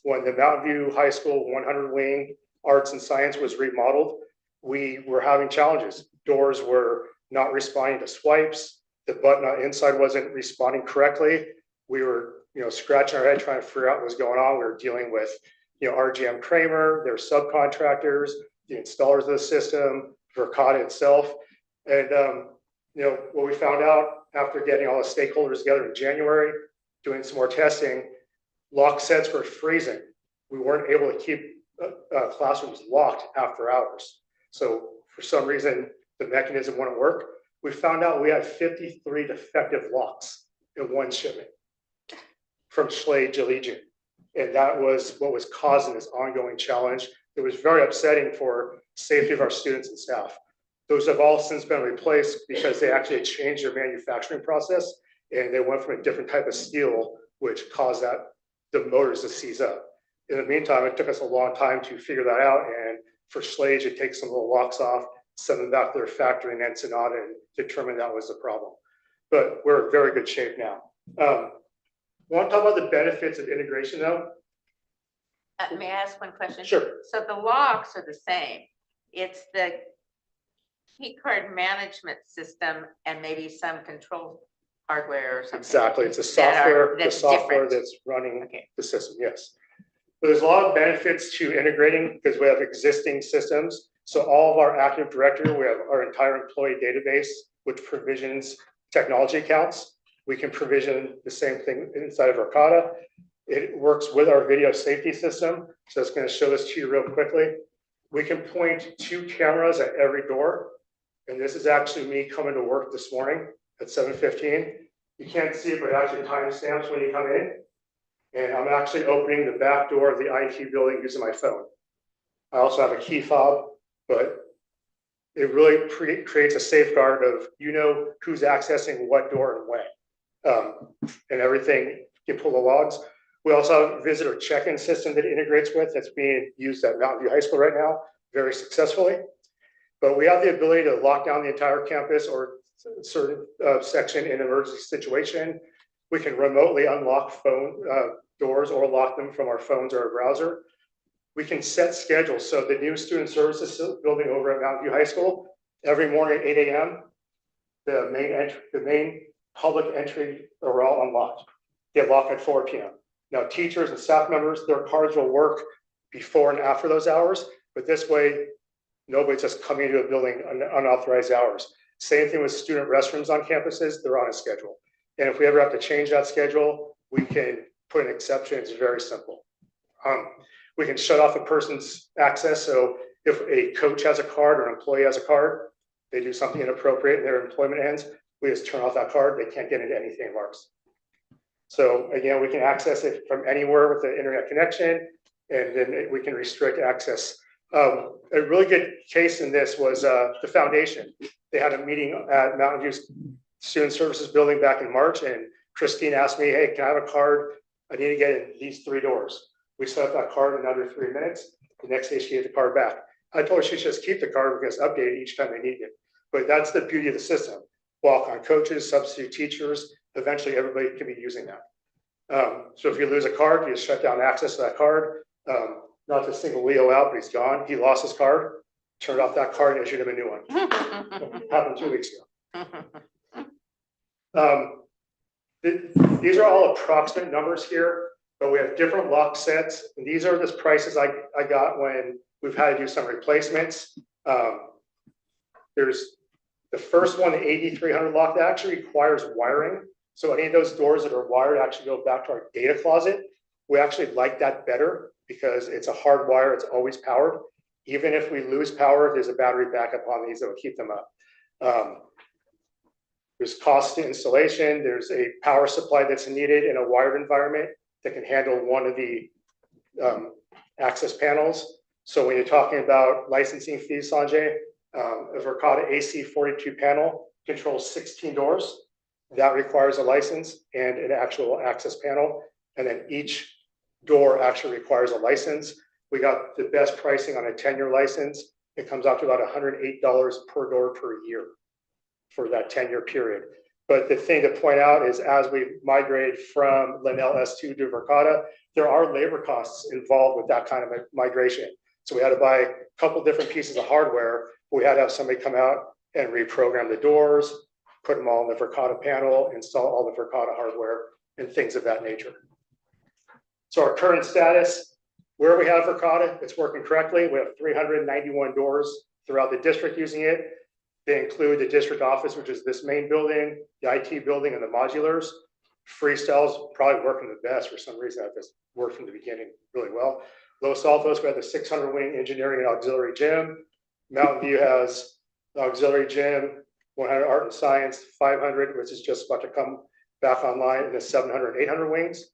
Speaker 19: when the Mountain View High School 100 wing arts and science was remodeled. We were having challenges. Doors were not responding to swipes. The button on inside wasn't responding correctly. We were scratching our head trying to figure out what was going on. We were dealing with RGM Kramer, their subcontractors, the installers of the system, Verkada itself. And what we found out after getting all the stakeholders together in January, doing some more testing, lock sets were freezing. We weren't able to keep classrooms locked after hours. So for some reason, the mechanism wouldn't work. We found out we had 53 defective locks in one shipment from Schlage Allegiant. And that was what was causing this ongoing challenge. It was very upsetting for safety of our students and staff. Those have all since been replaced because they actually changed their manufacturing process, and they went from a different type of steel, which caused the motors to seize up. In the meantime, it took us a long time to figure that out. And for Schlage, it takes some of the locks off, send them back to their factory in Ensenada, and determine that was the problem. But we're in very good shape now. Want to talk about the benefits of integration though?
Speaker 2: May I ask one question?
Speaker 19: Sure.
Speaker 2: So the locks are the same. It's the key card management system and maybe some control hardware or something.
Speaker 19: Exactly. It's the software that's running the system. Yes. But there's a lot of benefits to integrating because we have existing systems. So all of our Active Directory, we have our entire employee database, which provisions technology accounts. We can provision the same thing inside of Verkada. It works with our video safety system. So it's going to show this to you real quickly. We can point 2 cameras at every door. And this is actually me coming to work this morning at 7:15. You can't see it, but it actually timestamps when you come in. And I'm actually opening the back door of the IT building using my phone. I also have a key fob, but it really creates a safeguard of who's accessing what door and when. And everything, you pull the logs. We also have a visitor check-in system that integrates with that's being used at Mountain View High School right now very successfully. But we have the ability to lock down the entire campus or a certain section in an emergency situation. We can remotely unlock phone doors or lock them from our phones or our browser. We can set schedules. So the new student services building over at Mountain View High School, every morning at 8 a.m., the main public entry are all unlocked. They lock at 4 p.m. Now, teachers and staff members, their cards will work before and after those hours, but this way, nobody's just coming into a building on unauthorized hours. Same thing with student restrooms on campuses, they're on a schedule. And if we ever have to change that schedule, we can put an exception, it's very simple. We can shut off a person's access. So if a coach has a card or an employee has a card, they do something inappropriate and their employment ends, we just turn off that card, they can't get into anything of ours. So again, we can access it from anywhere with the internet connection, and then we can restrict access. A really good case in this was the foundation. They had a meeting at Mountain View Student Services building back in March, and Christine asked me, hey, can I have a card? I need to get in these 3 doors. We set up that card in under 3 minutes. The next day she gave the card back. I told her she should just keep the card because it's updated each time they need it. But that's the beauty of the system. Walk-on coaches, substitute teachers, eventually everybody can be using that. So if you lose a card, you just shut down access to that card. Not to single Leo out, but he's gone. He lost his card, turned off that card and issued him a new one. Happened 2 weeks ago. These are all approximate numbers here, but we have different lock sets. And these are the prices I got when We've had to do some replacements. There's the first one, the 8300 lock, that actually requires wiring. So any of those doors that are wired actually go back to our data closet. We actually like that better because it's a hard wire, it's always powered. Even if we lose power, there's a battery backup on these that will keep them up. There's cost to installation. There's a power supply that's needed in a wired environment that can handle one of the access panels. So when you're talking about licensing fees, Sanjay, a Verkada AC42 panel controls 16 doors. That requires a license and an actual access panel. And then each door actually requires a license. We got the best pricing on a 10-year license. It comes out to about $108 per door per year for that 10-year period. But the thing to point out is as we migrate from Linnell S2 to Verkada, there are labor costs involved with that kind of a migration. So we had to buy a couple different pieces of hardware. We had to have somebody come out and reprogram the doors, put them all in the Verkada panel, install all the Verkada hardware and things of that nature. So our current status, where we have Verkada, it's working correctly. We have 391 doors throughout the district using it. They include the district office, which is this main building, the IT building, and the modulars. Freestyle's probably working the best for some reason. That just worked from the beginning really well. Los Altos, we have the 600 wing engineering and auxiliary gym. Mountain View has the auxiliary gym, 100 art and science, 500, which is just about to come back online, and the 700 and 800 wings.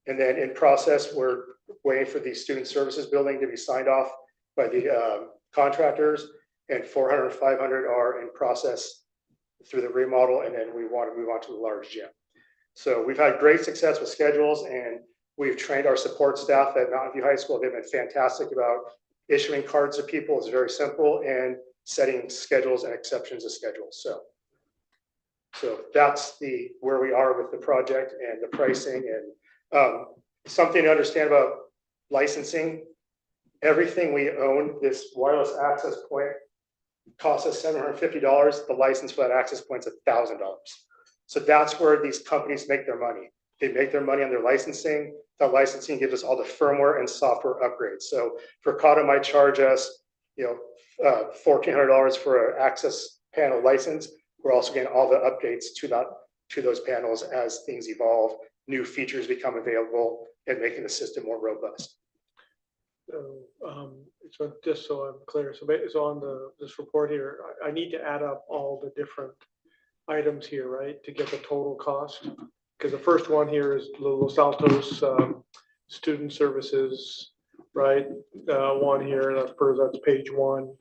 Speaker 19: And then in process, we're waiting for the student services building to be signed off by the contractors, and 400 and 500 are in process through the remodel, and then we want to move on to the large gym. So we've had great success with schedules, and we've trained our support staff at Mountain View High School. They've been fantastic about issuing cards to people. It's very simple, and setting schedules and exceptions to schedules. So that's where we are with the project and the pricing. And something to understand about licensing, everything we own, this wireless access point costs us $750. The license for that access point is $1,000. So that's where these companies make their money. They make their money on their licensing. That licensing gives us all the firmware and software upgrades. So Verkada might charge us, $1,400 for an access panel license. We're also getting all the updates to those panels as things evolve, new features become available, and making the system more robust.
Speaker 7: So just so I'm clear, so on this report here, I need to add up all the different items here, right, to get the total cost? Because the first one here is Los Altos student services, right? One here, that's page 1,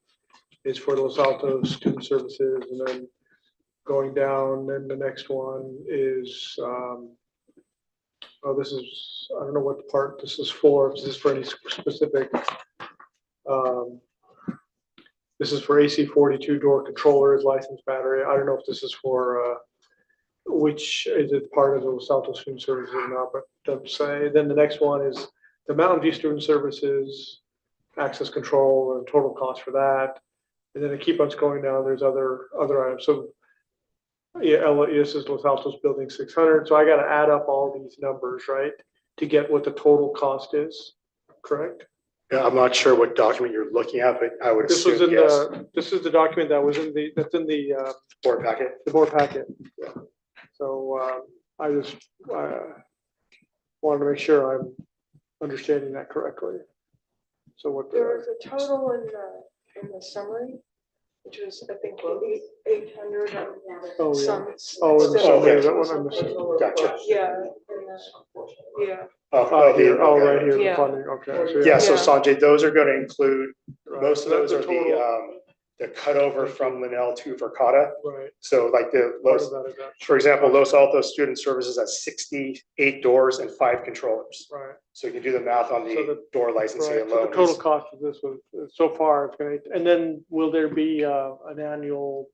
Speaker 7: is for Los Altos student services, and then going down, and the next one is this is, I don't know what part this is for. If this is for any specific. This is for AC42 door controllers, licensed battery. I don't know if this is for which is it part of the Los Altos student services or not, but don't say. Then the next one is the Mountain View student services, access control, and total cost for that. And then it keeps on going down. There's other items. So yeah, this is Los Altos building 600. So I got to add up all these numbers, right, to get what the total cost is. Correct?
Speaker 19: Yeah, I'm not sure what document you're looking at, but I would
Speaker 7: This was
Speaker 19: assume
Speaker 7: in
Speaker 19: yes.
Speaker 7: this is the document that was in that's in the
Speaker 19: board packet.
Speaker 7: The board packet. Yeah. So I just wanted to make sure I'm understanding that correctly. So what
Speaker 3: There was a total in the summary, which was I think 800 and
Speaker 7: oh, yeah.
Speaker 3: some.
Speaker 7: Oh, in the
Speaker 3: some-
Speaker 7: summary, that one I'm missing.
Speaker 19: Gotcha.
Speaker 3: Yeah. Yeah.
Speaker 7: Right here.
Speaker 3: Yeah.
Speaker 7: The funding. Okay. So,
Speaker 19: Yeah, so Sanjay, those are going to include, most of those
Speaker 7: The
Speaker 19: are
Speaker 7: total-
Speaker 19: the cutover from Linnell to Verkada.
Speaker 7: Right.
Speaker 19: So like
Speaker 7: Part of that is that.
Speaker 19: for example, Los Altos Student Services has 68 doors and 5 controllers.
Speaker 7: Right.
Speaker 19: So you can do the math on the door licensing
Speaker 7: Right. So
Speaker 19: alone.
Speaker 7: the total cost of this was so far it's going to, and then will there be an annual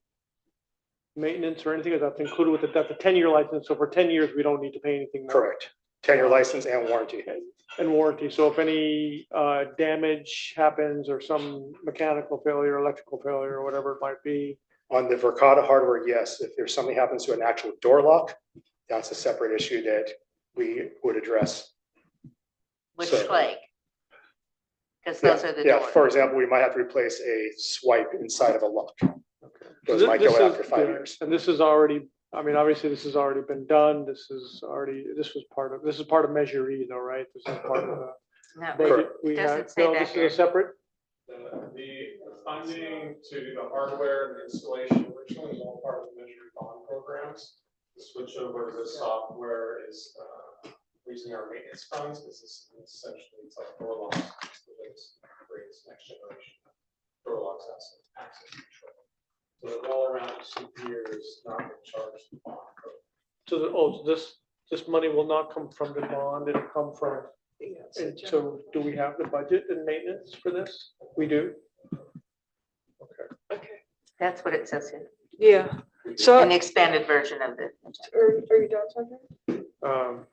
Speaker 7: maintenance or anything? Is that included with that's a 10-year license? So for 10 years we don't need to pay anything more.
Speaker 19: Correct. 10-year license and warranty.
Speaker 7: And warranty. So if any damage happens or some mechanical failure, electrical failure, or whatever it might be.
Speaker 19: On the Verkada hardware, yes. If there's something happens to an actual door lock, that's a separate issue that we would address.
Speaker 2: Which
Speaker 19: So-
Speaker 2: like? because those are the
Speaker 19: Yeah,
Speaker 2: doors.
Speaker 19: for example, we might have to replace a swipe inside of a lock. Those
Speaker 7: This
Speaker 19: might go
Speaker 7: is-
Speaker 19: after 5
Speaker 7: yeah,
Speaker 19: years.
Speaker 7: And this is already, I mean, obviously, this has already been done. This is part of Measure E though, right? This is part of the
Speaker 2: No,
Speaker 7: budget
Speaker 2: it
Speaker 7: we
Speaker 2: doesn't
Speaker 7: had.
Speaker 2: say
Speaker 7: No,
Speaker 2: that
Speaker 7: this is
Speaker 2: here.
Speaker 7: a separate,
Speaker 20: The funding to do the hardware and the installation originally was all part of the Measure bond programs. The switch over to the software is using our maintenance funds. This is essentially, it's like door locks. It's next generation door locks access control. So the all around superior is not being charged the bond code.
Speaker 7: so this money will not come from the bond, it'll come from, and so do we have the budget and maintenance for this? We do?
Speaker 14: Okay,
Speaker 2: That's what it says here.
Speaker 14: yeah. So,
Speaker 2: An expanded version of it.
Speaker 14: are you done talking?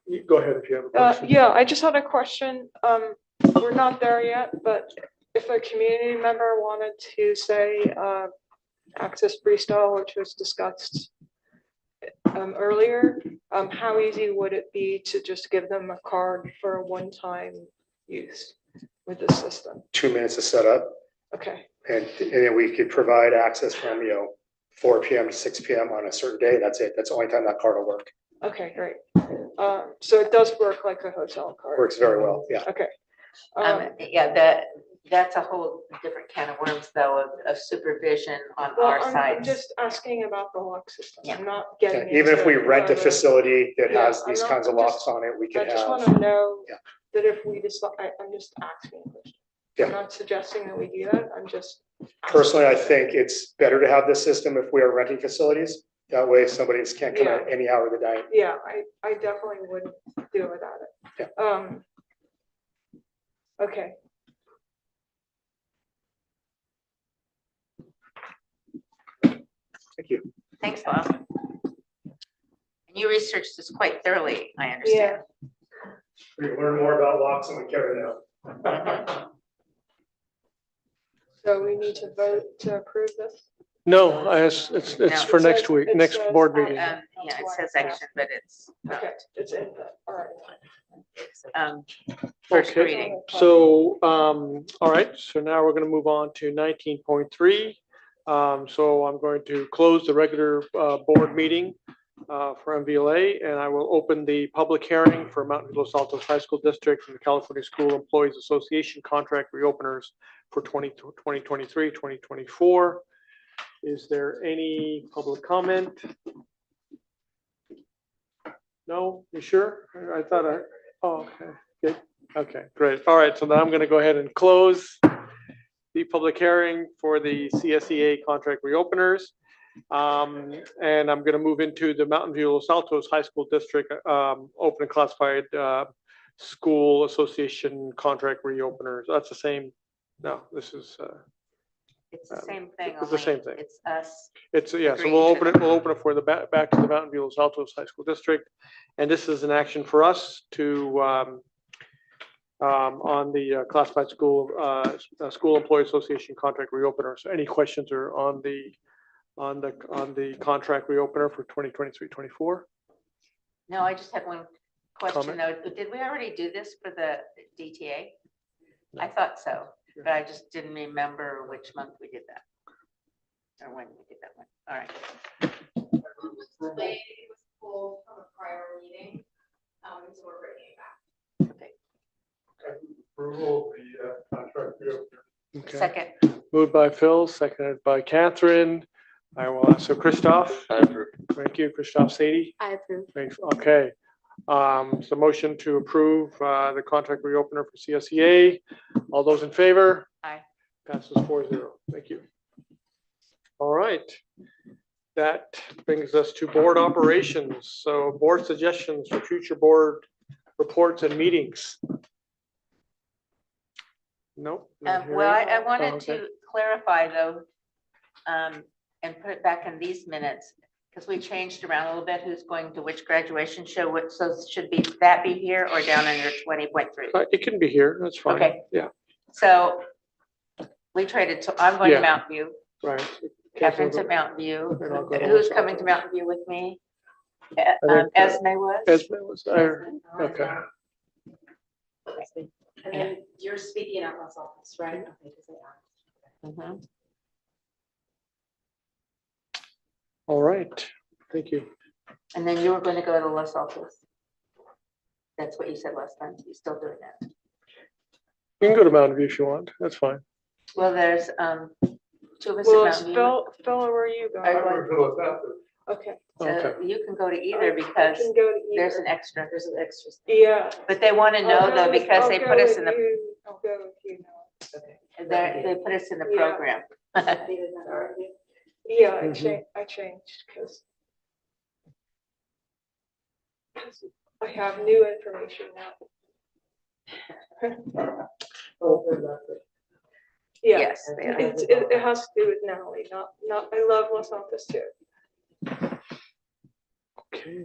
Speaker 7: You go ahead if you have a question.
Speaker 14: Yeah, I just had a question. We're not there yet, but if a community member wanted to say, access freestyle, which was discussed earlier, how easy would it be to just give them a card for a one-time use with the system?
Speaker 19: 2 minutes to set up,
Speaker 14: Okay,
Speaker 19: and then we could provide access from, 4 PM to 6 PM on a certain day. That's it. That's the only time that card will work.
Speaker 14: okay, great. So it does work like a hotel card.
Speaker 19: Works very well, yeah.
Speaker 14: Okay.
Speaker 2: Yeah, that's a whole different can of worms though, of supervision on
Speaker 14: Well,
Speaker 2: our
Speaker 14: I'm
Speaker 2: side.
Speaker 14: just asking about the lock system.
Speaker 2: Yeah.
Speaker 14: I'm not getting.
Speaker 19: Even if we
Speaker 14: into
Speaker 19: rent a
Speaker 14: whether-
Speaker 19: facility that
Speaker 14: Yeah,
Speaker 19: has
Speaker 14: I'm
Speaker 19: these
Speaker 14: not-
Speaker 19: kinds of
Speaker 14: I'm
Speaker 19: locks
Speaker 14: just-
Speaker 19: on it, we
Speaker 14: I
Speaker 19: could
Speaker 14: just want
Speaker 19: have.
Speaker 14: to know
Speaker 19: Yeah.
Speaker 14: that if we decide, I'm just asking a question.
Speaker 19: Yeah.
Speaker 14: I'm not suggesting that we do that. I'm just.
Speaker 19: Personally, I think it's better to have this system if we are renting facilities. That way somebody just can't come
Speaker 14: Yeah.
Speaker 19: at any hour of the night.
Speaker 14: Yeah, I definitely wouldn't do it without it. Okay.
Speaker 19: Thank you.
Speaker 2: Thanks, Bob. And you researched this quite thoroughly, I understand.
Speaker 19: We learn more about locks than we care to know.
Speaker 14: So we need to vote to approve this?
Speaker 7: No, it's
Speaker 2: No.
Speaker 7: for
Speaker 14: It
Speaker 7: next
Speaker 14: says-
Speaker 7: week,
Speaker 14: it
Speaker 7: next
Speaker 14: says
Speaker 7: board
Speaker 14: action.
Speaker 7: meeting.
Speaker 2: Yeah, it says action, but it's
Speaker 14: Okay, it's in the, all right.
Speaker 2: first
Speaker 7: Okay.
Speaker 2: reading.
Speaker 7: So, all right, so now we're gonna move on to 19.3. So I'm going to close the regular board meeting for MVLA, and I will open the public hearing for Mountain View Los Altos High School District and the California School Employees Association contract reopeners for 2023, 2024. Is there any public comment? No, you sure? I thought oh, okay, good. Okay, great. All right, so now I'm gonna go ahead and close the public hearing for the CSEA contract reopeners. And I'm gonna move into the Mountain View Los Altos High School District, open and classified, school association contract reopeners. That's the same. No, this is,
Speaker 2: It's the same thing.
Speaker 7: it's the
Speaker 2: only
Speaker 7: same thing.
Speaker 2: It's us.
Speaker 7: It's, yeah, so
Speaker 2: agreeing
Speaker 7: we'll
Speaker 2: to
Speaker 7: open it for the back to the Mountain View Los Altos High School District. And this is an action for us to, on the classified school, school employee association contract reopener. So any questions are on the contract reopener for 2023-24?
Speaker 2: No, I just had one question
Speaker 7: Comment?
Speaker 2: though. Did we already do this for the DTA? I thought so, but I just didn't remember which month we did that. Or when we did that one. All right.
Speaker 6: It was delayed, it was pulled from a prior meeting, so we're bringing it back.
Speaker 2: Okay.
Speaker 8: Approval of the contract reopener.
Speaker 7: Okay.
Speaker 2: Second.
Speaker 7: Moved by Phil, seconded by Catherine. I will ask, so Christoph?
Speaker 10: I approve.
Speaker 7: Thank you, Christoph Sadie.
Speaker 9: I approve.
Speaker 7: Thanks, okay. So motion to approve the contract reopener for CSEA. All those in favor?
Speaker 2: Aye.
Speaker 7: Passes 4-0. Thank you. All right. That brings us to board operations. So board suggestions for future board reports and meetings. Nope. not
Speaker 2: Well, I
Speaker 7: hearing.
Speaker 2: wanted
Speaker 7: Oh, okay.
Speaker 2: to clarify though, and put it back in these minutes, because we changed around a little bit who's going to which graduation show, so should that be here or down under 20.3?
Speaker 7: It can be here, that's fine.
Speaker 2: Okay.
Speaker 7: Yeah,
Speaker 2: So we traded, so I'm going
Speaker 7: Yeah.
Speaker 2: to Mountain View,
Speaker 7: right.
Speaker 2: Catherine's at Mountain View.
Speaker 7: And I'll go to
Speaker 2: Who's
Speaker 7: Los
Speaker 2: coming to
Speaker 7: Altos.
Speaker 2: Mountain View with me?
Speaker 7: think,
Speaker 2: Esme was?
Speaker 7: Esme was there. Okay.
Speaker 15: And then you're speaking at Los Altos, right? Okay, because they asked.
Speaker 2: Mhm.
Speaker 7: All right, thank you.
Speaker 2: And then you were going to go to Los Altos. That's what you said last time. You still doing that?
Speaker 7: You can go to Mountain View if you want, that's fine.
Speaker 2: Well, there's two of us
Speaker 14: Well,
Speaker 2: at
Speaker 14: it's
Speaker 2: Mountain View.
Speaker 14: Phil, where are you
Speaker 2: Are you
Speaker 14: going?
Speaker 2: going-
Speaker 14: Okay.
Speaker 2: So
Speaker 7: Okay.
Speaker 2: you can go to either
Speaker 14: I
Speaker 2: because
Speaker 14: can go to
Speaker 2: there's
Speaker 14: either.
Speaker 2: an extra.
Speaker 15: There's an extra.
Speaker 14: Yeah.
Speaker 2: But they want to know
Speaker 14: I'll go
Speaker 2: though,
Speaker 14: with-
Speaker 2: because
Speaker 14: I'll
Speaker 2: they
Speaker 14: go
Speaker 2: put us
Speaker 14: with
Speaker 2: in the,
Speaker 14: you. I'll go with you now.
Speaker 15: Okay.
Speaker 2: they put us in the
Speaker 14: Yeah.
Speaker 2: program.
Speaker 14: Yeah, I
Speaker 7: Mhm.
Speaker 14: changed, because I have new information now. Yeah,
Speaker 2: Yes, they are.
Speaker 14: it has to do with Natalie, not, I love Los Altos too.
Speaker 7: Okay.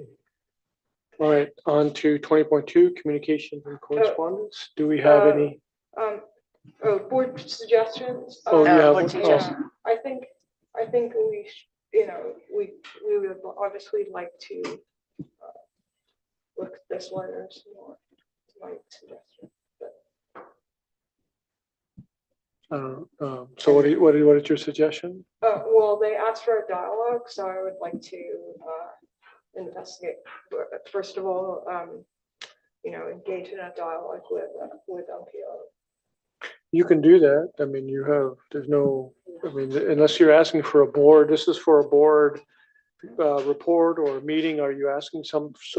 Speaker 7: All right, on to 20.2, communications and correspondence. Do we have any?
Speaker 14: Board suggestions.
Speaker 7: Oh, you have
Speaker 2: board
Speaker 7: one?
Speaker 2: suggestions.
Speaker 7: Oh,
Speaker 14: I think we, we would obviously like to look at this letter some more. My suggestion.
Speaker 7: So what is your suggestion?
Speaker 14: Well, they asked for a dialogue, so I would like to investigate. First of all, engage in a dialogue with LPO.
Speaker 7: You can do that. I mean, there's no, I mean, unless you're asking for a board, this is for a board report or a meeting. Are you asking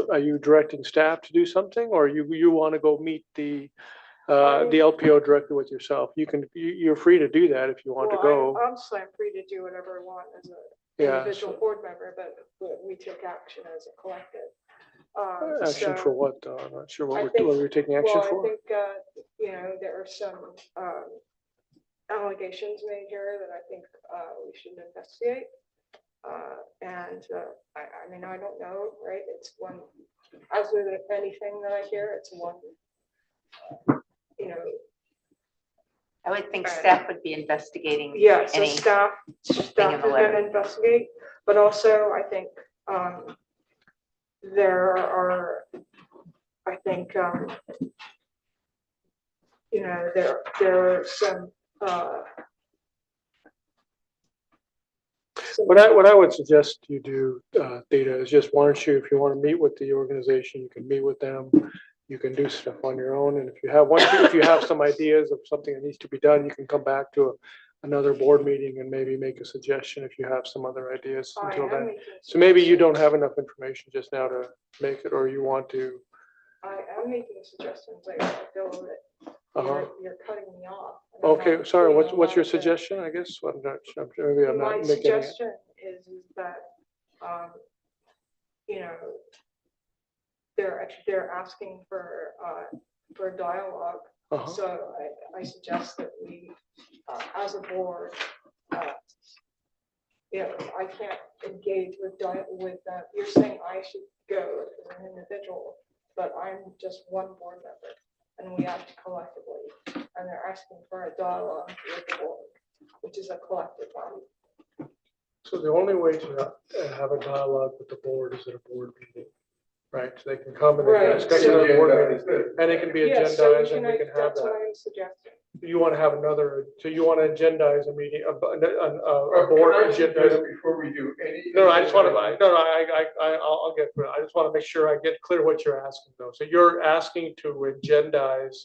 Speaker 7: are you directing staff to do something, or you want to go meet the LPO directly with yourself? You're free to do that if you want to go.
Speaker 14: Honestly, I'm free to do whatever I want as an individual board member, but we took action as a collective.
Speaker 7: Action for what, though? I'm not sure what
Speaker 14: I think-
Speaker 7: we're taking action for.
Speaker 14: I think, there are some allegations made here that I think we should investigate. I mean, I don't know, right? It's one, as with anything that I hear, it's one,
Speaker 2: I would think staff would be investigating.
Speaker 14: Yeah, so
Speaker 2: any
Speaker 14: staff
Speaker 2: in
Speaker 14: is
Speaker 2: the
Speaker 14: going
Speaker 2: letter.
Speaker 14: to investigate, but also I think there are, there are some.
Speaker 7: What I would suggest you do, Theta, is just, why don't you, if you want to meet with the organization, you can meet with them. You can do stuff on your own, and if you have some ideas of something that needs to be done, you can come back to another board meeting and maybe make a suggestion if you have some other ideas until then. So maybe you don't have enough information just now to make it, or you want to.
Speaker 14: I am making suggestions. I feel that you're cutting me off.
Speaker 7: Okay, sorry. What's your suggestion? I guess I'm not. Maybe I'm not
Speaker 14: My
Speaker 7: making it.
Speaker 14: suggestion is that they're asking for a dialogue. So I suggest that we, as a board, I can't engage with you're saying I should go as an individual, but I'm just one board member, and we act collectively, and they're asking for a dialogue with the board, which is a collective one.
Speaker 7: So the only way to have a dialogue with the board is at a board meeting, right? So they can come and they can discuss it at a board meeting, and it can be agendized, and we can have
Speaker 14: That's what
Speaker 7: that.
Speaker 14: I'm suggesting.
Speaker 7: You want to have so you want to agendize a meeting, a board
Speaker 8: Can I suggest
Speaker 7: agenda.
Speaker 8: before we do any?
Speaker 7: No, I just want to, I'll get through it. I just want to make sure I get clear what you're asking though. So you're asking to agendize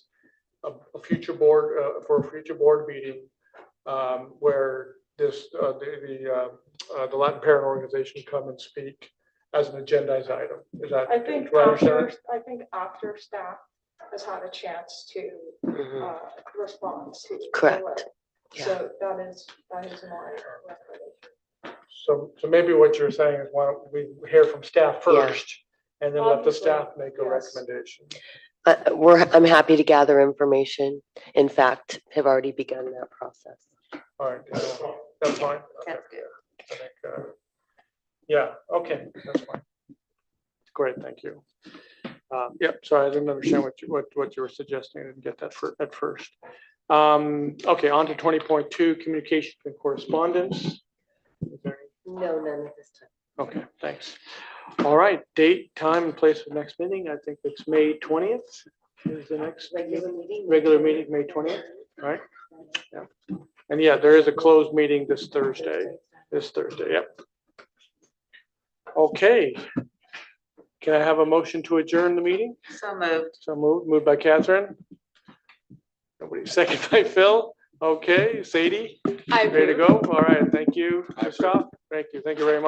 Speaker 7: a future board, for a future board meeting, where the Latin Parent Organization come and speak as an agendized item. Is that?
Speaker 14: I think
Speaker 7: do I understand?
Speaker 14: after staff has had a chance to respond to. the
Speaker 4: Correct.
Speaker 14: letter. So that is my recommendation.
Speaker 7: So maybe what you're saying is, why don't we hear from staff first, and then let the staff make a recommendation.
Speaker 4: I'm happy to gather information. In fact, have already begun that process.
Speaker 7: All right, that's fine.
Speaker 2: That's good.
Speaker 7: I think, yeah, okay, that's fine. Great, thank you. Sorry, I didn't understand what you were suggesting. I didn't get that at first. Okay, on to 20.2, communication and correspondence. Is there any?
Speaker 4: No, none at this time.
Speaker 7: Okay, thanks. All right, date, time, and place of next meeting. I think it's May 20th. is the next
Speaker 4: Regular meeting.
Speaker 7: regular meeting, May 20th, right? Yeah. And yeah, there is a closed meeting this Thursday, yep. Okay. Can I have a motion to adjourn the meeting?
Speaker 2: So moved.
Speaker 7: So moved by Catherine. Nobody, second by Phil. Okay, Sadie, ready to go? All right, thank you, Christoph. Thank you very much.